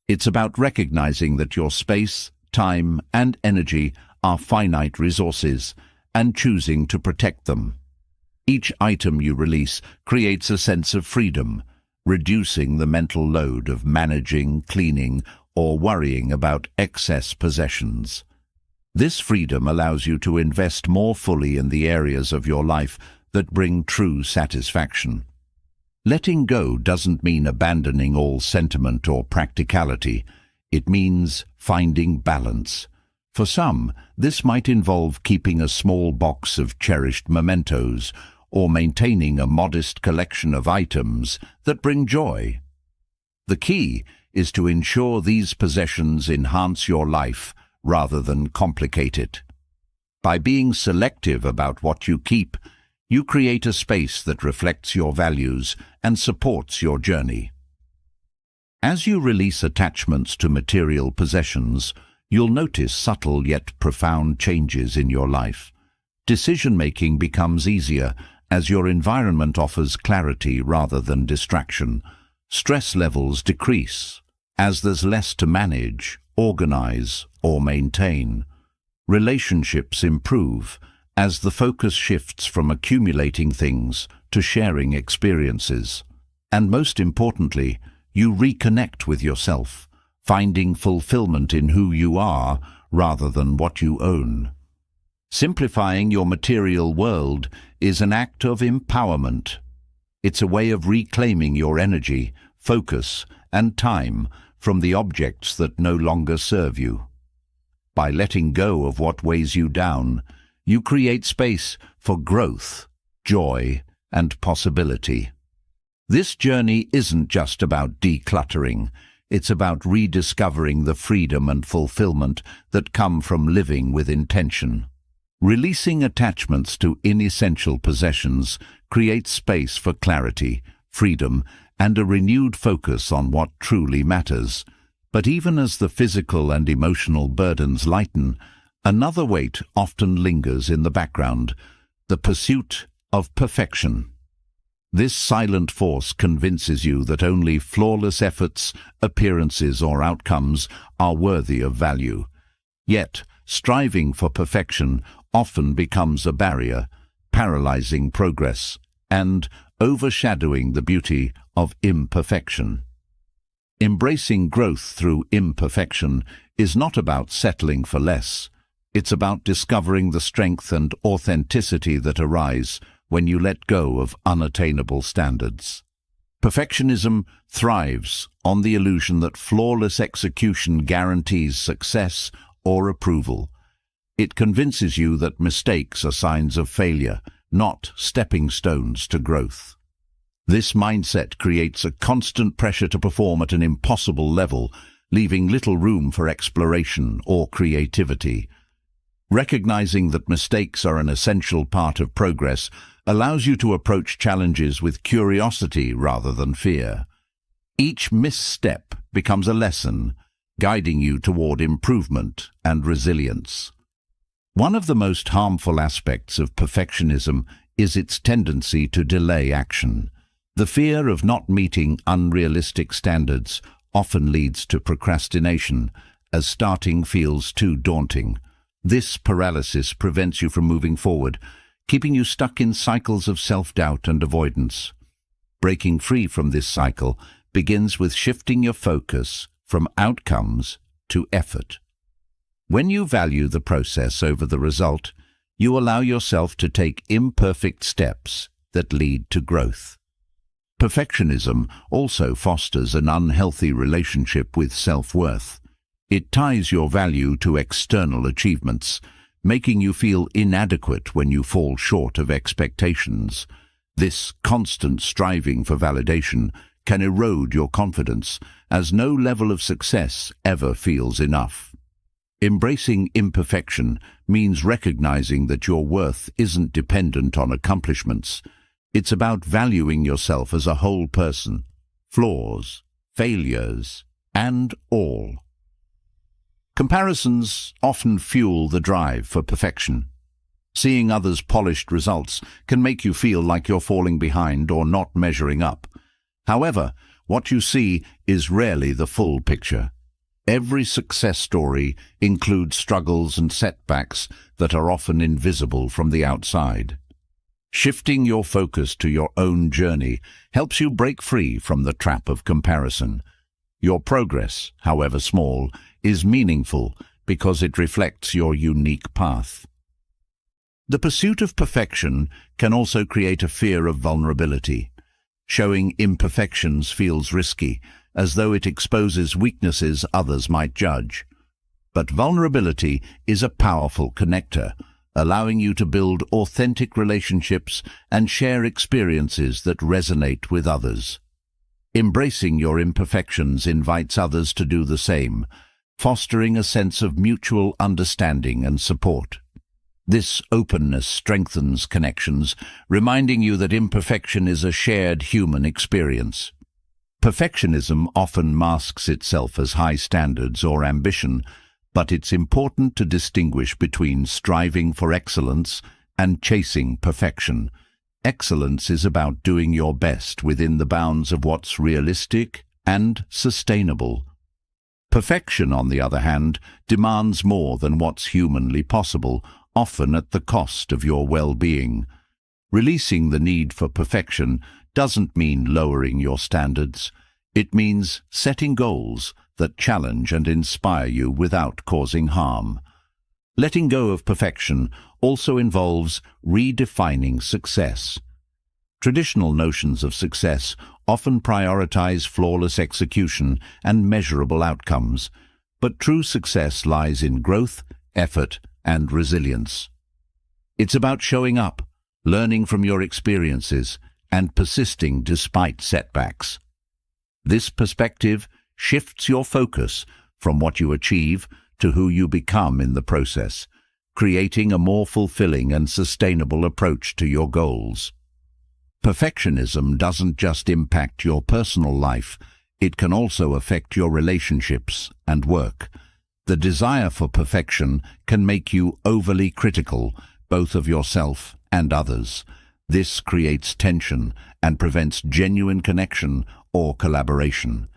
A: It's about recognizing that your space, time, and energy are finite resources and choosing to protect them. Each item you release creates a sense of freedom, reducing the mental load of managing, cleaning, or worrying about excess possessions. This freedom allows you to invest more fully in the areas of your life that bring true satisfaction. Letting go doesn't mean abandoning all sentiment or practicality. It means finding balance. For some, this might involve keeping a small box of cherished mementos or maintaining a modest collection of items that bring joy. The key is to ensure these possessions enhance your life rather than complicate it. By being selective about what you keep, you create a space that reflects your values and supports your journey. As you release attachments to material possessions, you'll notice subtle yet profound changes in your life. Decision-making becomes easier, As your environment offers clarity rather than distraction, stress levels decrease, as there's less to manage, organize, or maintain. Relationships improve, as the focus shifts from accumulating things to sharing experiences. And most importantly, you reconnect with yourself, finding fulfillment in who you are rather than what you own. Simplifying your material world is an act of empowerment. It's a way of reclaiming your energy, focus, and time from the objects that no longer serve you. By letting go of what weighs you down, you create space for growth, joy, and possibility. This journey isn't just about decluttering. It's about rediscovering the freedom and fulfillment that come from living with intention. Releasing attachments to inessential possessions creates space for clarity, freedom, and a renewed focus on what truly matters. But even as the physical and emotional burdens lighten, another weight often lingers in the background: the pursuit of perfection. This silent force convinces you that only flawless efforts, appearances, or outcomes are worthy of value. Yet, striving for perfection often becomes a barrier, paralyzing progress and overshadowing the beauty of imperfection. Embracing growth through imperfection is not about settling for less. It's about discovering the strength and authenticity that arise when you let go of unattainable standards. Perfectionism thrives on the illusion that flawless execution guarantees success or approval. It convinces you that mistakes are signs of failure, not stepping stones to growth. This mindset creates a constant pressure to perform at an impossible level, leaving little room for exploration or creativity. Recognizing that mistakes are an essential part of progress allows you to approach challenges with curiosity rather than fear. Each misstep becomes a lesson, guiding you toward improvement and resilience. One of the most harmful aspects of perfectionism is its tendency to delay action. The fear of not meeting unrealistic standards often leads to procrastination, as starting feels too daunting. This paralysis prevents you from moving forward, keeping you stuck in cycles of self-doubt and avoidance. Breaking free from this cycle begins with shifting your focus from outcomes to effort. When you value the process over the result, you allow yourself to take imperfect steps that lead to growth. Perfectionism also fosters an unhealthy relationship with self-worth. It ties your value to external achievements, making you feel inadequate when you fall short of expectations. This constant striving for validation can erode your confidence, as no level of success ever feels enough. Embracing imperfection means recognizing that your worth isn't dependent on accomplishments. It's about valuing yourself as a whole person, flaws, failures, and all. Comparisons often fuel the drive for perfection. Seeing others' polished results can make you feel like you're falling behind or not measuring up. However, what you see is rarely the full picture. Every success story includes struggles and setbacks that are often invisible from the outside. Shifting your focus to your own journey helps you break free from the trap of comparison. Your progress, however small, is meaningful because it reflects your unique path. The pursuit of perfection can also create a fear of vulnerability. Showing imperfections feels risky, as though it exposes weaknesses others might judge. But vulnerability is a powerful connector, allowing you to build authentic relationships and share experiences that resonate with others. Embracing your imperfections invites others to do the same, fostering a sense of mutual understanding and support. This openness strengthens connections, reminding you that imperfection is a shared human experience. Perfectionism often masks itself as high standards or ambition, but it's important to distinguish between striving for excellence and chasing perfection. Excellence is about doing your best within the bounds of what's realistic and sustainable. Perfection, on the other hand, demands more than what's humanly possible, often at the cost of your well-being. Releasing the need for perfection doesn't mean lowering your standards. It means setting goals that challenge and inspire you without causing harm. Letting go of perfection also involves redefining success. Traditional notions of success often prioritize flawless execution and measurable outcomes, but true success lies in growth, effort, and resilience. It's about showing up, learning from your experiences, and persisting despite setbacks. This perspective shifts your focus from what you achieve to who you become in the process, creating a more fulfilling and sustainable approach to your goals. Perfectionism doesn't just impact your personal life, it can also affect your relationships and work. The desire for perfection can make you overly critical, both of yourself and others. This creates tension and prevents genuine connection or collaboration.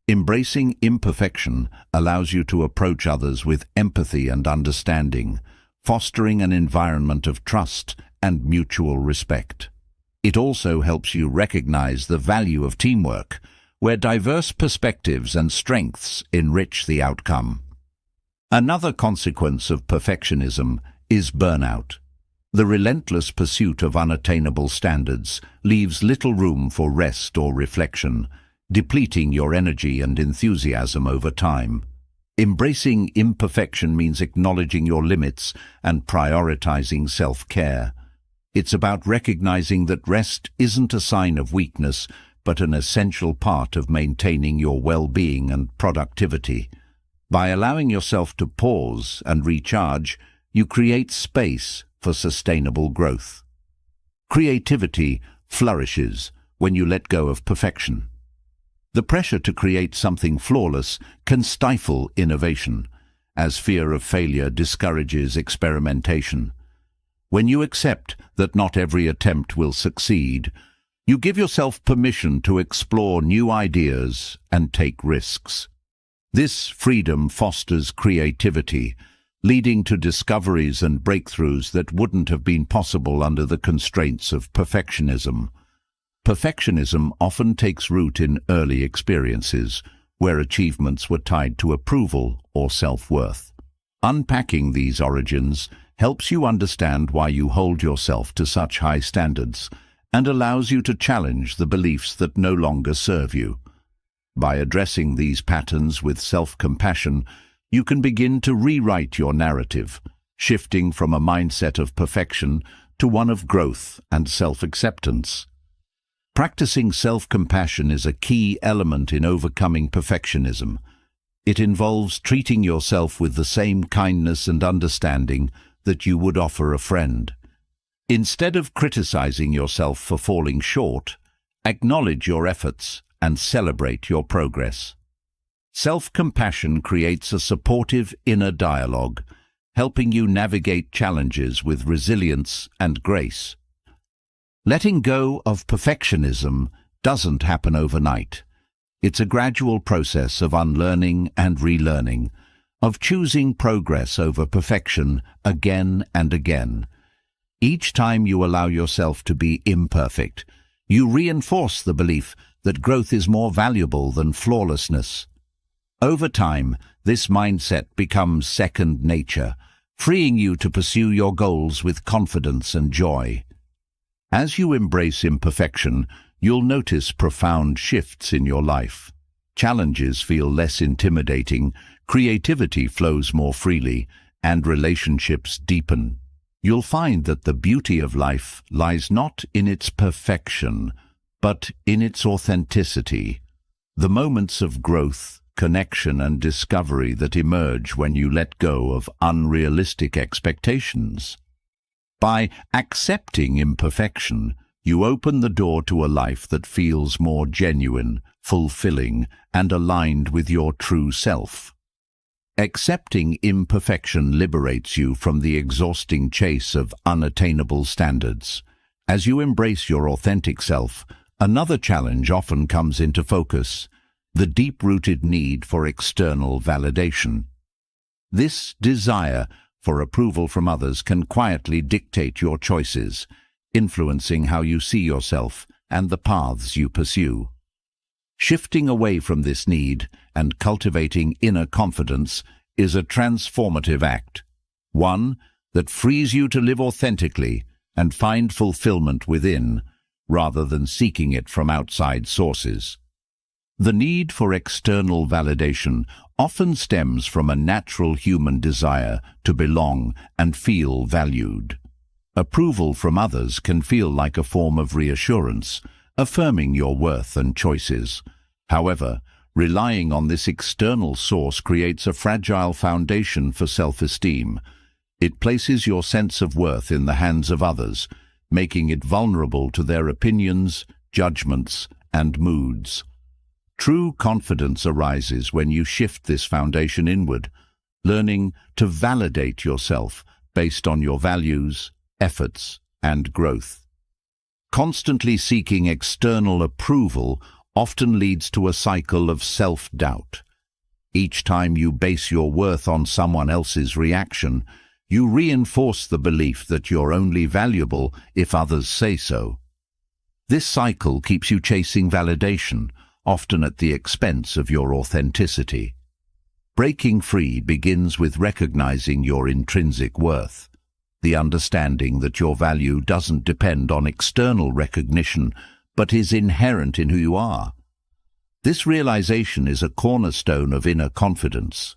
A: Embracing imperfection allows you to approach others with empathy and understanding, fostering an environment of trust and mutual respect. It also helps you recognize the value of teamwork, where diverse perspectives and strengths enrich the outcome. Another consequence of perfectionism is burnout. The relentless pursuit of unattainable standards leaves little room for rest or reflection, depleting your energy and enthusiasm over time. Embracing imperfection means acknowledging your limits and prioritizing self-care. It's about recognizing that rest isn't a sign of weakness, but an essential part of maintaining your well-being and productivity. By allowing yourself to pause and recharge, you create space for sustainable growth. Creativity flourishes when you let go of perfection. The pressure to create something flawless can stifle innovation, as fear of failure discourages experimentation. When you accept that not every attempt will succeed, you give yourself permission to explore new ideas and take risks. This freedom fosters creativity, leading to discoveries and breakthroughs that wouldn't have been possible under the constraints of perfectionism. Perfectionism often takes root in early experiences, where achievements were tied to approval or self-worth. Unpacking these origins helps you understand why you hold yourself to such high standards and allows you to challenge the beliefs that no longer serve you. By addressing these patterns with self-compassion, you can begin to rewrite your narrative, shifting from a mindset of perfection to one of growth and self-acceptance. Practicing self-compassion is a key element in overcoming perfectionism. It involves treating yourself with the same kindness and understanding that you would offer a friend. Instead of criticizing yourself for falling short, acknowledge your efforts and celebrate your progress. Self-compassion creates a supportive inner dialogue, helping you navigate challenges with resilience and grace. Letting go of perfectionism doesn't happen overnight. It's a gradual process of unlearning and relearning, of choosing progress over perfection again and again. Each time you allow yourself to be imperfect, you reinforce the belief that growth is more valuable than flawlessness. Over time, this mindset becomes second nature, freeing you to pursue your goals with confidence and joy. As you embrace imperfection, you'll notice profound shifts in your life. Challenges feel less intimidating, creativity flows more freely, and relationships deepen. You'll find that the beauty of life lies not in its perfection, but in its authenticity. The moments of growth, connection, and discovery that emerge when you let go of unrealistic expectations. By accepting imperfection, you open the door to a life that feels more genuine, fulfilling, and aligned with your true self. Accepting imperfection liberates you from the exhausting chase of unattainable standards, As you embrace your authentic self, another challenge often comes into focus: the deep-rooted need for external validation. This desire for approval from others can quietly dictate your choices, influencing how you see yourself and the paths you pursue. Shifting away from this need and cultivating inner confidence is a transformative act, one that frees you to live authentically and find fulfillment within, rather than seeking it from outside sources. The need for external validation often stems from a natural human desire to belong and feel valued. Approval from others can feel like a form of reassurance, affirming your worth and choices. However, relying on this external source creates a fragile foundation for self-esteem. It places your sense of worth in the hands of others, making it vulnerable to their opinions, judgments, and moods. True confidence arises when you shift this foundation inward, learning to validate yourself based on your values, efforts, and growth. Constantly seeking external approval often leads to a cycle of self-doubt. Each time you base your worth on someone else's reaction, you reinforce the belief that you're only valuable if others say so. This cycle keeps you chasing validation, often at the expense of your authenticity. Breaking free begins with recognizing your intrinsic worth, the understanding that your value doesn't depend on external recognition, but is inherent in who you are. This realization is a cornerstone of inner confidence.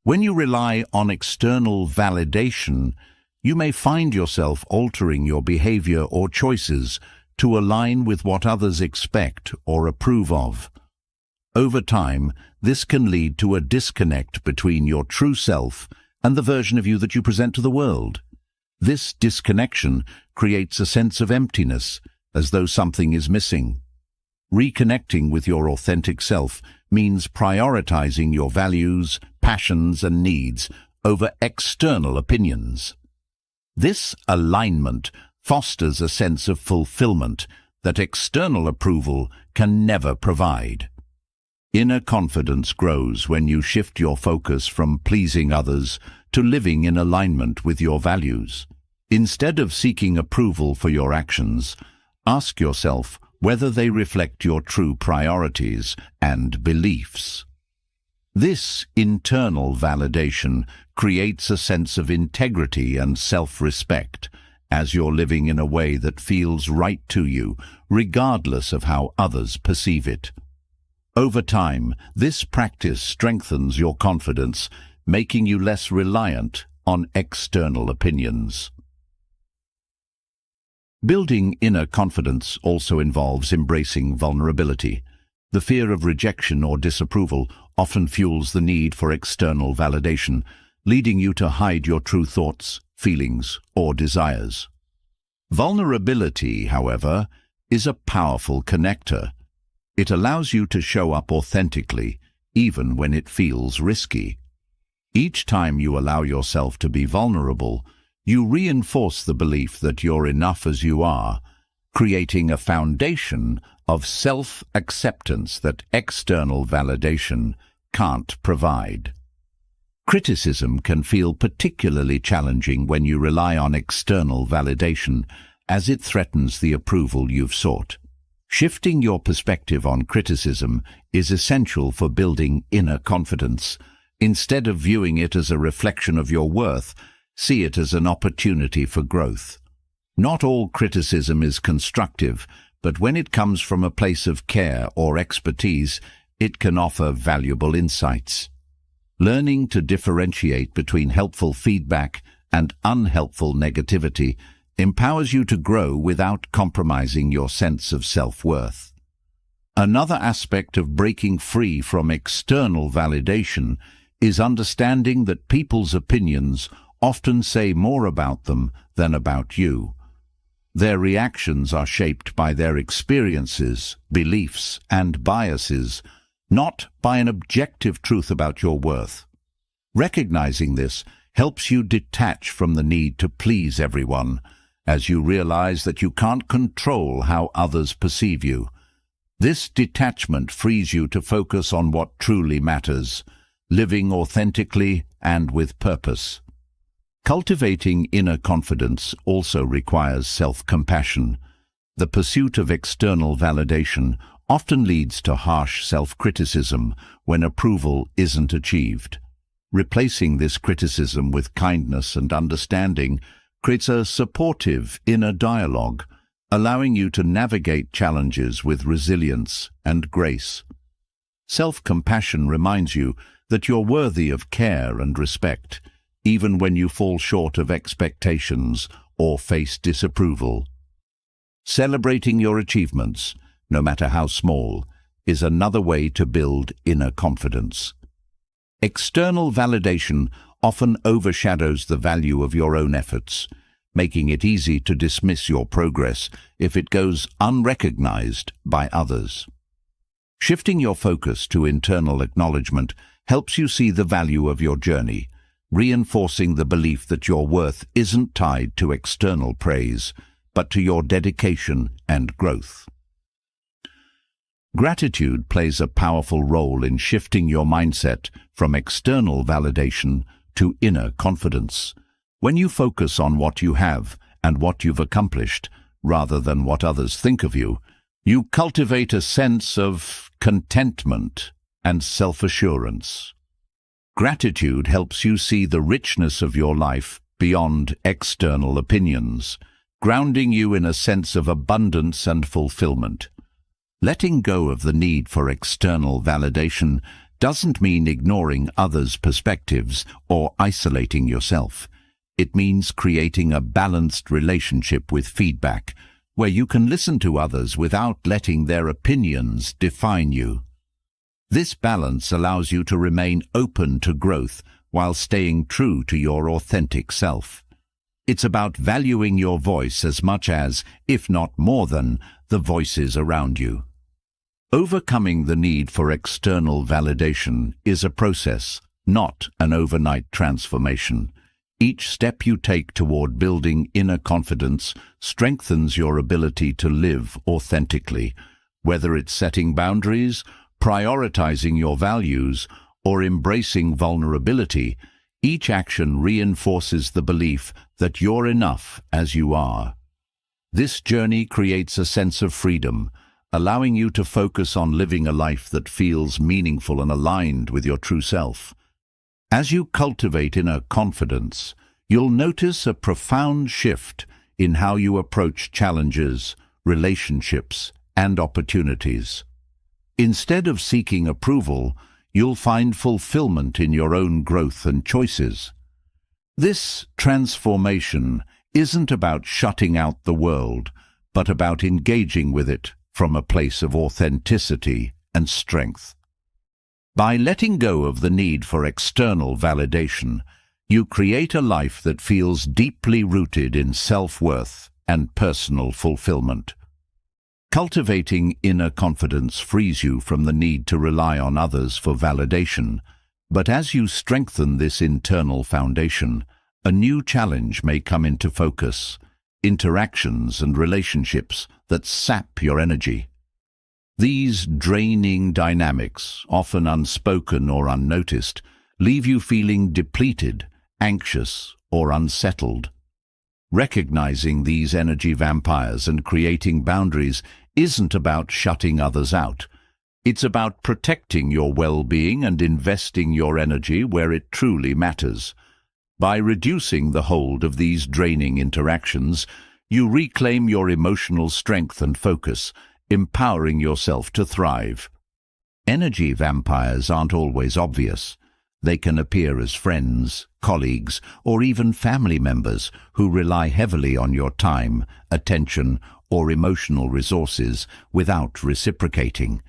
A: When you rely on external validation, you may find yourself altering your behavior or choices to align with what others expect or approve of. Over time, this can lead to a disconnect between your true self and the version of you that you present to the world. This disconnection creates a sense of emptiness, as though something is missing. Reconnecting with your authentic self means prioritizing your values, passions, and needs over external opinions. This alignment fosters a sense of fulfillment that external approval can never provide. Inner confidence grows when you shift your focus from pleasing others to living in alignment with your values. Instead of seeking approval for your actions, ask yourself whether they reflect your true priorities and beliefs. This internal validation creates a sense of integrity and self-respect, as you're living in a way that feels right to you, regardless of how others perceive it. Over time, this practice strengthens your confidence, making you less reliant on external opinions. Building inner confidence also involves embracing vulnerability. The fear of rejection or disapproval often fuels the need for external validation, leading you to hide your true thoughts, feelings, or desires. Vulnerability, however, is a powerful connector. It allows you to show up authentically, even when it feels risky. Each time you allow yourself to be vulnerable, you reinforce the belief that you're enough as you are, creating a foundation of self-acceptance that external validation can't provide. Criticism can feel particularly challenging when you rely on external validation, as it threatens the approval you've sought. Shifting your perspective on criticism is essential for building inner confidence. Instead of viewing it as a reflection of your worth, see it as an opportunity for growth. Not all criticism is constructive, but when it comes from a place of care or expertise, it can offer valuable insights. Learning to differentiate between helpful feedback and unhelpful negativity empowers you to grow without compromising your sense of self-worth. Another aspect of breaking free from external validation is understanding that people's opinions often say more about them than about you. Their reactions are shaped by their experiences, beliefs, and biases, not by an objective truth about your worth. Recognizing this helps you detach from the need to please everyone as you realize that you can't control how others perceive you. This detachment frees you to focus on what truly matters, living authentically and with purpose. Cultivating inner confidence also requires self-compassion. The pursuit of external validation often leads to harsh self-criticism when approval isn't achieved. Replacing this criticism with kindness and understanding creates a supportive inner dialogue, allowing you to navigate challenges with resilience and grace. Self-compassion reminds you that you're worthy of care and respect, even when you fall short of expectations or face disapproval. Celebrating your achievements, no matter how small, is another way to build inner confidence. External validation often overshadows the value of your own efforts, making it easy to dismiss your progress if it goes unrecognized by others. Shifting your focus to internal acknowledgement helps you see the value of your journey, reinforcing the belief that your worth isn't tied to external praise, but to your dedication and growth. Gratitude plays a powerful role in shifting your mindset from external validation to inner confidence. When you focus on what you have and what you've accomplished, rather than what others think of you, you cultivate a sense of contentment and self-assurance. Gratitude helps you see the richness of your life beyond external opinions, grounding you in a sense of abundance and fulfillment. Letting go of the need for external validation doesn't mean ignoring others' perspectives or isolating yourself. It means creating a balanced relationship with feedback, where you can listen to others without letting their opinions define you. This balance allows you to remain open to growth while staying true to your authentic self. It's about valuing your voice as much as, if not more than, the voices around you. Overcoming the need for external validation is a process, not an overnight transformation. Each step you take toward building inner confidence strengthens your ability to live authentically, whether it's setting boundaries, prioritizing your values, or embracing vulnerability. Each action reinforces the belief that you're enough as you are. This journey creates a sense of freedom, allowing you to focus on living a life that feels meaningful and aligned with your true self. As you cultivate inner confidence, you'll notice a profound shift in how you approach challenges, relationships, and opportunities. Instead of seeking approval, you'll find fulfillment in your own growth and choices. This transformation isn't about shutting out the world, but about engaging with it from a place of authenticity and strength. By letting go of the need for external validation, you create a life that feels deeply rooted in self-worth and personal fulfillment. Cultivating inner confidence frees you from the need to rely on others for validation, but as you strengthen this internal foundation, a new challenge may come into focus: interactions and relationships that sap your energy. These draining dynamics, often unspoken or unnoticed, leave you feeling depleted, anxious, or unsettled. Recognizing these energy vampires and creating boundaries isn't about shutting others out. It's about protecting your well-being and investing your energy where it truly matters. By reducing the hold of these draining interactions, you reclaim your emotional strength and focus, empowering yourself to thrive. Energy vampires aren't always obvious. They can appear as friends, colleagues, or even family members who rely heavily on your time, attention, or emotional resources without reciprocating.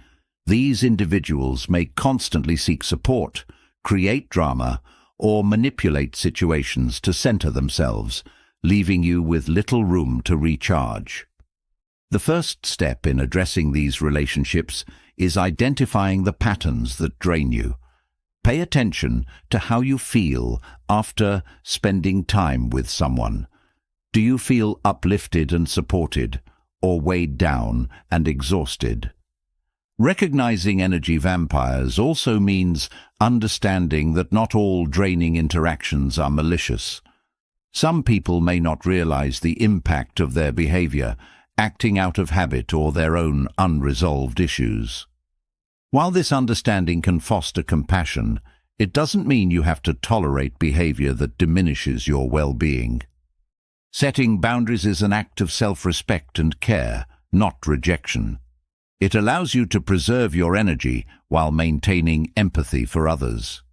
A: These individuals may constantly seek support, create drama, or manipulate situations to center themselves, leaving you with little room to recharge. The first step in addressing these relationships is identifying the patterns that drain you. Pay attention to how you feel after spending time with someone. Do you feel uplifted and supported, or weighed down and exhausted? Recognizing energy vampires also means understanding that not all draining interactions are malicious. Some people may not realize the impact of their behavior, acting out of habit or their own unresolved issues. While this understanding can foster compassion, it doesn't mean you have to tolerate behavior that diminishes your well-being. Setting boundaries is an act of self-respect and care, not rejection. It allows you to preserve your energy while maintaining empathy for others.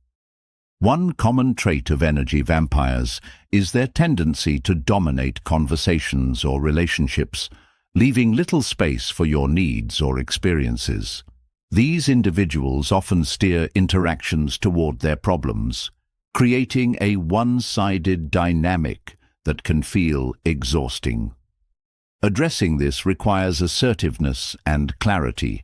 A: One common trait of energy vampires is their tendency to dominate conversations or relationships, leaving little space for your needs or experiences. These individuals often steer interactions toward their problems, creating a one-sided dynamic that can feel exhausting. Addressing this requires assertiveness and clarity.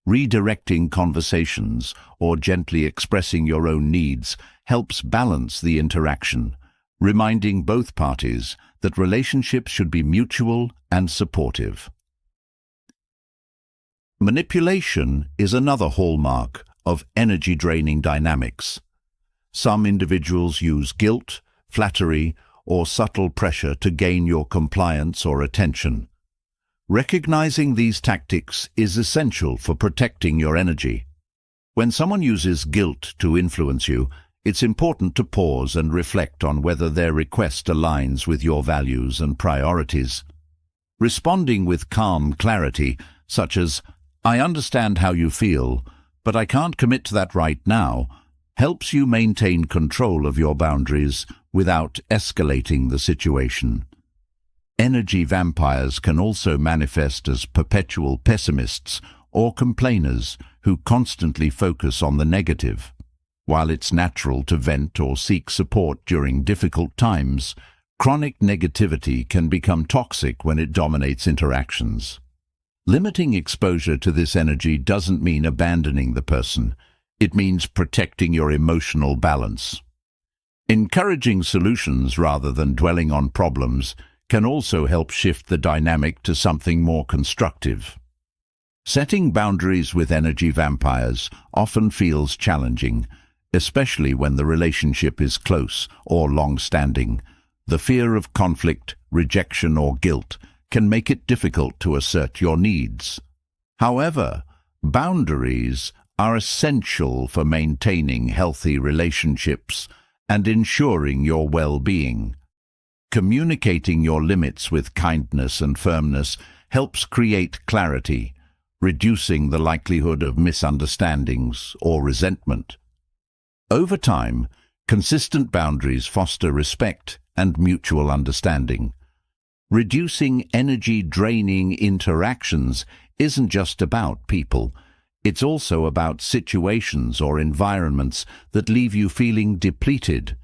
A: Redirecting conversations or gently expressing your own needs helps balance the interaction, reminding both parties that relationships should be mutual and supportive. Manipulation is another hallmark of energy-draining dynamics. Some individuals use guilt, flattery, or subtle pressure to gain your compliance or attention. Recognizing these tactics is essential for protecting your energy. When someone uses guilt to influence you, it's important to pause and reflect on whether their request aligns with your values and priorities. Responding with calm clarity, such as, "I understand how you feel, but I can't commit to that right now," helps you maintain control of your boundaries without escalating the situation. Energy vampires can also manifest as perpetual pessimists or complainers who constantly focus on the negative. While it's natural to vent or seek support during difficult times, chronic negativity can become toxic when it dominates interactions. Limiting exposure to this energy doesn't mean abandoning the person. It means protecting your emotional balance. Encouraging solutions rather than dwelling on problems can also help shift the dynamic to something more constructive. Setting boundaries with energy vampires often feels challenging, especially when the relationship is close or long-standing. The fear of conflict, rejection, or guilt can make it difficult to assert your needs. However, boundaries are essential for maintaining healthy relationships and ensuring your well-being. Communicating your limits with kindness and firmness helps create clarity, reducing the likelihood of misunderstandings or resentment. Over time, consistent boundaries foster respect and mutual understanding. Reducing energy-draining interactions isn't just about people. It's also about situations or environments that leave you feeling depleted.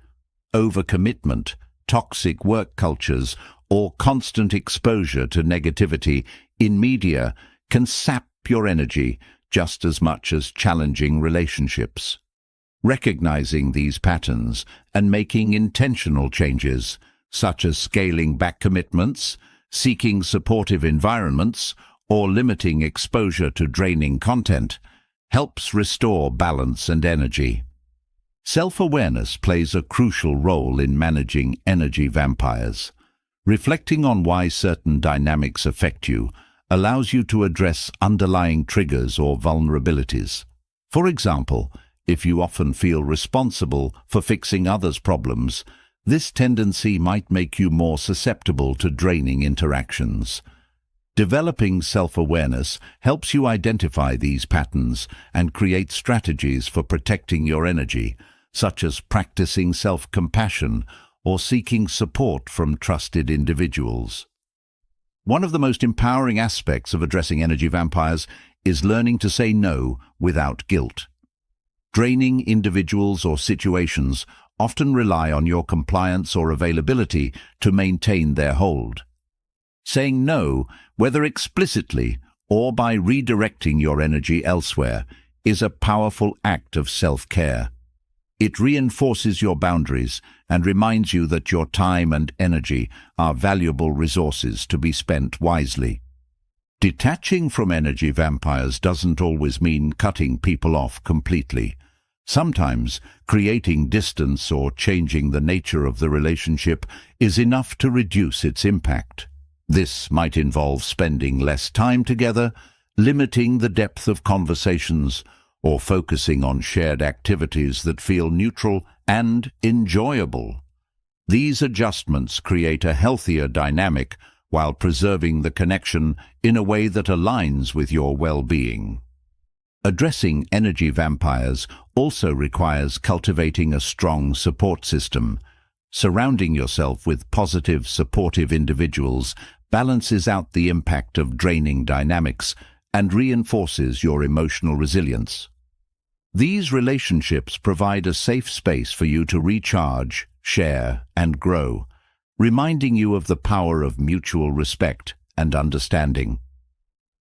A: Overcommitment, toxic work cultures, or constant exposure to negativity in media can sap your energy just as much as challenging relationships. Recognizing these patterns and making intentional changes, such as scaling back commitments, seeking supportive environments, or limiting exposure to draining content, helps restore balance and energy. Self-awareness plays a crucial role in managing energy vampires. Reflecting on why certain dynamics affect you allows you to address underlying triggers or vulnerabilities. For example, if you often feel responsible for fixing others' problems, this tendency might make you more susceptible to draining interactions. Developing self-awareness helps you identify these patterns and create strategies for protecting your energy, such as practicing self-compassion or seeking support from trusted individuals. One of the most empowering aspects of addressing energy vampires is learning to say no without guilt. Draining individuals or situations often rely on your compliance or availability to maintain their hold. Saying no, whether explicitly or by redirecting your energy elsewhere, is a powerful act of self-care. It reinforces your boundaries and reminds you that your time and energy are valuable resources to be spent wisely. Detaching from energy vampires doesn't always mean cutting people off completely. Sometimes creating distance or changing the nature of the relationship is enough to reduce its impact. This might involve spending less time together, limiting the depth of conversations, or focusing on shared activities that feel neutral and enjoyable. These adjustments create a healthier dynamic while preserving the connection in a way that aligns with your well-being. Addressing energy vampires also requires cultivating a strong support system. Surrounding yourself with positive, supportive individuals balances out the impact of draining dynamics and reinforces your emotional resilience. These relationships provide a safe space for you to recharge, share, and grow, reminding you of the power of mutual respect and understanding.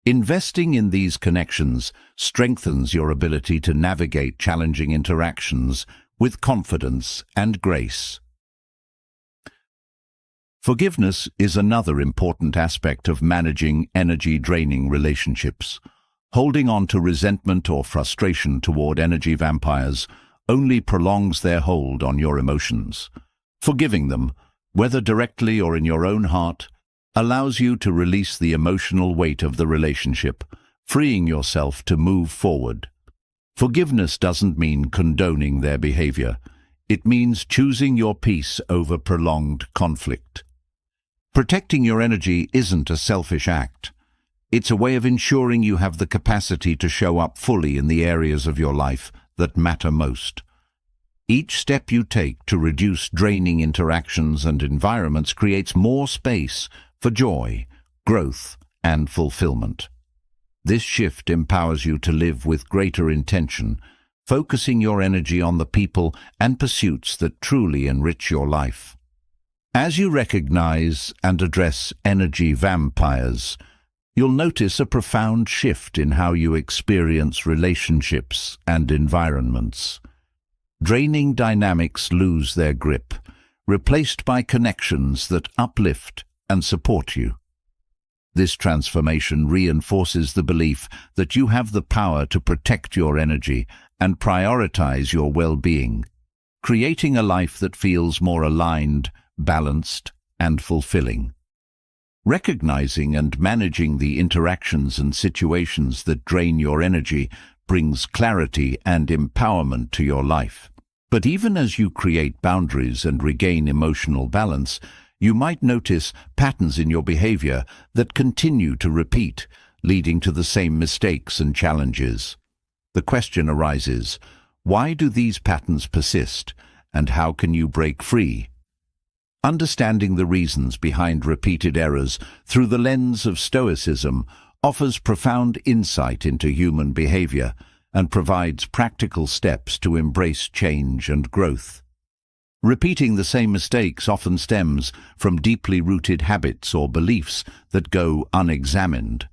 A: Investing in these connections strengthens your ability to navigate challenging interactions with confidence and grace. Forgiveness is another important aspect of managing energy-draining relationships. Holding on to resentment or frustration toward energy vampires only prolongs their hold on your emotions. Forgiving them, whether directly or in your own heart, allows you to release the emotional weight of the relationship, freeing yourself to move forward. Forgiveness doesn't mean condoning their behavior. It means choosing your peace over prolonged conflict. Protecting your energy isn't a selfish act. It's a way of ensuring you have the capacity to show up fully in the areas of your life that matter most. Each step you take to reduce draining interactions and environments creates more space for joy, growth, and fulfillment. This shift empowers you to live with greater intention, focusing your energy on the people and pursuits that truly enrich your life. As you recognize and address energy vampires, you'll notice a profound shift in how you experience relationships and environments. Draining dynamics lose their grip, replaced by connections that uplift and support you. This transformation reinforces the belief that you have the power to protect your energy and prioritize your well-being, creating a life that feels more aligned, balanced, and fulfilling. Recognizing and managing the interactions and situations that drain your energy brings clarity and empowerment to your life. But even as you create boundaries and regain emotional balance, you might notice patterns in your behavior that continue to repeat, leading to the same mistakes and challenges. The question arises, why do these patterns persist, and how can you break free? Understanding the reasons behind repeated errors through the lens of Stoicism offers profound insight into human behavior and provides practical steps to embrace change and growth. Repeating the same mistakes often stems from deeply rooted habits or beliefs that go unexamined.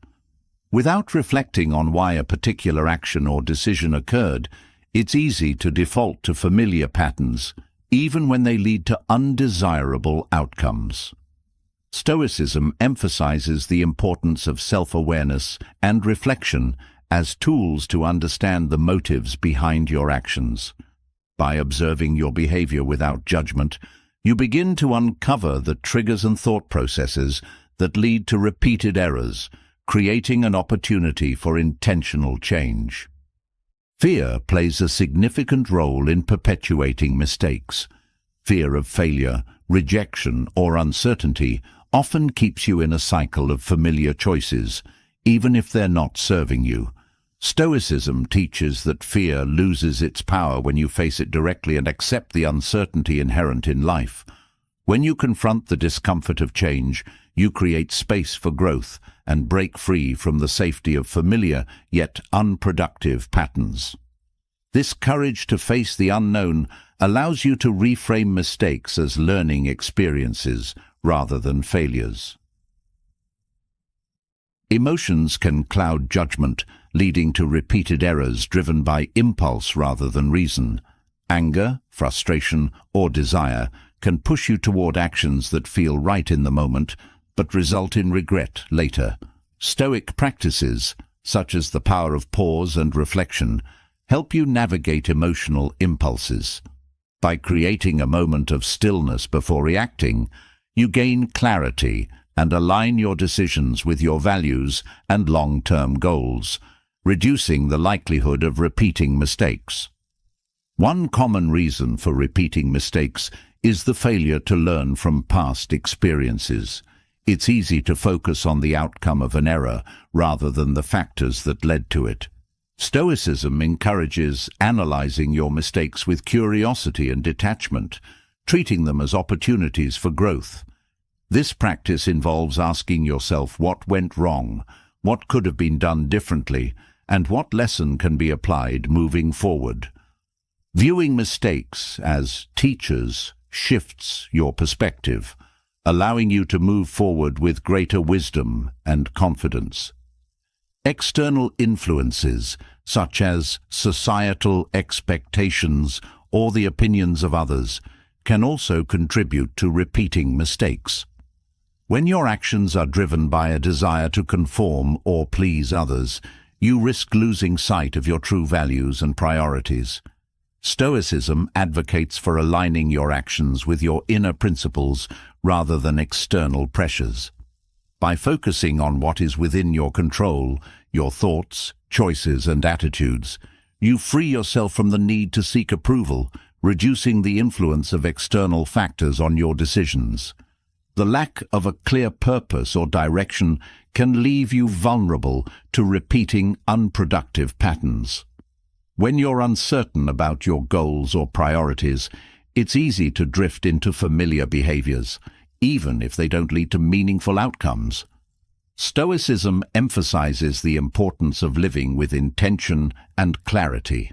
A: Without reflecting on why a particular action or decision occurred, it's easy to default to familiar patterns, even when they lead to undesirable outcomes. Stoicism emphasizes the importance of self-awareness and reflection as tools to understand the motives behind your actions. By observing your behavior without judgment, you begin to uncover the triggers and thought processes that lead to repeated errors, creating an opportunity for intentional change. Fear plays a significant role in perpetuating mistakes. Fear of failure, rejection, or uncertainty often keeps you in a cycle of familiar choices, even if they're not serving you. Stoicism teaches that fear loses its power when you face it directly and accept the uncertainty inherent in life. When you confront the discomfort of change, you create space for growth and break free from the safety of familiar yet unproductive patterns. This courage to face the unknown allows you to reframe mistakes as learning experiences rather than failures. Emotions can cloud judgment, leading to repeated errors driven by impulse rather than reason. Anger, frustration, or desire can push you toward actions that feel right in the moment, but result in regret later. Stoic practices, such as the power of pause and reflection, help you navigate emotional impulses. By creating a moment of stillness before reacting, you gain clarity and align your decisions with your values and long-term goals, reducing the likelihood of repeating mistakes. One common reason for repeating mistakes is the failure to learn from past experiences. It's easy to focus on the outcome of an error rather than the factors that led to it. Stoicism encourages analyzing your mistakes with curiosity and detachment, treating them as opportunities for growth. This practice involves asking yourself what went wrong, what could have been done differently, and what lesson can be applied moving forward. Viewing mistakes as teachers shifts your perspective, allowing you to move forward with greater wisdom and confidence. External influences, such as societal expectations or the opinions of others, can also contribute to repeating mistakes. When your actions are driven by a desire to conform or please others, you risk losing sight of your true values and priorities. Stoicism advocates for aligning your actions with your inner principles rather than external pressures. By focusing on what is within your control, your thoughts, choices, and attitudes, you free yourself from the need to seek approval, reducing the influence of external factors on your decisions. The lack of a clear purpose or direction can leave you vulnerable to repeating unproductive patterns. When you're uncertain about your goals or priorities, it's easy to drift into familiar behaviors, even if they don't lead to meaningful outcomes. Stoicism emphasizes the importance of living with intention and clarity.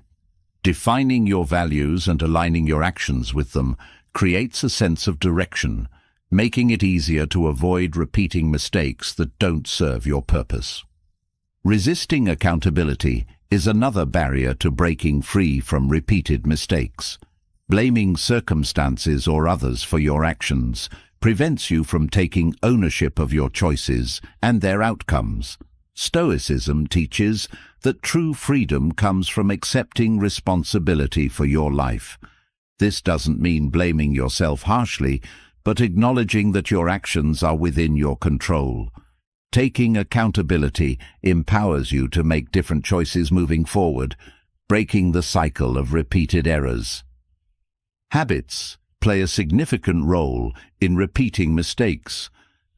A: Defining your values and aligning your actions with them creates a sense of direction, making it easier to avoid repeating mistakes that don't serve your purpose. Resisting accountability is another barrier to breaking free from repeated mistakes. Blaming circumstances or others for your actions prevents you from taking ownership of your choices and their outcomes. Stoicism teaches that true freedom comes from accepting responsibility for your life. This doesn't mean blaming yourself harshly, but acknowledging that your actions are within your control. Taking accountability empowers you to make different choices moving forward, breaking the cycle of repeated errors. Habits play a significant role in repeating mistakes.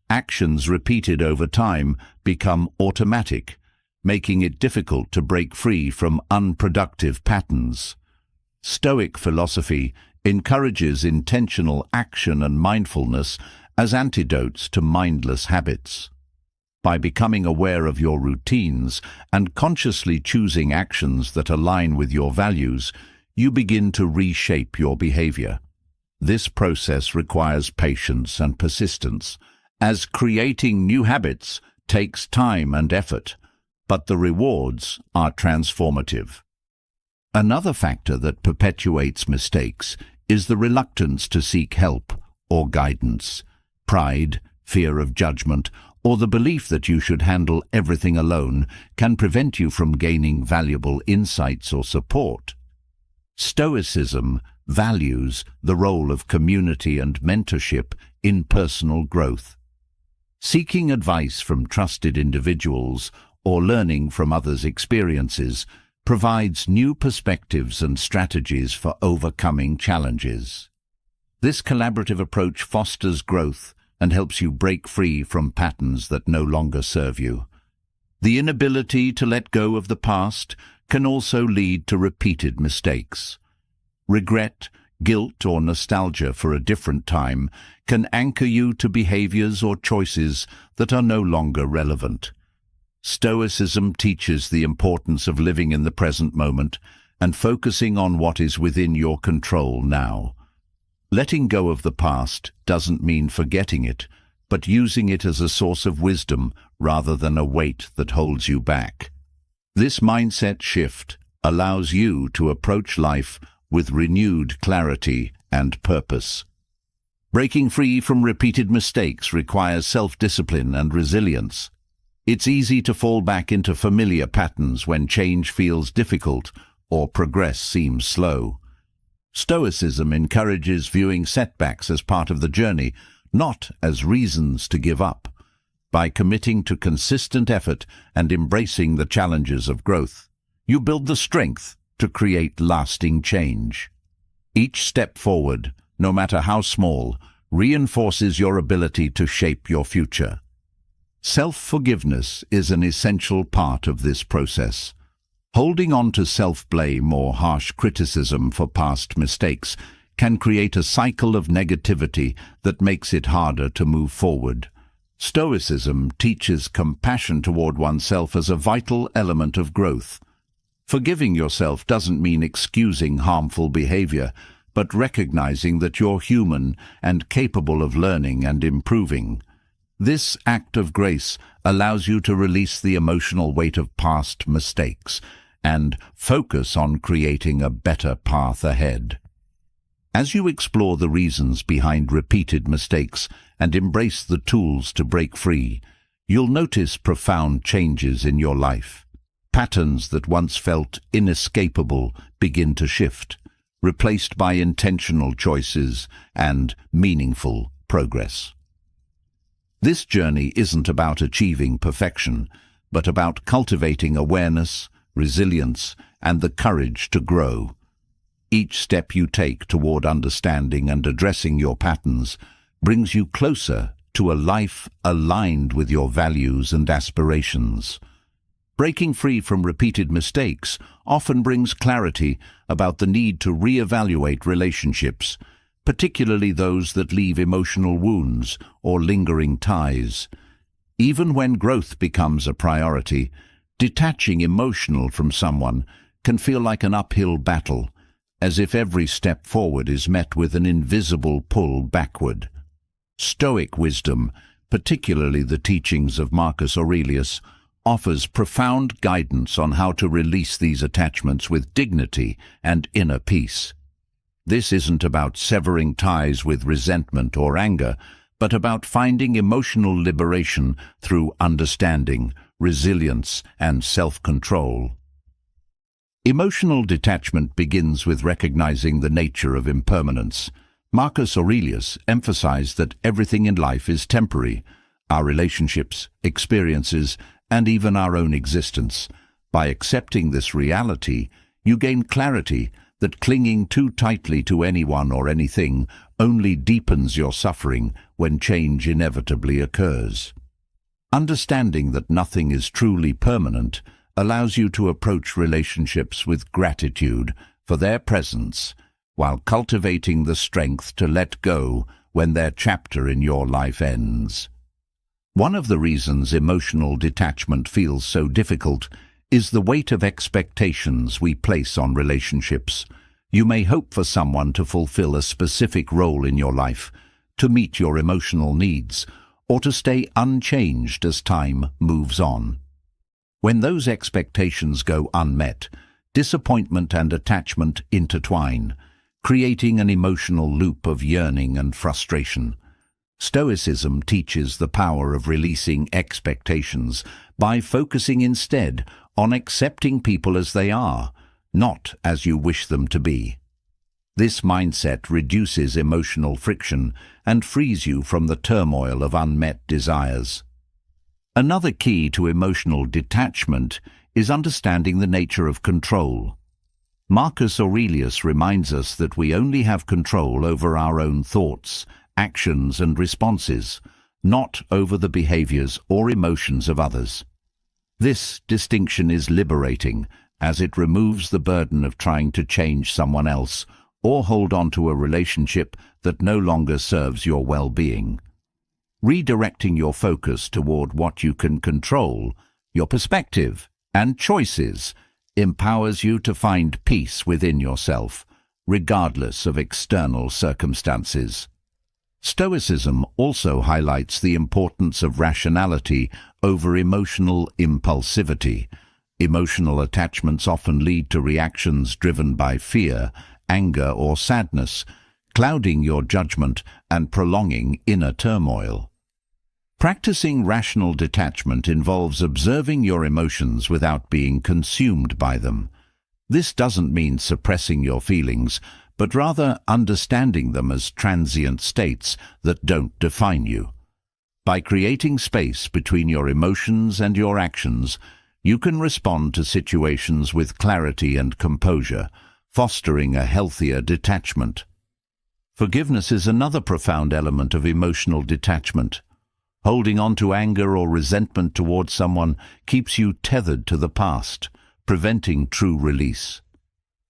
A: Actions repeated over time become automatic, making it difficult to break free from unproductive patterns. Stoic philosophy encourages intentional action and mindfulness as antidotes to mindless habits. By becoming aware of your routines and consciously choosing actions that align with your values, you begin to reshape your behavior. This process requires patience and persistence, as creating new habits takes time and effort, but the rewards are transformative. Another factor that perpetuates mistakes is the reluctance to seek help or guidance. Pride, fear of judgment, or the belief that you should handle everything alone can prevent you from gaining valuable insights or support. Stoicism values the role of community and mentorship in personal growth. Seeking advice from trusted individuals or learning from others' experiences provides new perspectives and strategies for overcoming challenges. This collaborative approach fosters growth and helps you break free from patterns that no longer serve you. The inability to let go of the past can also lead to repeated mistakes. Regret, guilt, or nostalgia for a different time can anchor you to behaviors or choices that are no longer relevant. Stoicism teaches the importance of living in the present moment and focusing on what is within your control now. Letting go of the past doesn't mean forgetting it, but using it as a source of wisdom rather than a weight that holds you back. This mindset shift allows you to approach life with renewed clarity and purpose. Breaking free from repeated mistakes requires self-discipline and resilience. It's easy to fall back into familiar patterns when change feels difficult or progress seems slow. Stoicism encourages viewing setbacks as part of the journey, not as reasons to give up. By committing to consistent effort and embracing the challenges of growth, you build the strength to create lasting change. Each step forward, no matter how small, reinforces your ability to shape your future. Self-forgiveness is an essential part of this process. Holding on to self-blame or harsh criticism for past mistakes can create a cycle of negativity that makes it harder to move forward. Stoicism teaches compassion toward oneself as a vital element of growth. Forgiving yourself doesn't mean excusing harmful behavior, but recognizing that you're human and capable of learning and improving. This act of grace allows you to release the emotional weight of past mistakes and focus on creating a better path ahead. As you explore the reasons behind repeated mistakes and embrace the tools to break free, you'll notice profound changes in your life. Patterns that once felt inescapable begin to shift, replaced by intentional choices and meaningful progress. This journey isn't about achieving perfection, but about cultivating awareness, resilience, and the courage to grow. Each step you take toward understanding and addressing your patterns brings you closer to a life aligned with your values and aspirations. Breaking free from repeated mistakes often brings clarity about the need to reevaluate relationships, particularly those that leave emotional wounds or lingering ties. Even when growth becomes a priority, detaching emotional from someone can feel like an uphill battle, as if every step forward is met with an invisible pull backward. Stoic wisdom, particularly the teachings of Marcus Aurelius, offers profound guidance on how to release these attachments with dignity and inner peace. This isn't about severing ties with resentment or anger, but about finding emotional liberation through understanding, resilience, and self-control. Emotional detachment begins with recognizing the nature of impermanence. Marcus Aurelius emphasized that everything in life is temporary: our relationships, experiences, and even our own existence. By accepting this reality, you gain clarity that clinging too tightly to anyone or anything only deepens your suffering when change inevitably occurs. Understanding that nothing is truly permanent allows you to approach relationships with gratitude for their presence, while cultivating the strength to let go when their chapter in your life ends. One of the reasons emotional detachment feels so difficult is the weight of expectations we place on relationships. You may hope for someone to fulfill a specific role in your life, to meet your emotional needs, or to stay unchanged as time moves on. When those expectations go unmet, disappointment and attachment intertwine, creating an emotional loop of yearning and frustration. Stoicism teaches the power of releasing expectations by focusing instead on accepting people as they are, not as you wish them to be. This mindset reduces emotional friction and frees you from the turmoil of unmet desires. Another key to emotional detachment is understanding the nature of control. Marcus Aurelius reminds us that we only have control over our own thoughts, actions, and responses, not over the behaviors or emotions of others. This distinction is liberating, as it removes the burden of trying to change someone else or hold on to a relationship that no longer serves your well-being. Redirecting your focus toward what you can control, your perspective and choices, empowers you to find peace within yourself, regardless of external circumstances. Stoicism also highlights the importance of rationality over emotional impulsivity. Emotional attachments often lead to reactions driven by fear, anger, or sadness, clouding your judgment and prolonging inner turmoil. Practicing rational detachment involves observing your emotions without being consumed by them. This doesn't mean suppressing your feelings, but rather understanding them as transient states that don't define you. By creating space between your emotions and your actions, you can respond to situations with clarity and composure, fostering a healthier detachment. Forgiveness is another profound element of emotional detachment. Holding on to anger or resentment towards someone keeps you tethered to the past, preventing true release.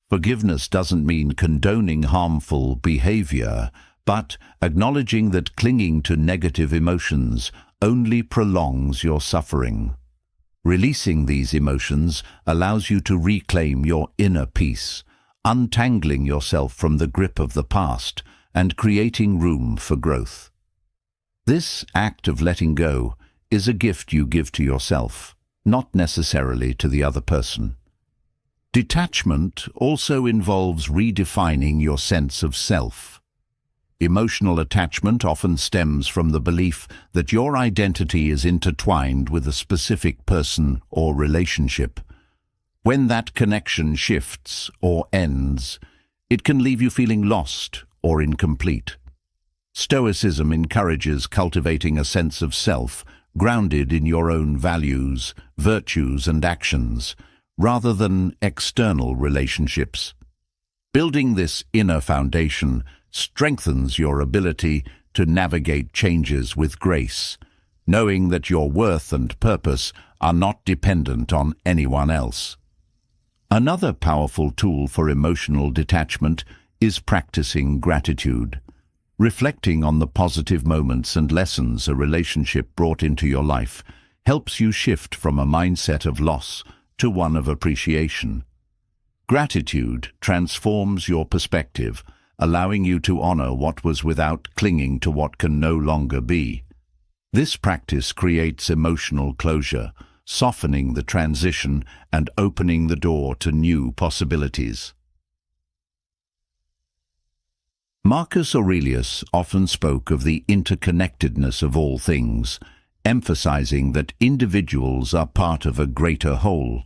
A: Forgiveness doesn't mean condoning harmful behavior, but acknowledging that clinging to negative emotions only prolongs your suffering. Releasing these emotions allows you to reclaim your inner peace, untangling yourself from the grip of the past and creating room for growth. This act of letting go is a gift you give to yourself, not necessarily to the other person. Detachment also involves redefining your sense of self. Emotional attachment often stems from the belief that your identity is intertwined with a specific person or relationship. When that connection shifts or ends, it can leave you feeling lost or incomplete. Stoicism encourages cultivating a sense of self grounded in your own values, virtues, and actions, rather than external relationships. Building this inner foundation strengthens your ability to navigate changes with grace, knowing that your worth and purpose are not dependent on anyone else. Another powerful tool for emotional detachment is practicing gratitude. Reflecting on the positive moments and lessons a relationship brought into your life helps you shift from a mindset of loss to one of appreciation. Gratitude transforms your perspective, allowing you to honor what was without clinging to what can no longer be. This practice creates emotional closure, softening the transition and opening the door to new possibilities. Marcus Aurelius often spoke of the interconnectedness of all things, emphasizing that individuals are part of a greater whole.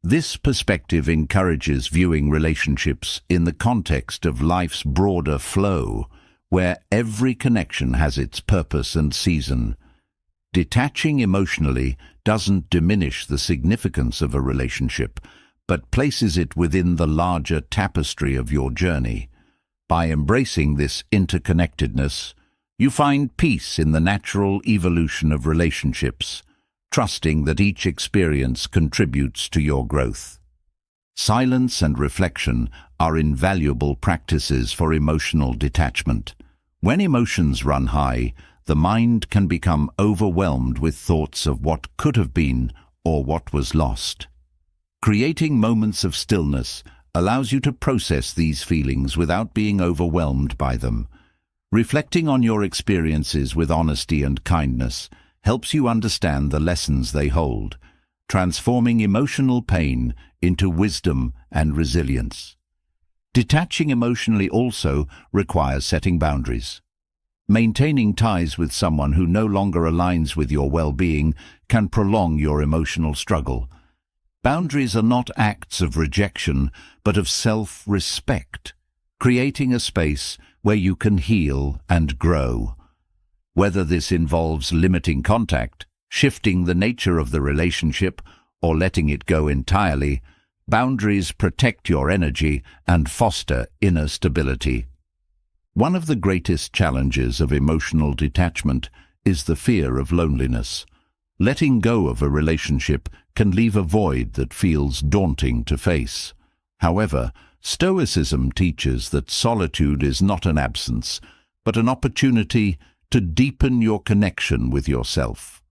A: This perspective encourages viewing relationships in the context of life's broader flow, where every connection has its purpose and season. Detaching emotionally doesn't diminish the significance of a relationship, but places it within the larger tapestry of your journey. By embracing this interconnectedness, you find peace in the natural evolution of relationships, trusting that each experience contributes to your growth. Silence and reflection are invaluable practices for emotional detachment. When emotions run high, the mind can become overwhelmed with thoughts of what could have been or what was lost. Creating moments of stillness allows you to process these feelings without being overwhelmed by them. Reflecting on your experiences with honesty and kindness helps you understand the lessons they hold, transforming emotional pain into wisdom and resilience. Detaching emotionally also requires setting boundaries. Maintaining ties with someone who no longer aligns with your well-being can prolong your emotional struggle. Boundaries are not acts of rejection, but of self-respect, creating a space where you can heal and grow. Whether this involves limiting contact, shifting the nature of the relationship, or letting it go entirely, boundaries protect your energy and foster inner stability. One of the greatest challenges of emotional detachment is the fear of loneliness. Letting go of a relationship can leave a void that feels daunting to face. However, Stoicism teaches that solitude is not an absence, but an opportunity to deepen your connection with yourself.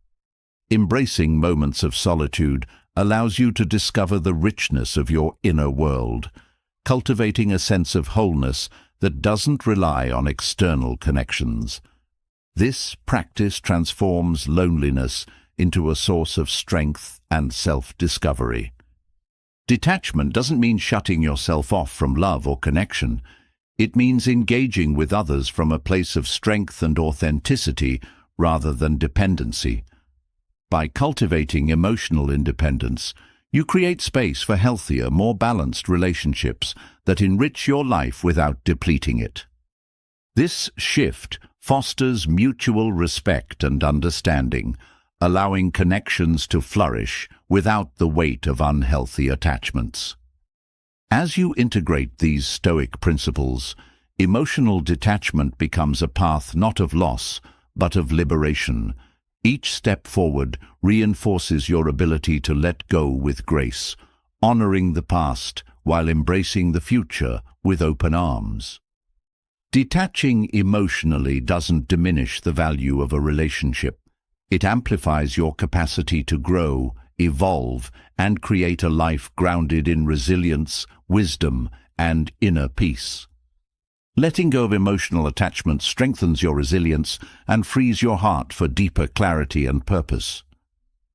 A: Embracing moments of solitude allows you to discover the richness of your inner world, cultivating a sense of wholeness that doesn't rely on external connections. This practice transforms loneliness into a source of strength and self-discovery. Detachment doesn't mean shutting yourself off from love or connection. It means engaging with others from a place of strength and authenticity rather than dependency. By cultivating emotional independence, you create space for healthier, more balanced relationships that enrich your life without depleting it. This shift fosters mutual respect and understanding, allowing connections to flourish without the weight of unhealthy attachments. As you integrate these Stoic principles, emotional detachment becomes a path not of loss, but of liberation. Each step forward reinforces your ability to let go with grace, honoring the past while embracing the future with open arms. Detaching emotionally doesn't diminish the value of a relationship. It amplifies your capacity to grow, evolve, and create a life grounded in resilience, wisdom, and inner peace. Letting go of emotional attachment strengthens your resilience and frees your heart for deeper clarity and purpose.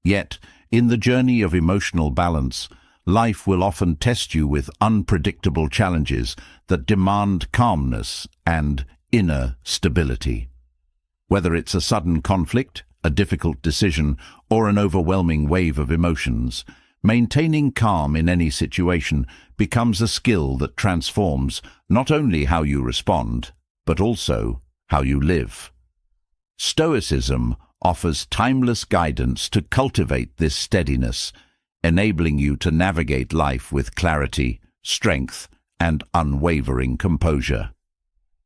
A: Yet, in the journey of emotional balance, life will often test you with unpredictable challenges that demand calmness and inner stability. Whether it's a sudden conflict, a difficult decision, or an overwhelming wave of emotions, maintaining calm in any situation becomes a skill that transforms not only how you respond, but also how you live. Stoicism offers timeless guidance to cultivate this steadiness, enabling you to navigate life with clarity, strength, and unwavering composure.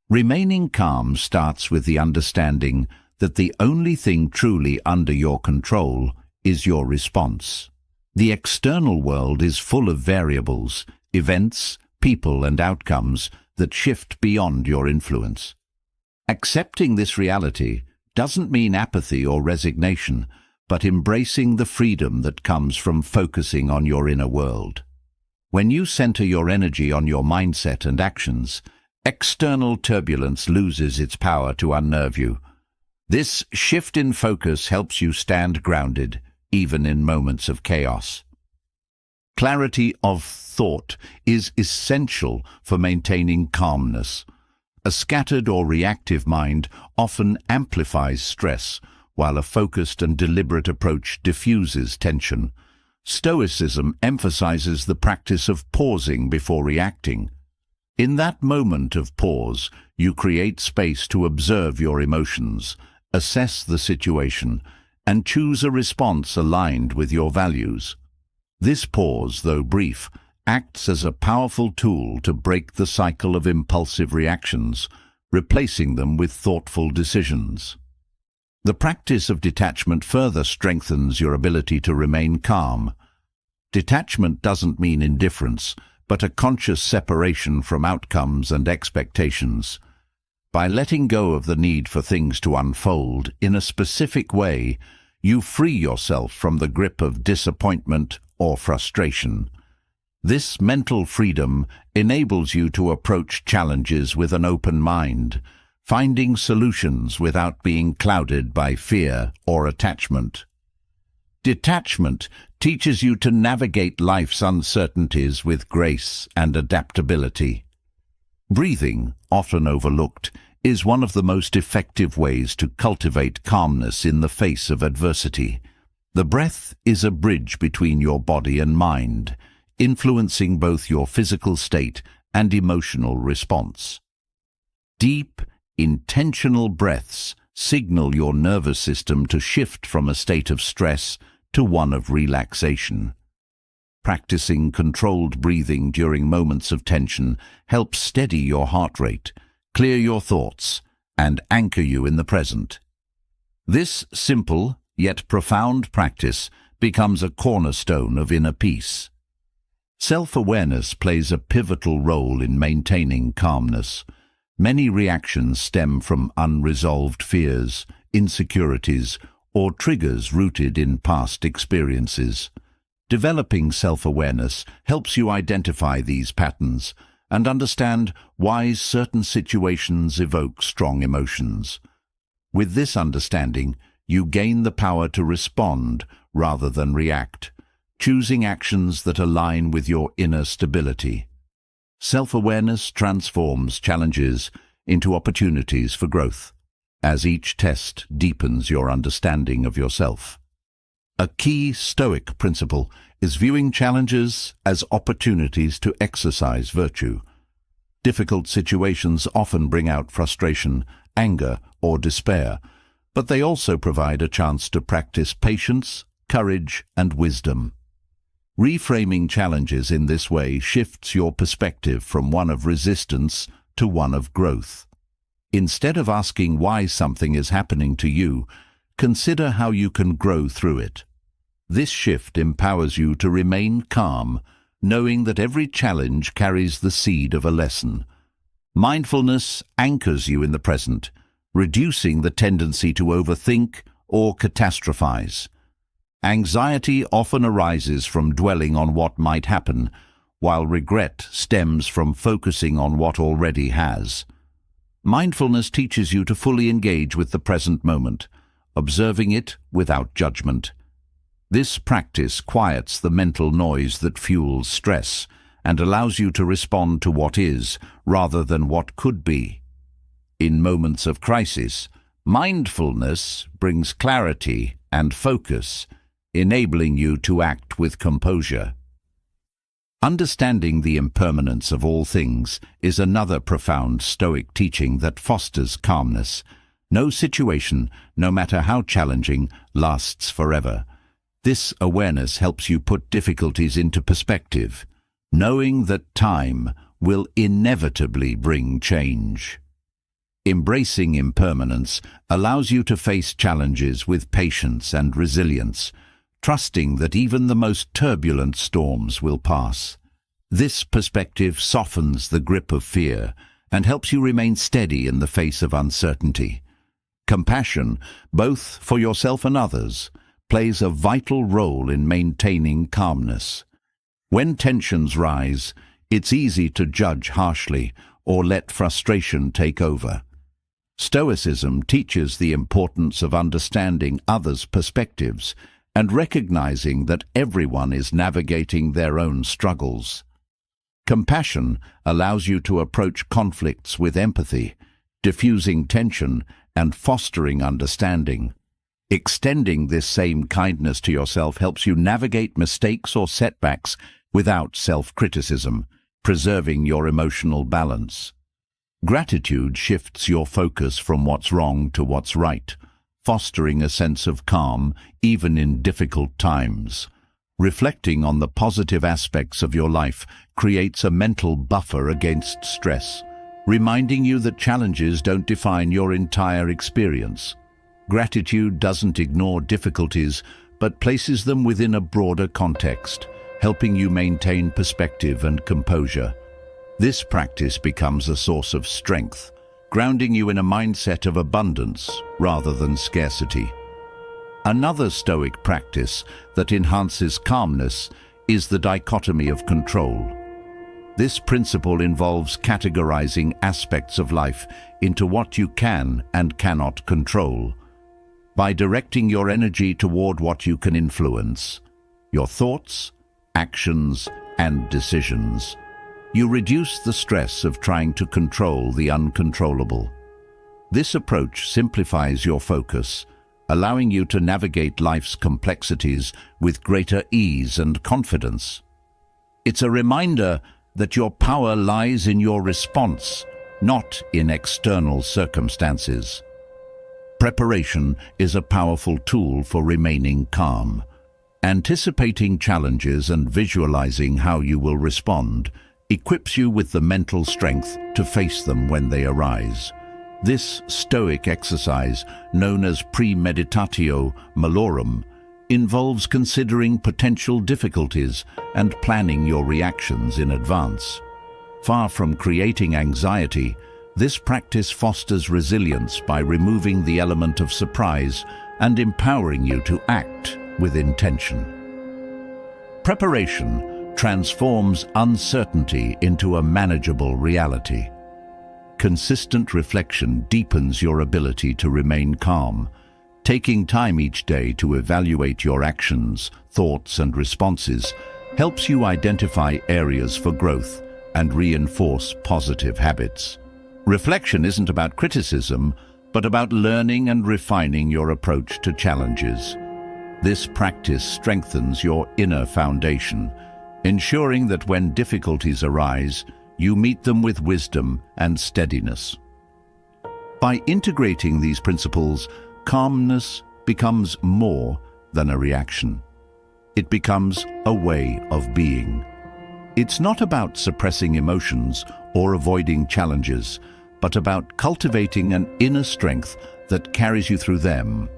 A: Remaining calm starts with the understanding that the only thing truly under your control is your response. The external world is full of variables, events, people, and outcomes that shift beyond your influence. Accepting this reality doesn't mean apathy or resignation, but embracing the freedom that comes from focusing on your inner world. When you center your energy on your mindset and actions, external turbulence loses its power to unnerve you. This shift in focus helps you stand grounded, even in moments of chaos. Clarity of thought is essential for maintaining calmness. A scattered or reactive mind often amplifies stress, while a focused and deliberate approach diffuses tension. Stoicism emphasizes the practice of pausing before reacting. In that moment of pause, you create space to observe your emotions, assess the situation, and choose a response aligned with your values. This pause, though brief, acts as a powerful tool to break the cycle of impulsive reactions, replacing them with thoughtful decisions. The practice of detachment further strengthens your ability to remain calm. Detachment doesn't mean indifference, but a conscious separation from outcomes and expectations. By letting go of the need for things to unfold in a specific way, you free yourself from the grip of disappointment or frustration. This mental freedom enables you to approach challenges with an open mind, finding solutions without being clouded by fear or attachment. Detachment teaches you to navigate life's uncertainties with grace and adaptability. Breathing, often overlooked, is one of the most effective ways to cultivate calmness in the face of adversity. The breath is a bridge between your body and mind, influencing both your physical state and emotional response. Deep, intentional breaths signal your nervous system to shift from a state of stress to one of relaxation. Practicing controlled breathing during moments of tension helps steady your heart rate, clear your thoughts, and anchor you in the present. This simple yet profound practice becomes a cornerstone of inner peace. Self-awareness plays a pivotal role in maintaining calmness. Many reactions stem from unresolved fears, insecurities, or triggers rooted in past experiences. Developing self-awareness helps you identify these patterns and understand why certain situations evoke strong emotions. With this understanding, you gain the power to respond rather than react, choosing actions that align with your inner stability. Self-awareness transforms challenges into opportunities for growth, as each test deepens your understanding of yourself. A key Stoic principle is viewing challenges as opportunities to exercise virtue. Difficult situations often bring out frustration, anger, or despair, but they also provide a chance to practice patience, courage, and wisdom. Reframing challenges in this way shifts your perspective from one of resistance to one of growth. Instead of asking why something is happening to you, consider how you can grow through it. This shift empowers you to remain calm, knowing that every challenge carries the seed of a lesson. Mindfulness anchors you in the present, reducing the tendency to overthink or catastrophize. Anxiety often arises from dwelling on what might happen, while regret stems from focusing on what already has. Mindfulness teaches you to fully engage with the present moment, observing it without judgment. This practice quiets the mental noise that fuels stress and allows you to respond to what is rather than what could be. In moments of crisis, mindfulness brings clarity and focus, enabling you to act with composure. Understanding the impermanence of all things is another profound Stoic teaching that fosters calmness. No situation, no matter how challenging, lasts forever. This awareness helps you put difficulties into perspective, knowing that time will inevitably bring change. Embracing impermanence allows you to face challenges with patience and resilience, trusting that even the most turbulent storms will pass. This perspective softens the grip of fear and helps you remain steady in the face of uncertainty. Compassion, both for yourself and others, plays a vital role in maintaining calmness. When tensions rise, it's easy to judge harshly or let frustration take over. Stoicism teaches the importance of understanding others' perspectives and recognizing that everyone is navigating their own struggles. Compassion allows you to approach conflicts with empathy, diffusing tension and fostering understanding. Extending this same kindness to yourself helps you navigate mistakes or setbacks without self-criticism, preserving your emotional balance. Gratitude shifts your focus from what's wrong to what's right, fostering a sense of calm even in difficult times. Reflecting on the positive aspects of your life creates a mental buffer against stress, reminding you that challenges don't define your entire experience. Gratitude doesn't ignore difficulties, but places them within a broader context, helping you maintain perspective and composure. This practice becomes a source of strength, grounding you in a mindset of abundance rather than scarcity. Another Stoic practice that enhances calmness is the dichotomy of control. This principle involves categorizing aspects of life into what you can and cannot control. By directing your energy toward what you can influence, your thoughts, actions, and decisions, you reduce the stress of trying to control the uncontrollable. This approach simplifies your focus, allowing you to navigate life's complexities with greater ease and confidence. It's a reminder that your power lies in your response, not in external circumstances. Preparation is a powerful tool for remaining calm. Anticipating challenges and visualizing how you will respond equips you with the mental strength to face them when they arise. This Stoic exercise, known as premeditatio malorum, involves considering potential difficulties and planning your reactions in advance. Far from creating anxiety, this practice fosters resilience by removing the element of surprise and empowering you to act with intention. Preparation transforms uncertainty into a manageable reality. Consistent reflection deepens your ability to remain calm, Taking time each day to evaluate your actions, thoughts, and responses helps you identify areas for growth and reinforce positive habits. Reflection isn't about criticism, but about learning and refining your approach to challenges. This practice strengthens your inner foundation, ensuring that when difficulties arise, you meet them with wisdom and steadiness. By integrating these principles, calmness becomes more than a reaction. It becomes a way of being. It's not about suppressing emotions or avoiding challenges, but about cultivating an inner strength that carries you through them.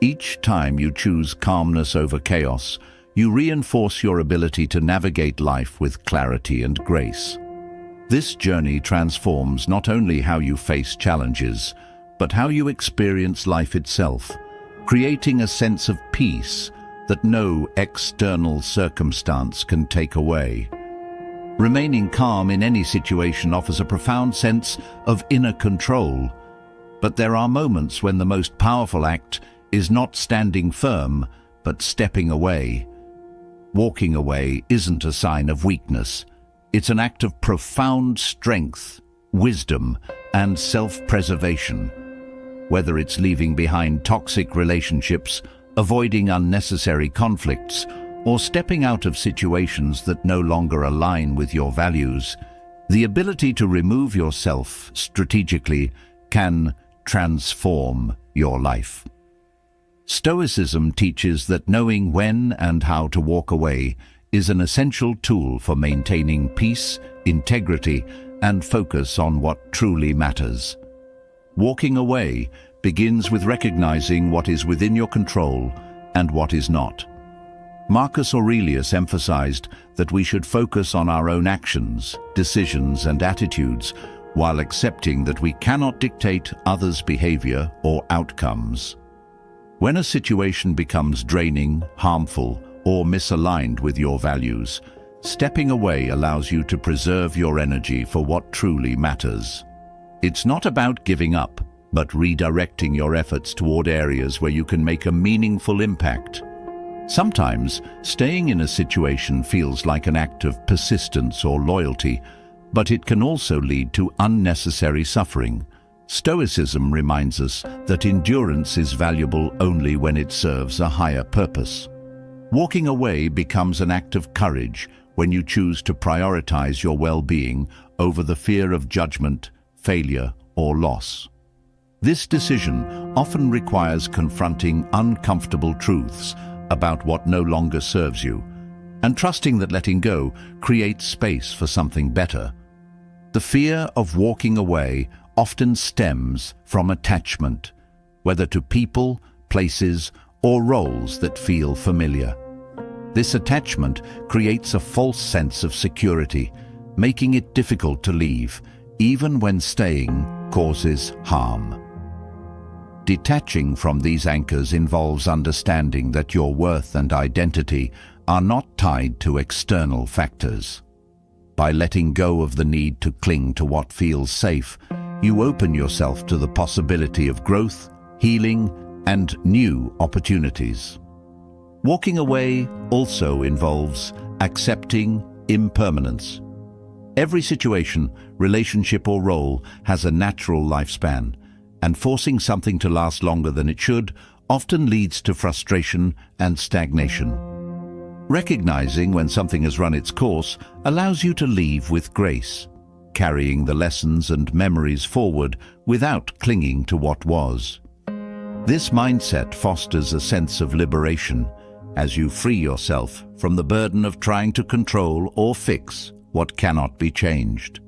A: Each time you choose calmness over chaos, you reinforce your ability to navigate life with clarity and grace. This journey transforms not only how you face challenges, but how you experience life itself, creating a sense of peace that no external circumstance can take away. Remaining calm in any situation offers a profound sense of inner control, but there are moments when the most powerful act is not standing firm, but stepping away. Walking away isn't a sign of weakness. It's an act of profound strength, wisdom, and self-preservation. Whether it's leaving behind toxic relationships, avoiding unnecessary conflicts, or stepping out of situations that no longer align with your values, the ability to remove yourself strategically can transform your life. Stoicism teaches that knowing when and how to walk away is an essential tool for maintaining peace, integrity, and focus on what truly matters. Walking away begins with recognizing what is within your control and what is not. Marcus Aurelius emphasized that we should focus on our own actions, decisions, and attitudes, while accepting that we cannot dictate others' behavior or outcomes. When a situation becomes draining, harmful, or misaligned with your values, stepping away allows you to preserve your energy for what truly matters. It's not about giving up, but redirecting your efforts toward areas where you can make a meaningful impact. Sometimes, staying in a situation feels like an act of persistence or loyalty, but it can also lead to unnecessary suffering. Stoicism reminds us that endurance is valuable only when it serves a higher purpose. Walking away becomes an act of courage when you choose to prioritize your well-being over the fear of judgment, failure, or loss. This decision often requires confronting uncomfortable truths about what no longer serves you, and trusting that letting go creates space for something better. The fear of walking away often stems from attachment, whether to people, places, or roles that feel familiar. This attachment creates a false sense of security, making it difficult to leave, even when staying causes harm. Detaching from these anchors involves understanding that your worth and identity are not tied to external factors. By letting go of the need to cling to what feels safe, you open yourself to the possibility of growth, healing, and new opportunities. Walking away also involves accepting impermanence. Every situation, relationship, or role has a natural lifespan, and forcing something to last longer than it should often leads to frustration and stagnation. Recognizing when something has run its course allows you to leave with grace, carrying the lessons and memories forward without clinging to what was. This mindset fosters a sense of liberation as you free yourself from the burden of trying to control or fix what cannot be changed.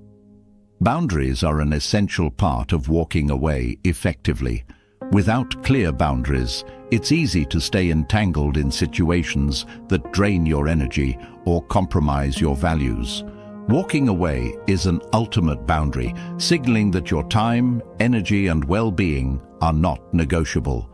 A: Boundaries are an essential part of walking away effectively. Without clear boundaries, it's easy to stay entangled in situations that drain your energy or compromise your values. Walking away is an ultimate boundary, signaling that your time, energy, and well-being are not negotiable.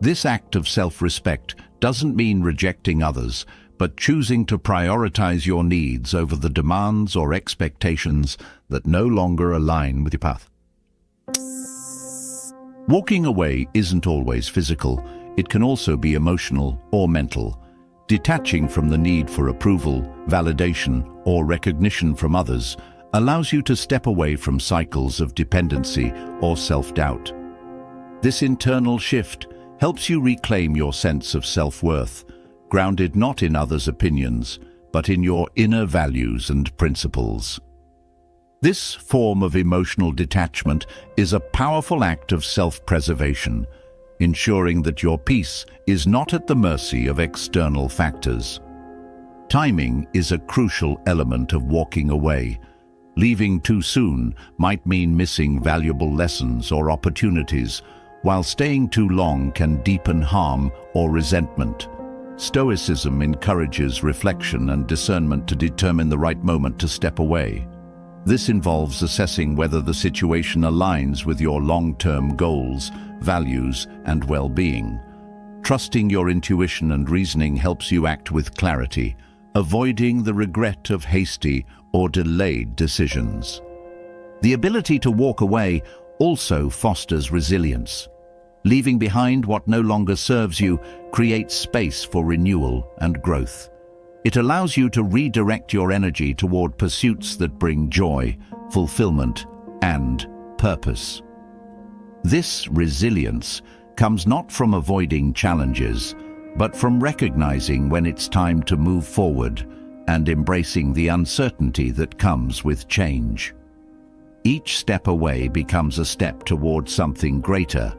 A: This act of self-respect doesn't mean rejecting others, but choosing to prioritize your needs over the demands or expectations that no longer align with your path. Walking away isn't always physical. It can also be emotional or mental. Detaching from the need for approval, validation, or recognition from others allows you to step away from cycles of dependency or self-doubt. This internal shift helps you reclaim your sense of self-worth, grounded not in others' opinions, but in your inner values and principles. This form of emotional detachment is a powerful act of self-preservation, ensuring that your peace is not at the mercy of external factors. Timing is a crucial element of walking away. Leaving too soon might mean missing valuable lessons or opportunities, while staying too long can deepen harm or resentment. Stoicism encourages reflection and discernment to determine the right moment to step away. This involves assessing whether the situation aligns with your long-term goals, values, and well-being. Trusting your intuition and reasoning helps you act with clarity, avoiding the regret of hasty or delayed decisions. The ability to walk away also fosters resilience. Leaving behind what no longer serves you creates space for renewal and growth. It allows you to redirect your energy toward pursuits that bring joy, fulfillment, and purpose. This resilience comes not from avoiding challenges, but from recognizing when it's time to move forward and embracing the uncertainty that comes with change. Each step away becomes a step toward something greater,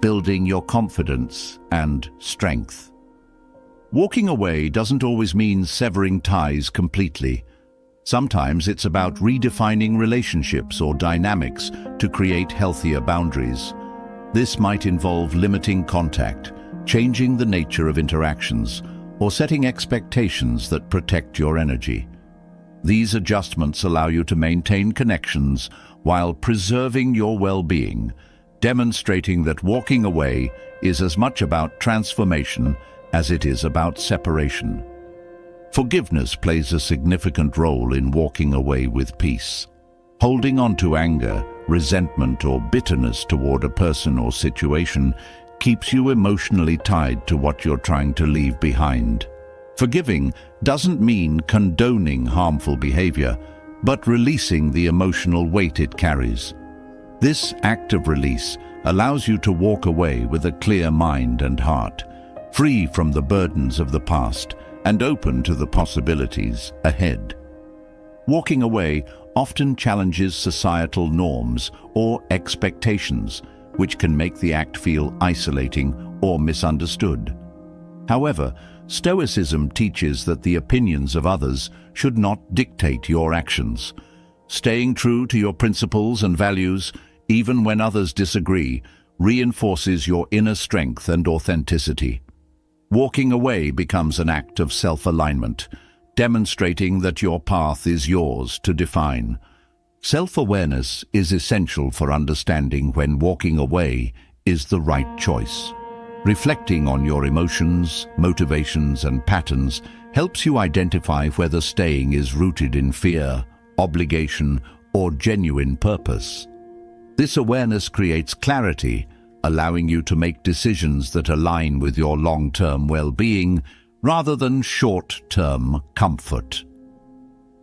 A: building your confidence and strength. Walking away doesn't always mean severing ties completely. Sometimes it's about redefining relationships or dynamics to create healthier boundaries. This might involve limiting contact, changing the nature of interactions, or setting expectations that protect your energy. These adjustments allow you to maintain connections while preserving your well-being, demonstrating that walking away is as much about transformation as it is about separation. Forgiveness plays a significant role in walking away with peace. Holding on to anger, resentment, or bitterness toward a person or situation keeps you emotionally tied to what you're trying to leave behind. Forgiving doesn't mean condoning harmful behavior, but releasing the emotional weight it carries. This act of release allows you to walk away with a clear mind and heart, free from the burdens of the past and open to the possibilities ahead. Walking away often challenges societal norms or expectations, which can make the act feel isolating or misunderstood. However, Stoicism teaches that the opinions of others should not dictate your actions. Staying true to your principles and values, even when others disagree, reinforces your inner strength and authenticity. Walking away becomes an act of self-alignment, demonstrating that your path is yours to define. Self-awareness is essential for understanding when walking away is the right choice. Reflecting on your emotions, motivations, and patterns helps you identify whether staying is rooted in fear, obligation, or genuine purpose. This awareness creates clarity, allowing you to make decisions that align with your long-term well-being rather than short-term comfort.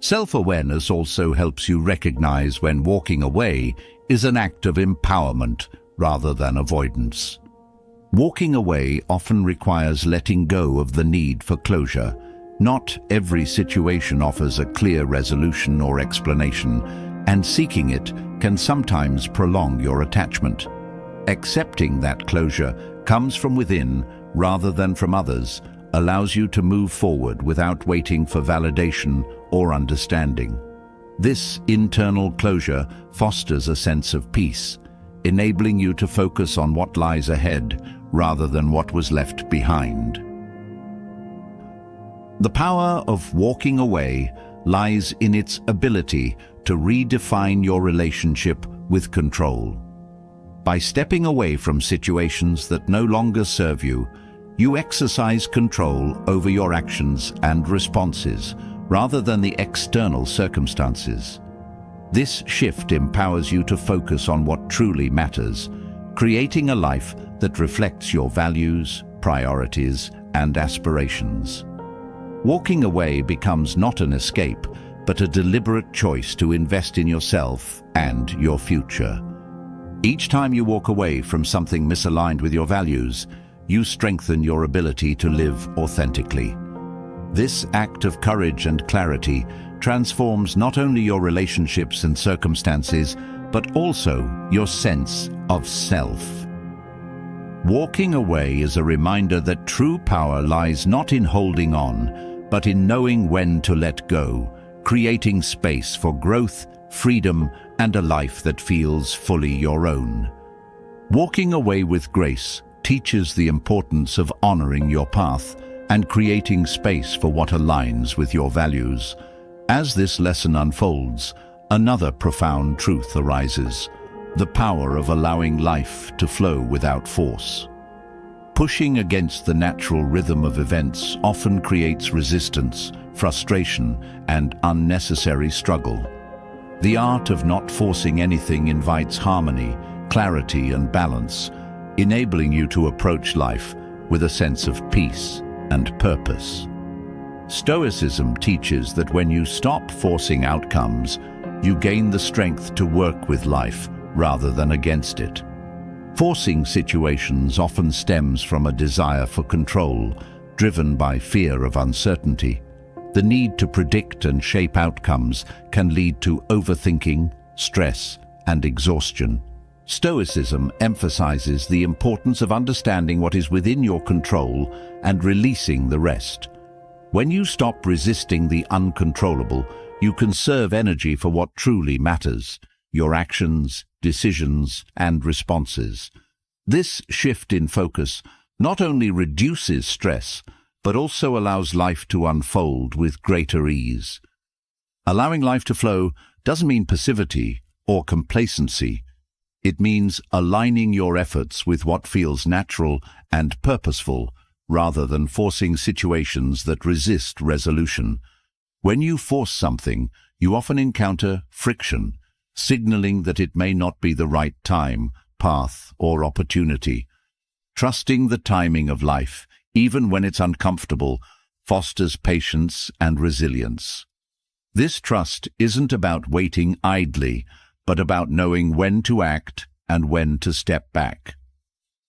A: Self-awareness also helps you recognize when walking away is an act of empowerment rather than avoidance. Walking away often requires letting go of the need for closure. Not every situation offers a clear resolution or explanation, and seeking it can sometimes prolong your attachment. Accepting that closure comes from within rather than from others allows you to move forward without waiting for validation or understanding. This internal closure fosters a sense of peace, enabling you to focus on what lies ahead rather than what was left behind. The power of walking away lies in its ability to redefine your relationship with control. By stepping away from situations that no longer serve you, you exercise control over your actions and responses rather than the external circumstances. This shift empowers you to focus on what truly matters, creating a life that reflects your values, priorities, and aspirations. Walking away becomes not an escape, but a deliberate choice to invest in yourself and your future. Each time you walk away from something misaligned with your values, you strengthen your ability to live authentically. This act of courage and clarity transforms not only your relationships and circumstances, but also your sense of self. Walking away is a reminder that true power lies not in holding on, but in knowing when to let go, creating space for growth, freedom, and a life that feels fully your own. Walking away with grace teaches the importance of honoring your path and creating space for what aligns with your values. As this lesson unfolds, another profound truth arises: the power of allowing life to flow without force. Pushing against the natural rhythm of events often creates resistance, frustration, and unnecessary struggle. The art of not forcing anything invites harmony, clarity, and balance, enabling you to approach life with a sense of peace and purpose. Stoicism teaches that when you stop forcing outcomes, you gain the strength to work with life rather than against it. Forcing situations often stems from a desire for control, driven by fear of uncertainty. The need to predict and shape outcomes can lead to overthinking, stress, and exhaustion. Stoicism emphasizes the importance of understanding what is within your control and releasing the rest. When you stop resisting the uncontrollable, you conserve energy for what truly matters: your actions, decisions, and responses. This shift in focus not only reduces stress, but also allows life to unfold with greater ease. Allowing life to flow doesn't mean passivity or complacency. It means aligning your efforts with what feels natural and purposeful, rather than forcing situations that resist resolution. When you force something, you often encounter friction, signaling that it may not be the right time, path, or opportunity. Trusting the timing of life, even when it's uncomfortable, fosters patience and resilience. This trust isn't about waiting idly, but about knowing when to act and when to step back.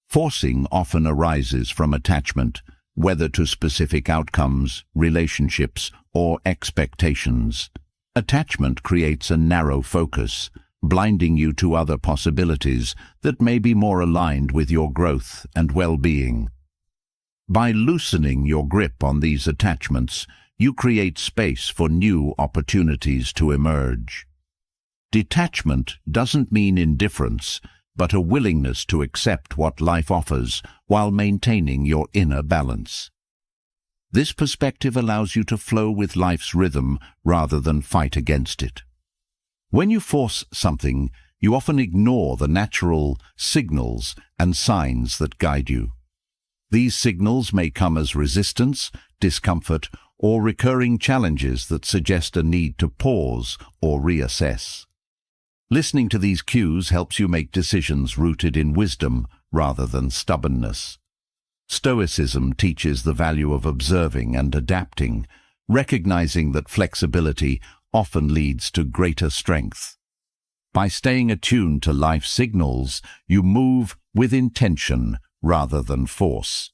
A: Forcing often arises from attachment, whether to specific outcomes, relationships, or expectations. Attachment creates a narrow focus, blinding you to other possibilities that may be more aligned with your growth and well-being. By loosening your grip on these attachments, you create space for new opportunities to emerge. Detachment doesn't mean indifference, but a willingness to accept what life offers while maintaining your inner balance. This perspective allows you to flow with life's rhythm rather than fight against it. When you force something, you often ignore the natural signals and signs that guide you. These signals may come as resistance, discomfort, or recurring challenges that suggest a need to pause or reassess. Listening to these cues helps you make decisions rooted in wisdom rather than stubbornness. Stoicism teaches the value of observing and adapting, recognizing that flexibility often leads to greater strength. By staying attuned to life's signals, you move with intention rather than force.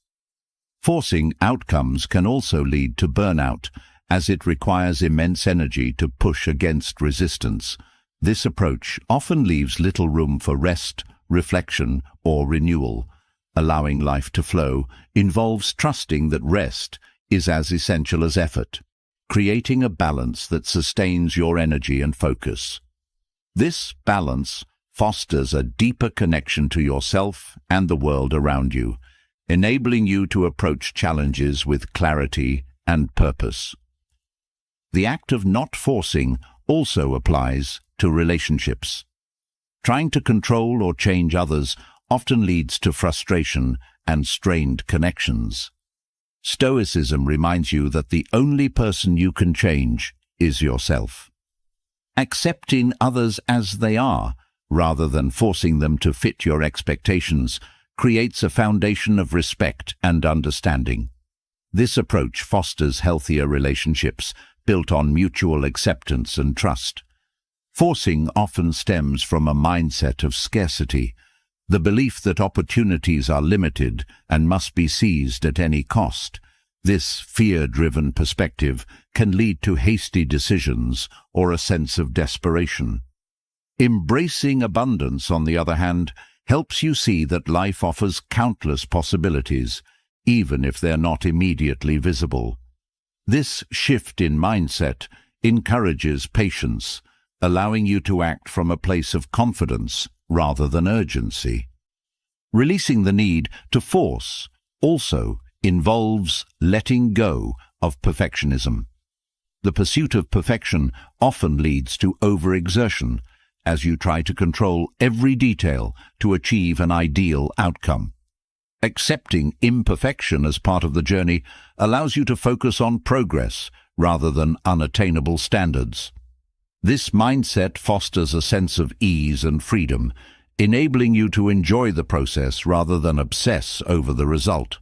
A: Forcing outcomes can also lead to burnout, as it requires immense energy to push against resistance. This approach often leaves little room for rest, reflection, or renewal. Allowing life to flow involves trusting that rest is as essential as effort, creating a balance that sustains your energy and focus. This balance fosters a deeper connection to yourself and the world around you, enabling you to approach challenges with clarity and purpose. The act of not forcing also applies to relationships. Trying to control or change others often leads to frustration and strained connections. Stoicism reminds you that the only person you can change is yourself. Accepting others as they are, rather than forcing them to fit your expectations, creates a foundation of respect and understanding. This approach fosters healthier relationships built on mutual acceptance and trust. Forcing often stems from a mindset of scarcity, the belief that opportunities are limited and must be seized at any cost. This fear-driven perspective can lead to hasty decisions or a sense of desperation. Embracing abundance, on the other hand, helps you see that life offers countless possibilities, even if they're not immediately visible. This shift in mindset encourages patience, allowing you to act from a place of confidence rather than urgency. Releasing the need to force also involves letting go of perfectionism. The pursuit of perfection often leads to overexertion, as you try to control every detail to achieve an ideal outcome. Accepting imperfection as part of the journey allows you to focus on progress rather than unattainable standards. This mindset fosters a sense of ease and freedom, enabling you to enjoy the process rather than obsess over the result.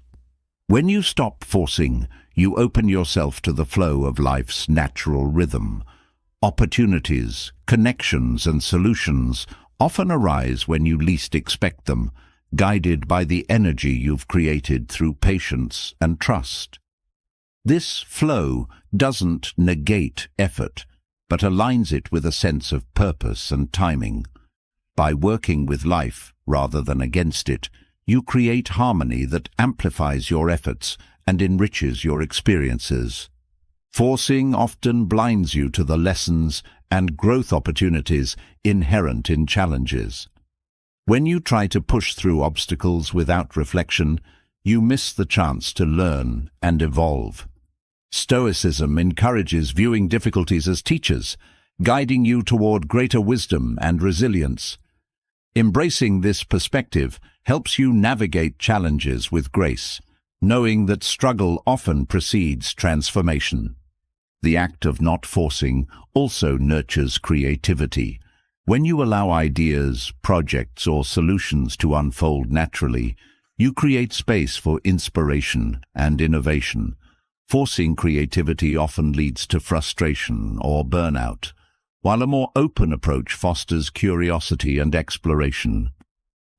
A: When you stop forcing, you open yourself to the flow of life's natural rhythm. Opportunities, connections, and solutions often arise when you least expect them, guided by the energy you've created through patience and trust. This flow doesn't negate effort, but aligns it with a sense of purpose and timing. By working with life rather than against it, you create harmony that amplifies your efforts and enriches your experiences. Forcing often blinds you to the lessons and growth opportunities inherent in challenges. When you try to push through obstacles without reflection, you miss the chance to learn and evolve. Stoicism encourages viewing difficulties as teachers, guiding you toward greater wisdom and resilience. Embracing this perspective helps you navigate challenges with grace, knowing that struggle often precedes transformation. The act of not forcing also nurtures creativity. When you allow ideas, projects, or solutions to unfold naturally, you create space for inspiration and innovation. Forcing creativity often leads to frustration or burnout, while a more open approach fosters curiosity and exploration.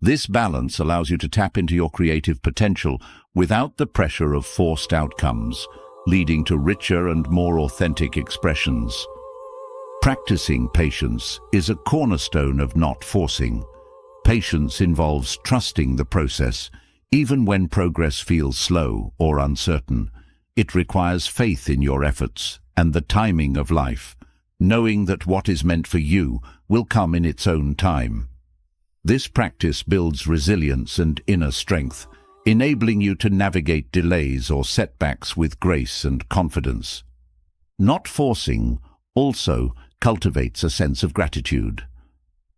A: This balance allows you to tap into your creative potential without the pressure of forced outcomes, leading to richer and more authentic expressions. Practicing patience is a cornerstone of not forcing. Patience involves trusting the process, even when progress feels slow or uncertain. It requires faith in your efforts and the timing of life, knowing that what is meant for you will come in its own time. This practice builds resilience and inner strength, enabling you to navigate delays or setbacks with grace and confidence. Not forcing also cultivates a sense of gratitude.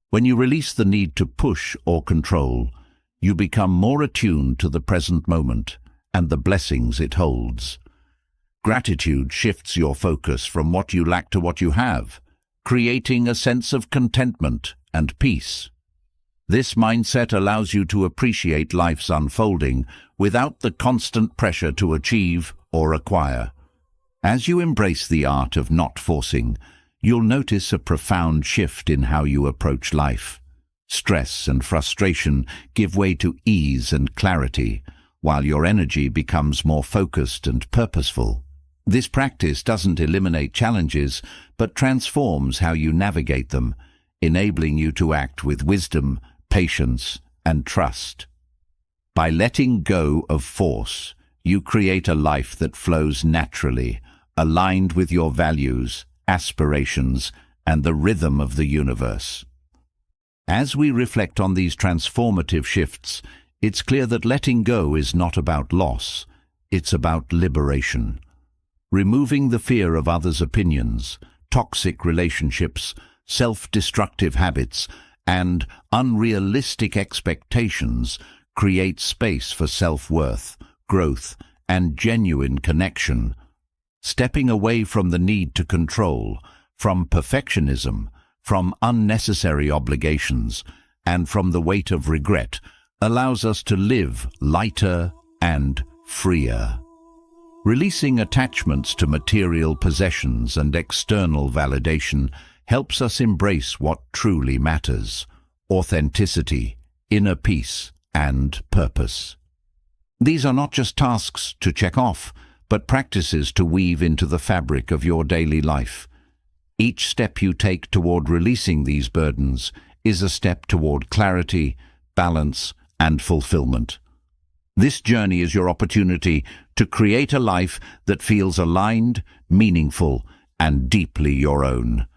A: When you release the need to push or control, you become more attuned to the present moment and the blessings it holds. Gratitude shifts your focus from what you lack to what you have, creating a sense of contentment and peace. This mindset allows you to appreciate life's unfolding without the constant pressure to achieve or acquire. As you embrace the art of not forcing, you'll notice a profound shift in how you approach life. Stress and frustration give way to ease and clarity, while your energy becomes more focused and purposeful. This practice doesn't eliminate challenges, but transforms how you navigate them, enabling you to act with wisdom, patience, and trust. By letting go of force, you create a life that flows naturally, aligned with your values, aspirations, and the rhythm of the universe. As we reflect on these transformative shifts, it's clear that letting go is not about loss, it's about liberation. Removing the fear of others' opinions, toxic relationships, self-destructive habits, and unrealistic expectations creates space for self-worth, growth, and genuine connection. Stepping away from the need to control, from perfectionism, from unnecessary obligations and from the weight of regret allows us to live lighter and freer. Releasing attachments to material possessions and external validation helps us embrace what truly matters: authenticity, inner peace, and purpose. These are not just tasks to check off, but practices to weave into the fabric of your daily life. Each step you take toward releasing these burdens is a step toward clarity, balance, and fulfillment. This journey is your opportunity to create a life that feels aligned, meaningful, and deeply your own.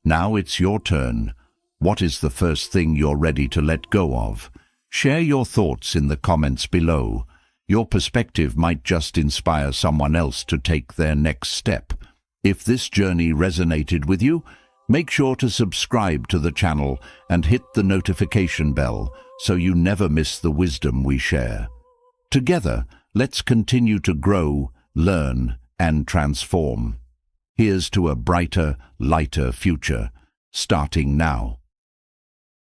A: Now it's your turn. What is the first thing you're ready to let go of? Share your thoughts in the comments below. Your perspective might just inspire someone else to take their next step. If this journey resonated with you, make sure to subscribe to the channel and hit the notification bell so you never miss the wisdom we share. Together, let's continue to grow, learn, and transform. Here's to a brighter, lighter future, starting now.